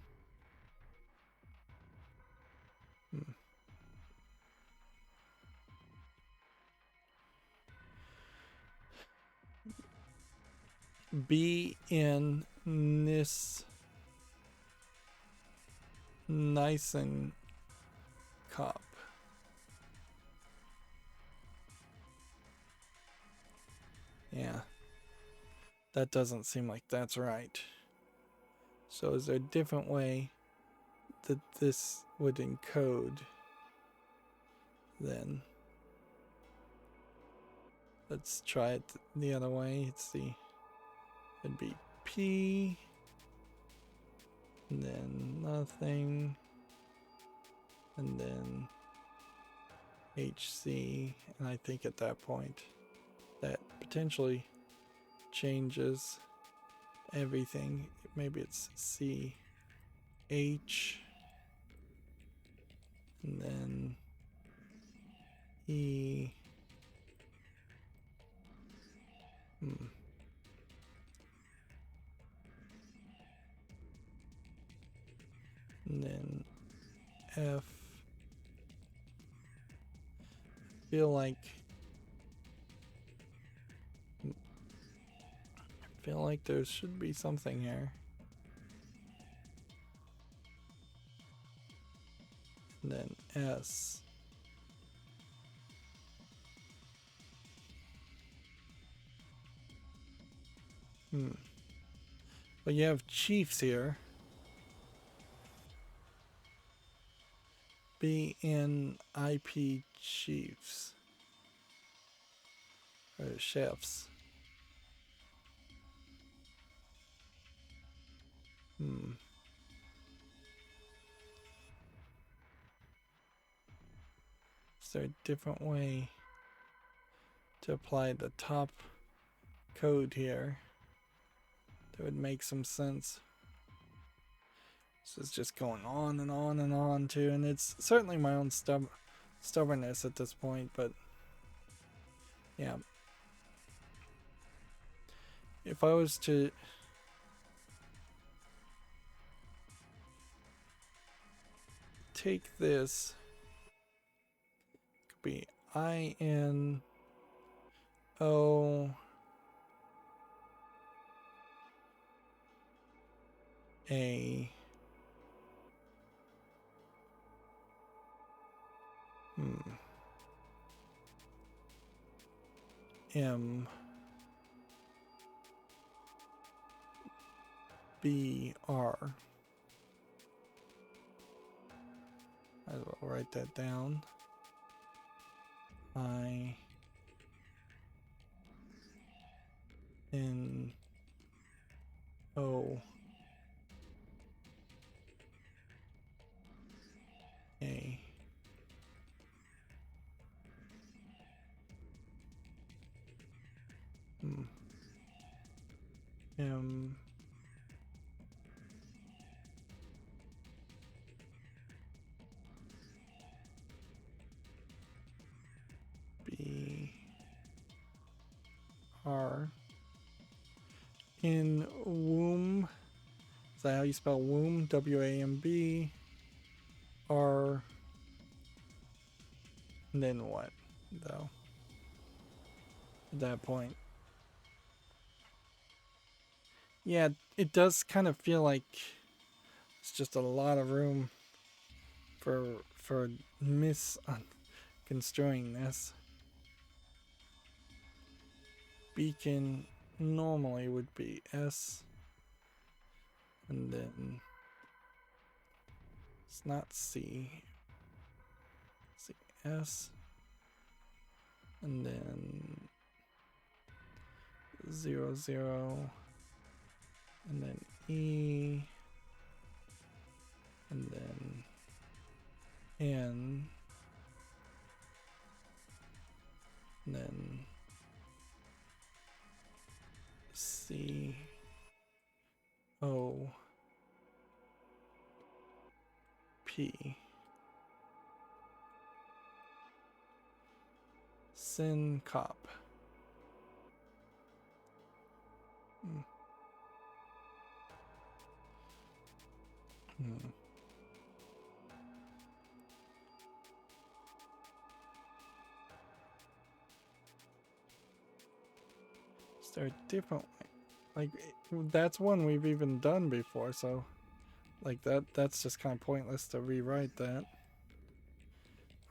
B in this Nice cop. Yeah, that doesn't seem like that's right. So is there a different way that this would encode then? Let's try it the other way. Let's see. It'd be P, and then nothing, and then HC, and I think at that point that potentially changes everything. Maybe it's C, H, and then E. And then F. I feel like there should be something here. And then S. But you have chiefs here. BNIP chiefs. Or chefs. Is there a different way to apply the top code here that would make some sense? This is just going on and on and on too, and it's certainly my own stubbornness at this point, but yeah. If I was to take this, it could be INO A M B R. I will write that down. I N O A M B R. In womb, is that how you spell womb? WAMB R. And then what, though? At that point. Yeah, it does kind of feel like it's just a lot of room for misconstruing this. Beacon normally would be S, and then it's not C. C S, and then 0 0, and then E, and then N, and then C O P. Syncop. Is there a different way? Like, that's one we've even done before, so like that's just kind of pointless to rewrite that.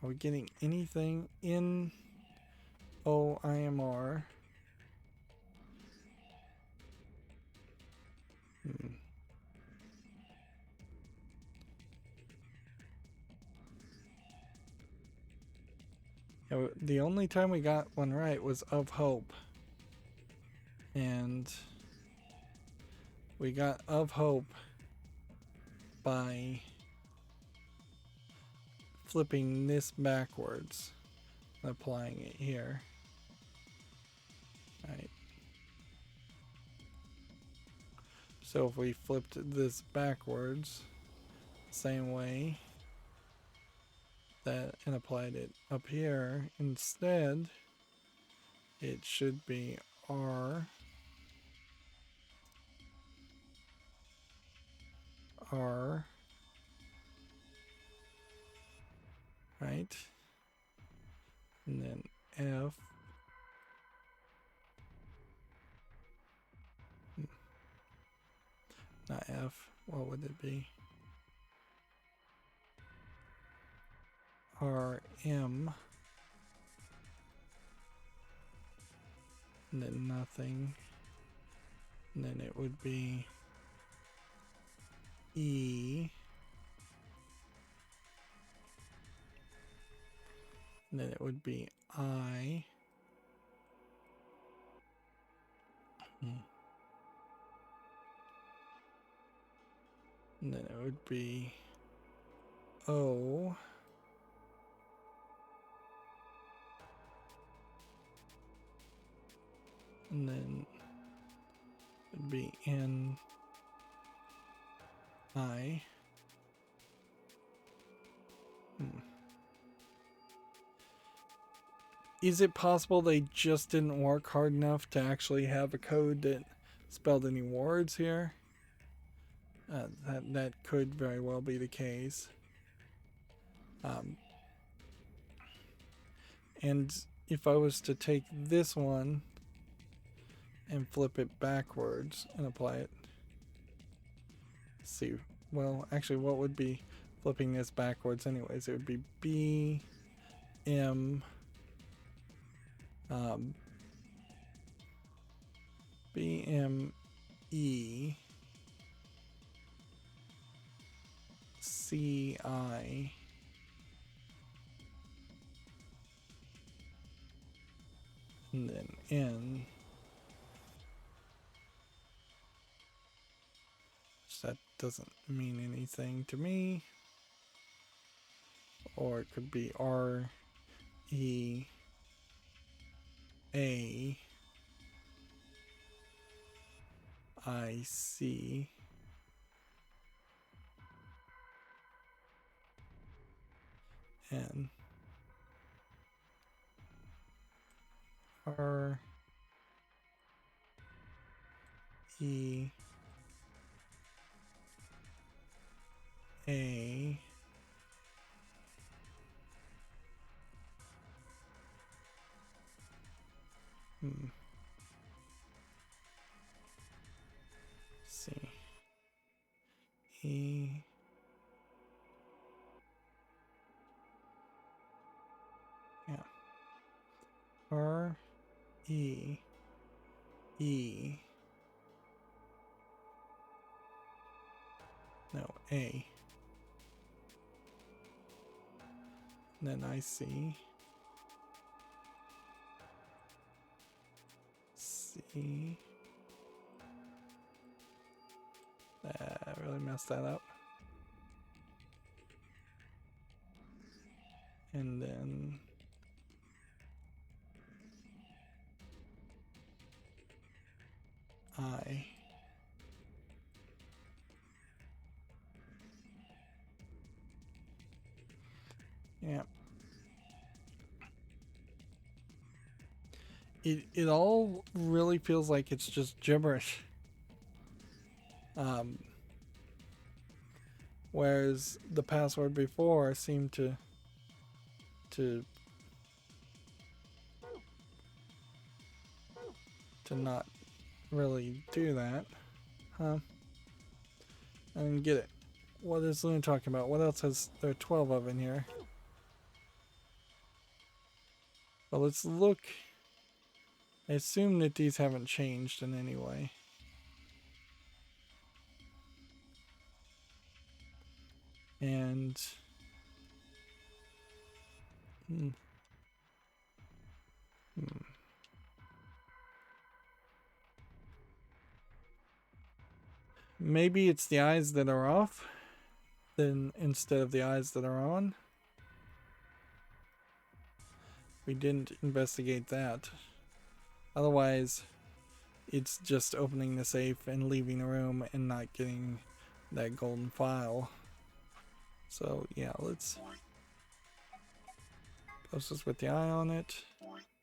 Are we getting anything in OIMR? Yeah, the only time we got one right was of hope. And we got of hope by flipping this backwards and applying it here. Right. So if we flipped this backwards, same way, that and applied it up here instead, it should be R right, and then F, not F, what would it be? RM, and then nothing, and then it would be E, And then it would be I. And then it would be O. And then it'd be N. I. Is it possible they just didn't work hard enough to actually have a code that spelled any words here? That could very well be the case. And if I was to take this one and flip it backwards and apply it, let's see. Well, actually, what would be flipping this backwards anyways? It would be B, M, B, M, E, C, I, and then N. So that doesn't mean anything to me. Or it could be R, E, A, I, C, N, R, E, A, C, E, yeah, R, E, E, no, A, and then I C, C, I really messed that up, and then I, yeah. It all really feels like it's just gibberish. Whereas the password before seemed to not really do that. Huh? I didn't get it. What is Lunar talking about? What else has there are 12 of in here? Well, let's look. I assume that these haven't changed in any way. And maybe it's the eyes that are off, then instead of the eyes that are on. We didn't investigate that. Otherwise, it's just opening the safe and leaving the room and not getting that golden file. So yeah, let's post this with the eye on it.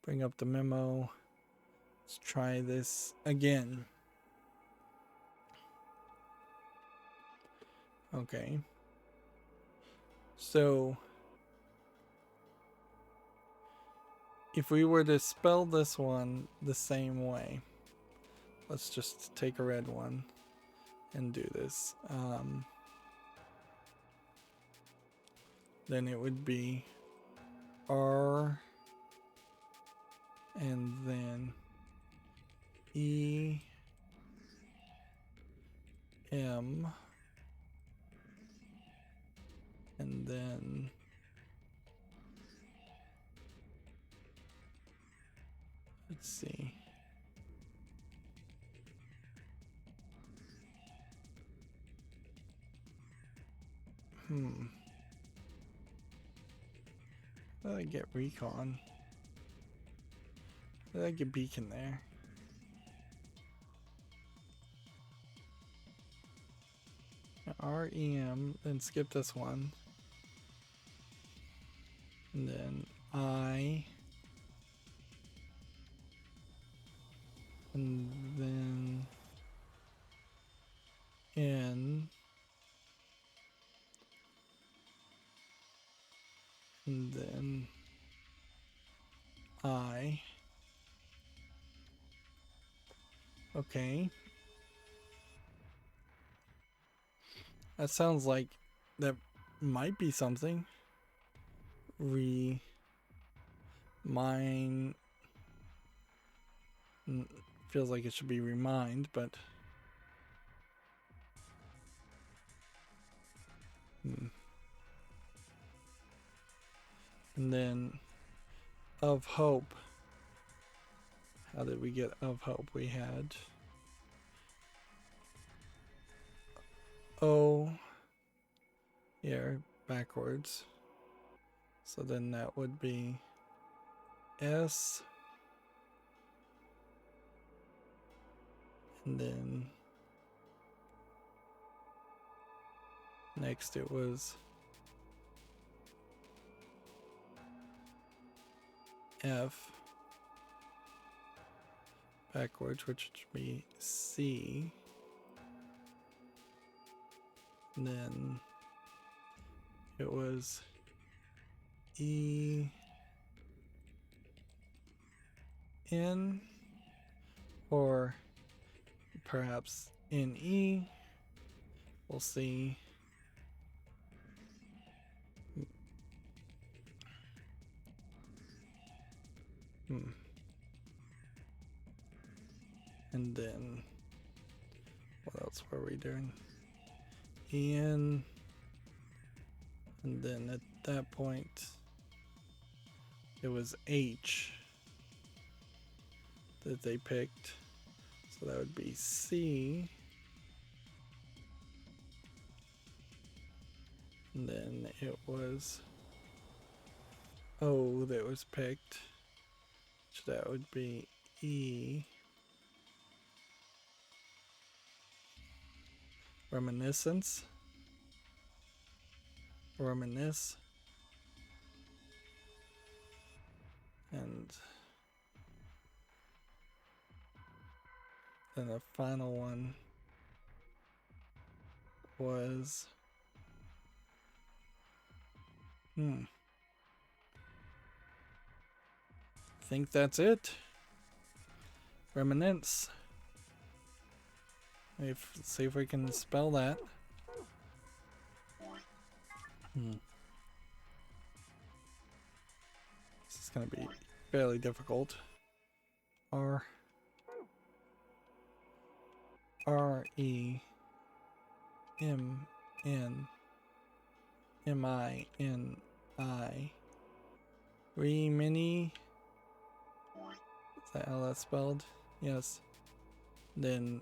Bring up the memo. Let's try this again. Okay. So if we were to spell this one the same way, let's just take a red one and do this. Then it would be R and then E, M, and then Let's see. How did I get recon? How did I get beacon there? REM, then skip this one. And then I. And then N. And then I. Okay. That sounds like that might be something. Mine feels like it should be remind, but and then of hope. How did we get of hope? We had O here backwards. So then that would be S. And then next it was F backwards, which would be C. And then it was E, N, or perhaps NE. We'll see. And then what else were we doing? EN. And then at that point it was H that they picked. So that would be C. And then it was O that was picked. So that would be E. Reminiscence. Reminisce. And then the final one was think that's it. Reminisce. Let's see if we can spell that. This is going to be fairly difficult. R-E-M-N-M-I-N-I. Remini. Is that how that's spelled? Yes. Then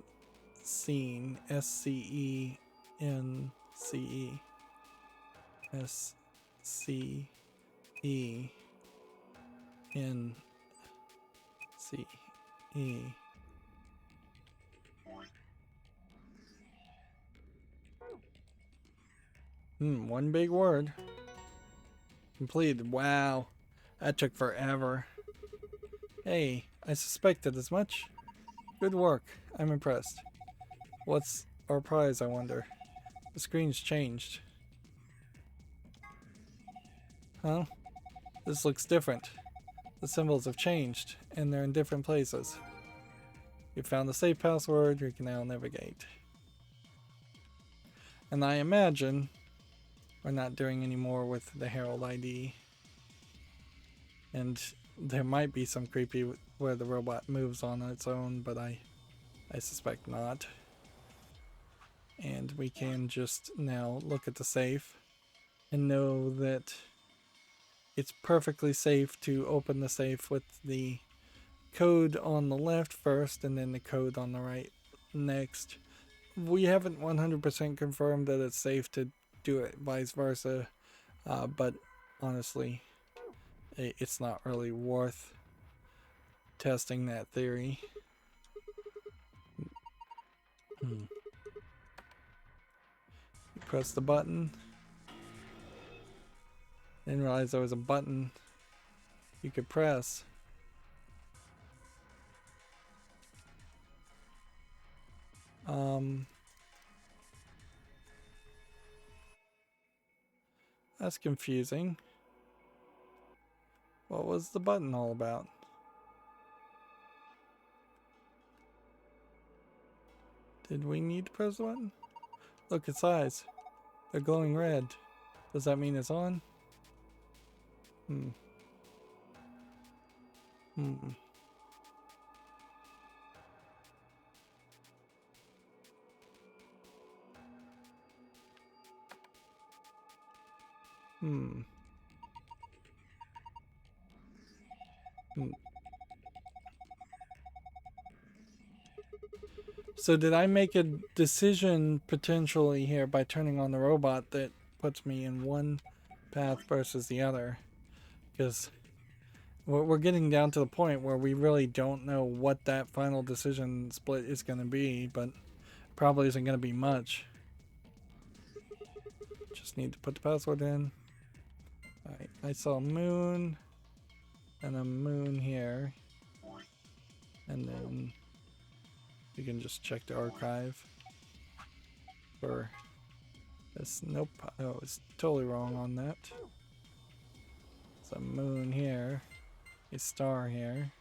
scene. S-C-E-N-C-E. S-C-E-N-C-E. One big word. Completed. Wow. That took forever. Hey, I suspected as much. Good work. I'm impressed. What's our prize, I wonder? The screen's changed. Huh? This looks different. The symbols have changed, and they're in different places. You found the safe password, you can now navigate. And I imagine we're not doing any more with the Herald ID. And there might be some creepy where the robot moves on its own, but I suspect not. And we can just now look at the safe and know that it's perfectly safe to open the safe with the code on the left first and then the code on the right next. We haven't 100% confirmed that it's safe to do it vice versa, but honestly, it's not really worth testing that theory. You press the button. Didn't realize there was a button you could press. That's confusing. What was the button all about? Did we need to press the button? Look, its eyes. They're glowing red. Does that mean it's on? So did I make a decision potentially here by turning on the robot that puts me in one path versus the other? Because we're getting down to the point where we really don't know what that final decision split is going to be, but probably isn't going to be much. Just need to put the password in. Alright, I saw a moon and a moon here. And then you can just check the archive for this. Nope, I was totally wrong on that. There's a moon here, a star here,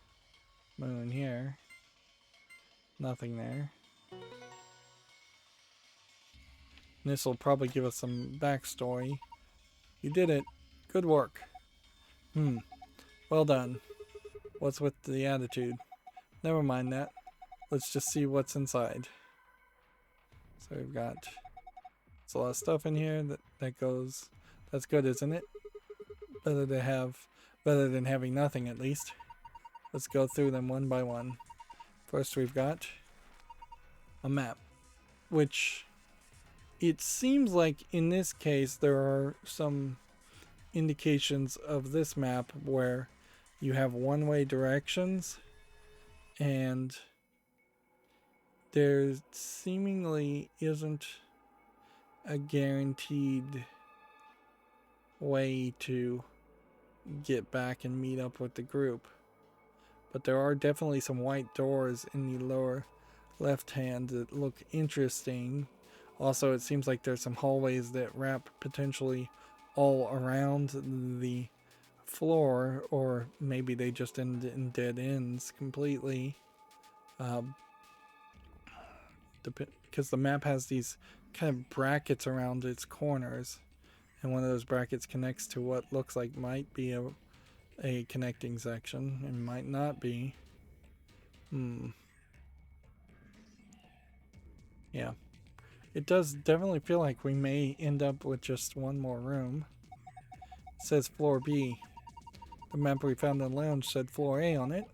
moon here, nothing there. This will probably give us some backstory. You did it. Good work. Well done. What's with the attitude? Never mind that. Let's just see what's inside. So we've got a lot of stuff in here that goes. That's good, isn't it? Better than having nothing, at least. Let's go through them one by one. First, we've got a map, which it seems like in this case there are some indications of this map where you have one-way directions, and there seemingly isn't a guaranteed way to get back and meet up with the group. But there are definitely some white doors in the lower left hand that look interesting. Also, it seems like there's some hallways that wrap potentially all around the floor, or maybe they just end in dead ends completely. Because the map has these kind of brackets around its corners, and one of those brackets connects to what looks like might be a connecting section, and might not be. Yeah. It does definitely feel like we may end up with just one more room. It says floor B. The map we found in the lounge said floor A on it.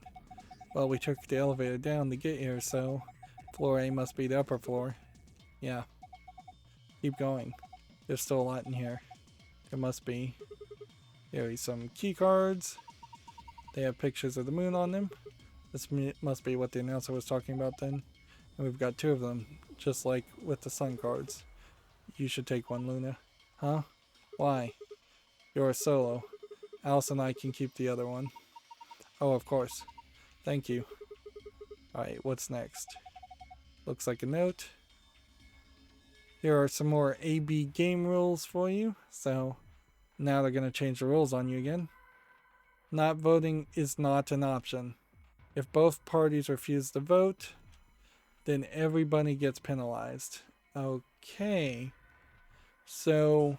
Well, we took the elevator down to get here, so floor A must be the upper floor. Yeah. Keep going. There's still a lot in here. There must be. Here are some key cards. They have pictures of the moon on them. This must be what the announcer was talking about then. And we've got two of them, just like with the sun cards. You should take one, Luna. Huh? Why? You're a solo. Alice and I can keep the other one. Oh, of course. Thank you. Alright, what's next? Looks like a note. Here are some more AB game rules for you. So, now they're going to change the rules on you again. Not voting is not an option. If both parties refuse to vote, then everybody gets penalized. Okay. So,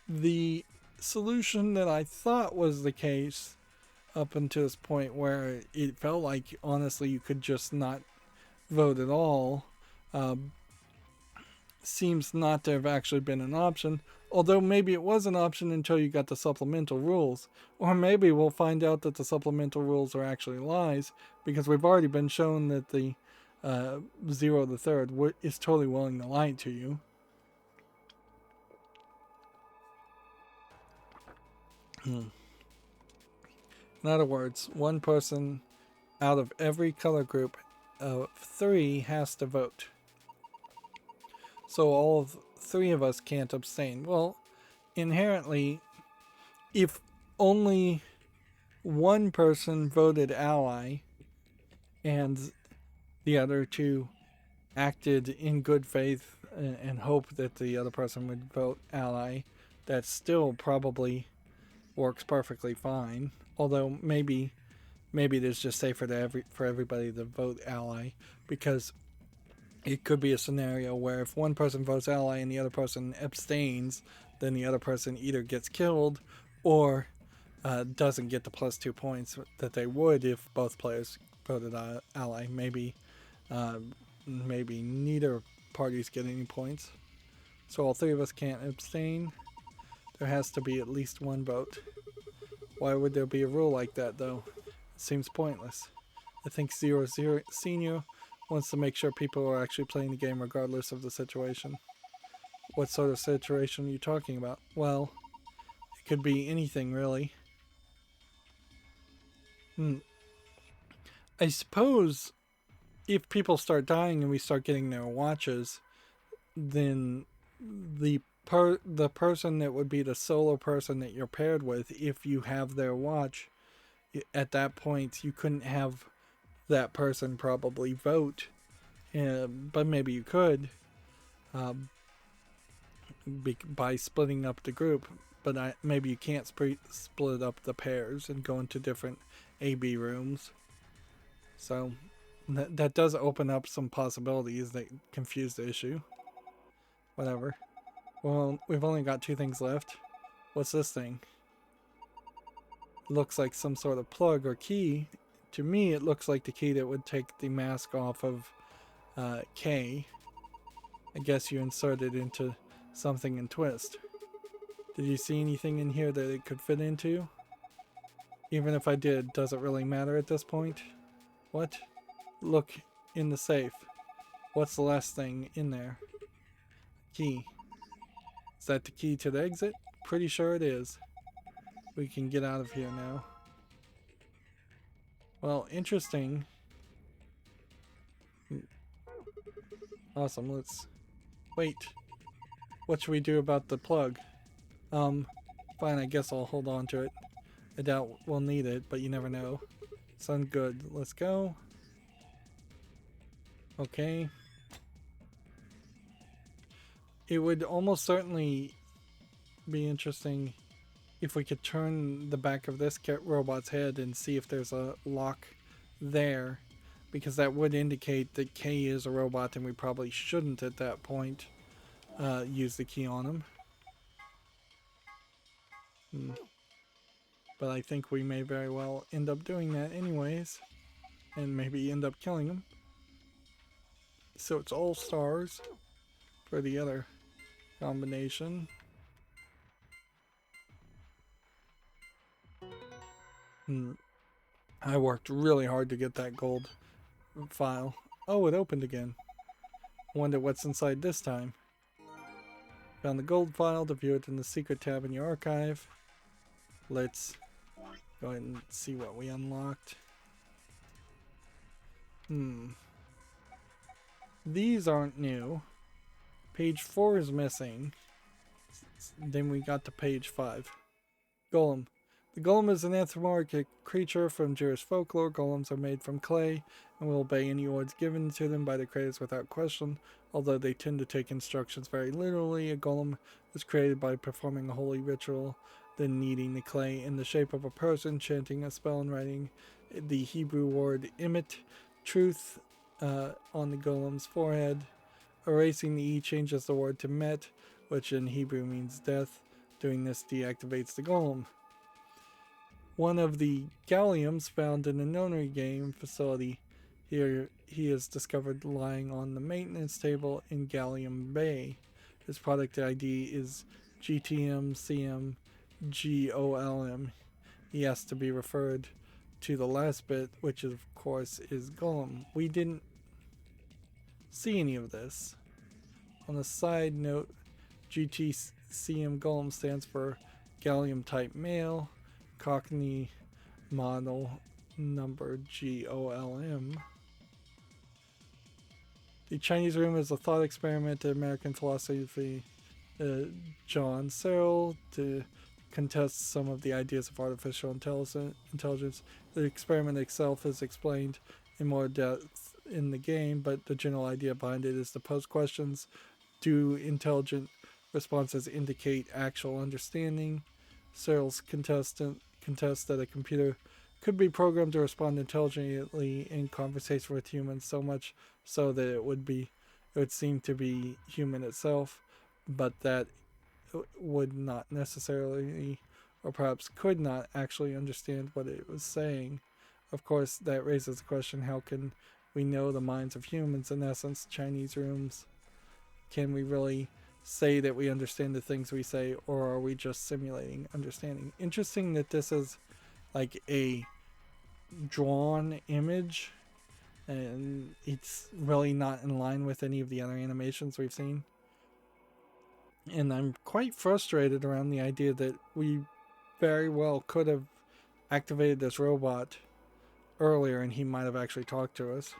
the solution that I thought was the case up until this point, where it felt like, honestly, you could just not vote at all, seems not to have actually been an option, although maybe it was an option until you got the supplemental rules. Or maybe we'll find out that the supplemental rules are actually lies, because we've already been shown that the Zero the Third is totally willing to lie to you. In other words, one person out of every color group of 3 has to vote. So all of 3 of us can't abstain. Well, inherently, if only one person voted ally and the other 2 acted in good faith and hoped that the other person would vote ally, that still probably works perfectly fine. Although maybe it is just safer for everybody to vote ally, because it could be a scenario where if one person votes ally and the other person abstains, then the other person either gets killed or doesn't get the +2 points that they would if both players voted ally. Maybe neither parties get any points. So all 3 of us can't abstain. There has to be at least one vote. Why would there be a rule like that, though? It seems pointless. I think Zero Senior wants to make sure people are actually playing the game regardless of the situation. What sort of situation are you talking about? Well, it could be anything, really. I suppose if people start dying and we start getting their watches, then the person that would be the solo person that you're paired with, if you have their watch, at that point you couldn't have that person probably vote, but maybe you could by splitting up the group, but maybe you can't split up the pairs and go into different AB rooms. So that does open up some possibilities that confuse the issue. Whatever. Well, we've only got 2 things left. What's this thing? Looks like some sort of plug or key. To me, it looks like the key that would take the mask off of K. I guess you insert it into something and twist. Did you see anything in here that it could fit into? Even if I did, does it really matter at this point? What? Look in the safe. What's the last thing in there? Key. Is that the key to the exit? Pretty sure it is. We can get out of here now. Well, interesting. Awesome, let's... Wait. What should we do about the plug? Fine, I guess I'll hold on to it. I doubt we'll need it, but you never know. Sounds good. Let's go. Okay. It would almost certainly be interesting if we could turn the back of this robot's head and see if there's a lock there, because that would indicate that K is a robot and we probably shouldn't at that point use the key on him. But I think we may very well end up doing that anyways, and maybe end up killing him. So it's all stars for the other combination. I worked really hard to get that gold file. Oh, it opened again. Wonder what's inside this time. Found the gold file to view it in the secret tab in your archive. Let's go ahead and see what we unlocked. These aren't new. Page 4 is missing. Then we got to page 5. Golem. The golem is an anthropomorphic creature from Jewish folklore. Golems are made from clay and will obey any orders given to them by the creators without question. Although they tend to take instructions very literally, a golem is created by performing a holy ritual, then kneading the clay in the shape of a person, chanting a spell and writing the Hebrew word emet, truth, on the golem's forehead. Erasing the E changes the word to met, which in Hebrew means death. Doing this deactivates the golem. One of the galliums found in the Nonary Game facility Here he is discovered lying on the maintenance table in Gallium Bay. His product ID is GTM-CM-GOLM. He has to be referred to the last bit, which of course is Golem. We didn't see any of this. On a side note, GTCM Golem stands for Gallium Type Male, Cockney Model Number GOLM. The Chinese Room is a thought experiment to American philosophy John Searle to contest some of the ideas of artificial intelligence. The experiment itself is explained in more depth in the game, but the general idea behind it is to pose questions. Do intelligent responses indicate actual understanding? Searle's contests that a computer could be programmed to respond intelligently in conversation with humans, so much so that it would seem to be human itself, but that would not necessarily, or perhaps could not actually understand what it was saying. Of course, that raises the question, how can we know the minds of humans? In essence, Chinese rooms, can we really say that we understand the things we say, or are we just simulating understanding? Interesting that this is like a drawn image, and it's really not in line with any of the other animations we've seen. And I'm quite frustrated around the idea that we very well could have activated this robot earlier and he might have actually talked to us.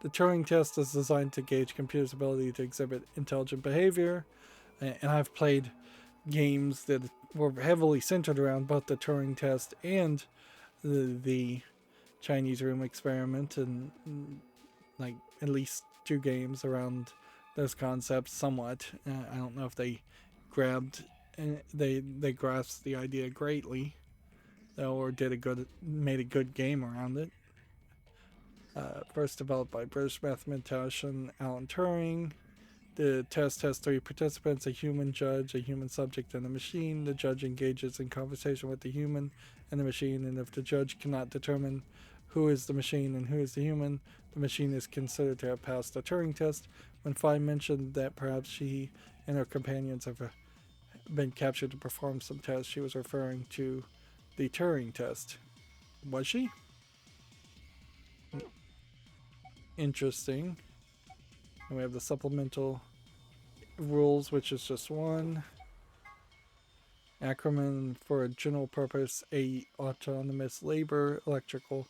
The Turing test is designed to gauge computers' ability to exhibit intelligent behavior, and I've played games that were heavily centered around both the Turing test and the Chinese Room experiment, and like at least 2 games around those concepts somewhat. I don't know if they grasped the idea greatly, or made a good game around it. First developed by British mathematician Alan Turing. The test has 3 participants: a human judge, a human subject, and a machine. The judge engages in conversation with the human and the machine, and if the judge cannot determine who is the machine and who is the human, the machine is considered to have passed the Turing test. When Fi mentioned that perhaps she and her companions have been captured to perform some tests, she was referring to the Turing test. Was she? Interesting. And we have the supplemental rules, which is just 1. Acronym for a general purpose, a autonomous labor electrical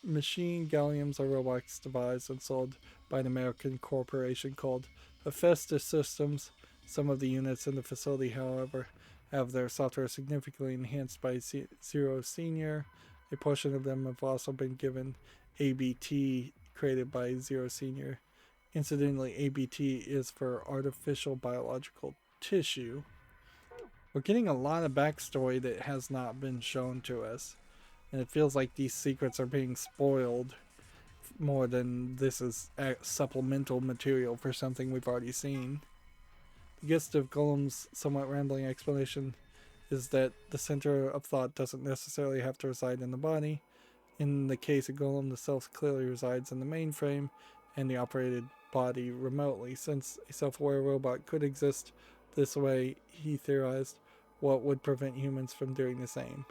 machine. Galliums are robots devised and sold by an American corporation called Hephaestus Systems. Some of the units in the facility, however, have their software significantly enhanced by Zero Senior. A portion of them have also been given ABT, created by Zero Senior. Incidentally, ABT is for artificial biological tissue. We're getting a lot of backstory that has not been shown to us, and it feels like these secrets are being spoiled more than this is supplemental material for something we've already seen. The gist of Golem's somewhat rambling explanation is that the center of thought doesn't necessarily have to reside in the body. In the case of Golem, the self clearly resides in the mainframe and the operated body remotely. Since a self-aware robot could exist this way, he theorized, what would prevent humans from doing the same?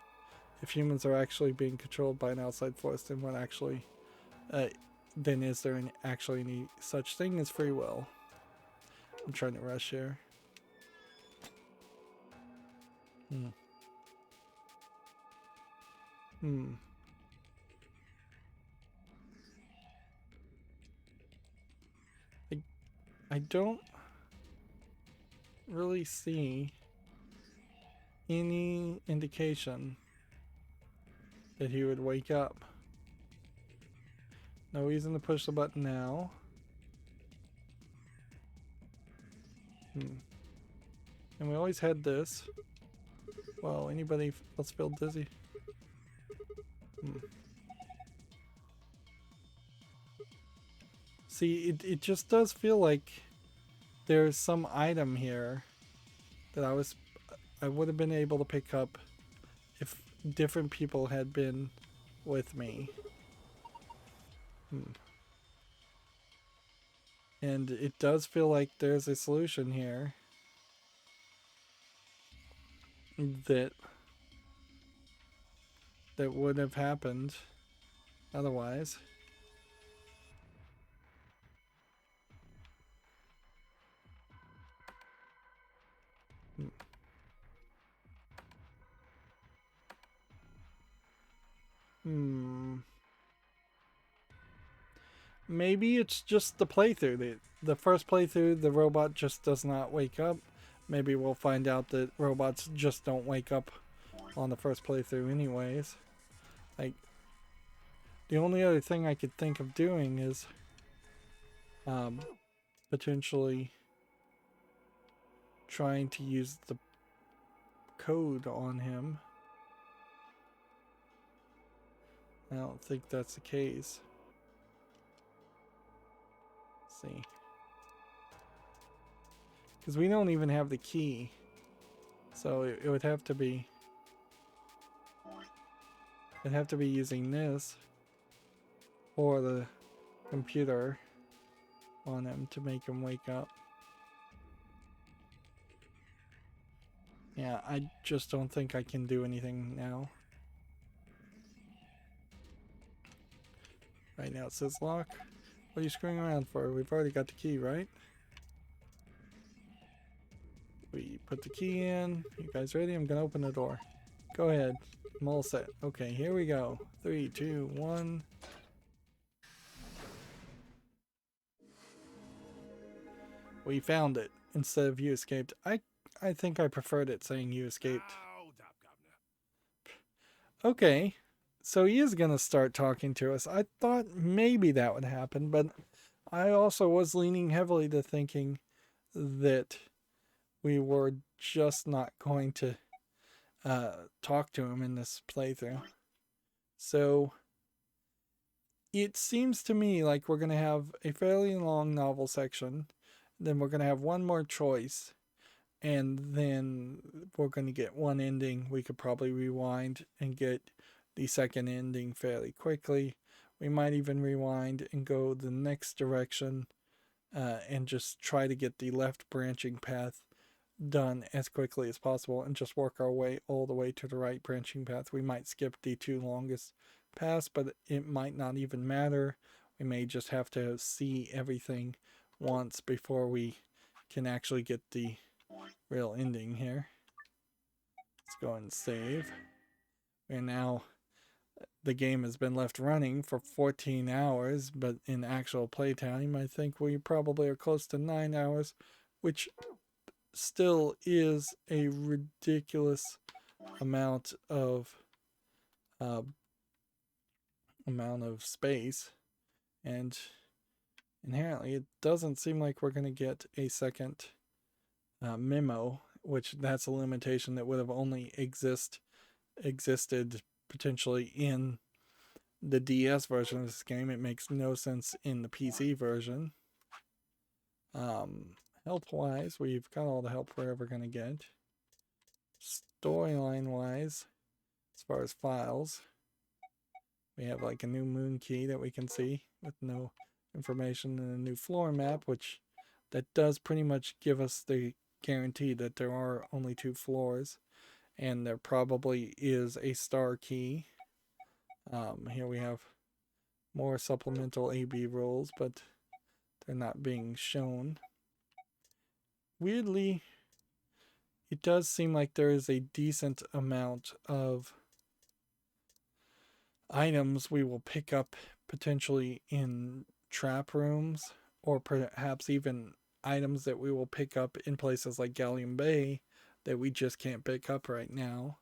If humans are actually being controlled by an outside force, then then is there actually any such thing as free will? I'm trying to rush here. I don't really see any indication that he would wake up. No reason to push the button now. And we always had this. Well, anybody else feel dizzy? See, it just does feel like there's some item here that I would have been able to pick up if different people had been with me. And it does feel like there's a solution here that would have happened otherwise. Maybe it's just the playthrough. The first playthrough, the robot just does not wake up. Maybe we'll find out that robots just don't wake up on the first playthrough anyways. Like, the only other thing I could think of doing is potentially trying to use the code on him. I don't think that's the case. Let's see. Because we don't even have the key. So it would have to be... I'd have to be using this or the computer on him to make him wake up. Yeah, I just don't think I can do anything now. Right now it says lock. What are you screwing around for? We've already got the key, right? We put the key in. You guys ready? I'm gonna open the door. Go ahead. I'm all set. Okay, here we go. 3, 2, 1. We found it instead of you escaped. I think I preferred it saying you escaped. Okay, so he is going to start talking to us. I thought maybe that would happen, but I also was leaning heavily to thinking that we were just not going to talk to him in this playthrough. So it seems to me like we're going to have a fairly long novel section. Then we're going to have one more choice. And then we're going to get one ending. We could probably rewind and get the second ending fairly quickly. We might even rewind and go the next direction and just try to get the left branching path done as quickly as possible and just work our way all the way to the right branching path. We might skip the 2 longest paths, but it might not even matter. We may just have to see everything once before we can actually get the real ending here. Let's go and save. And now the game has been left running for 14 hours, but in actual playtime I think we probably are close to 9 hours, which still is a ridiculous amount of space, and inherently it doesn't seem like we're going to get a second memo, which that's a limitation that would have only existed potentially in the DS version of this game. It makes no sense in the PC version. Health wise, we've got all the help we're ever going to get. Storyline wise, as far as files, we have like a new moon key that we can see with no information, and a new floor map, which that does pretty much give us the guarantee that there are only 2 floors, and there probably is a star key. Here we have more supplemental AB rules, but they're not being shown. Weirdly, it does seem like there is a decent amount of items we will pick up potentially in trap rooms, or perhaps even items that we will pick up in places like Gallium Bay that we just can't pick up right now.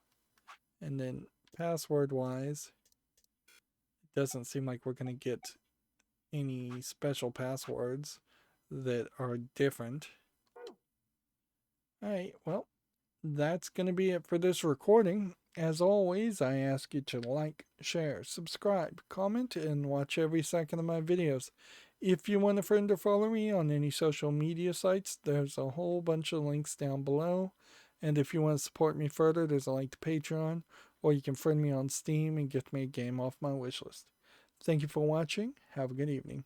And then password wise, it doesn't seem like we're going to get any special passwords that are different. Alright, well, that's going to be it for this recording. As always, I ask you to like, share, subscribe, comment, and watch every second of my videos. If you want a friend to follow me on any social media sites, there's a whole bunch of links down below. And if you want to support me further, there's a link to Patreon, or you can friend me on Steam and get me a game off my wishlist. Thank you for watching. Have a good evening.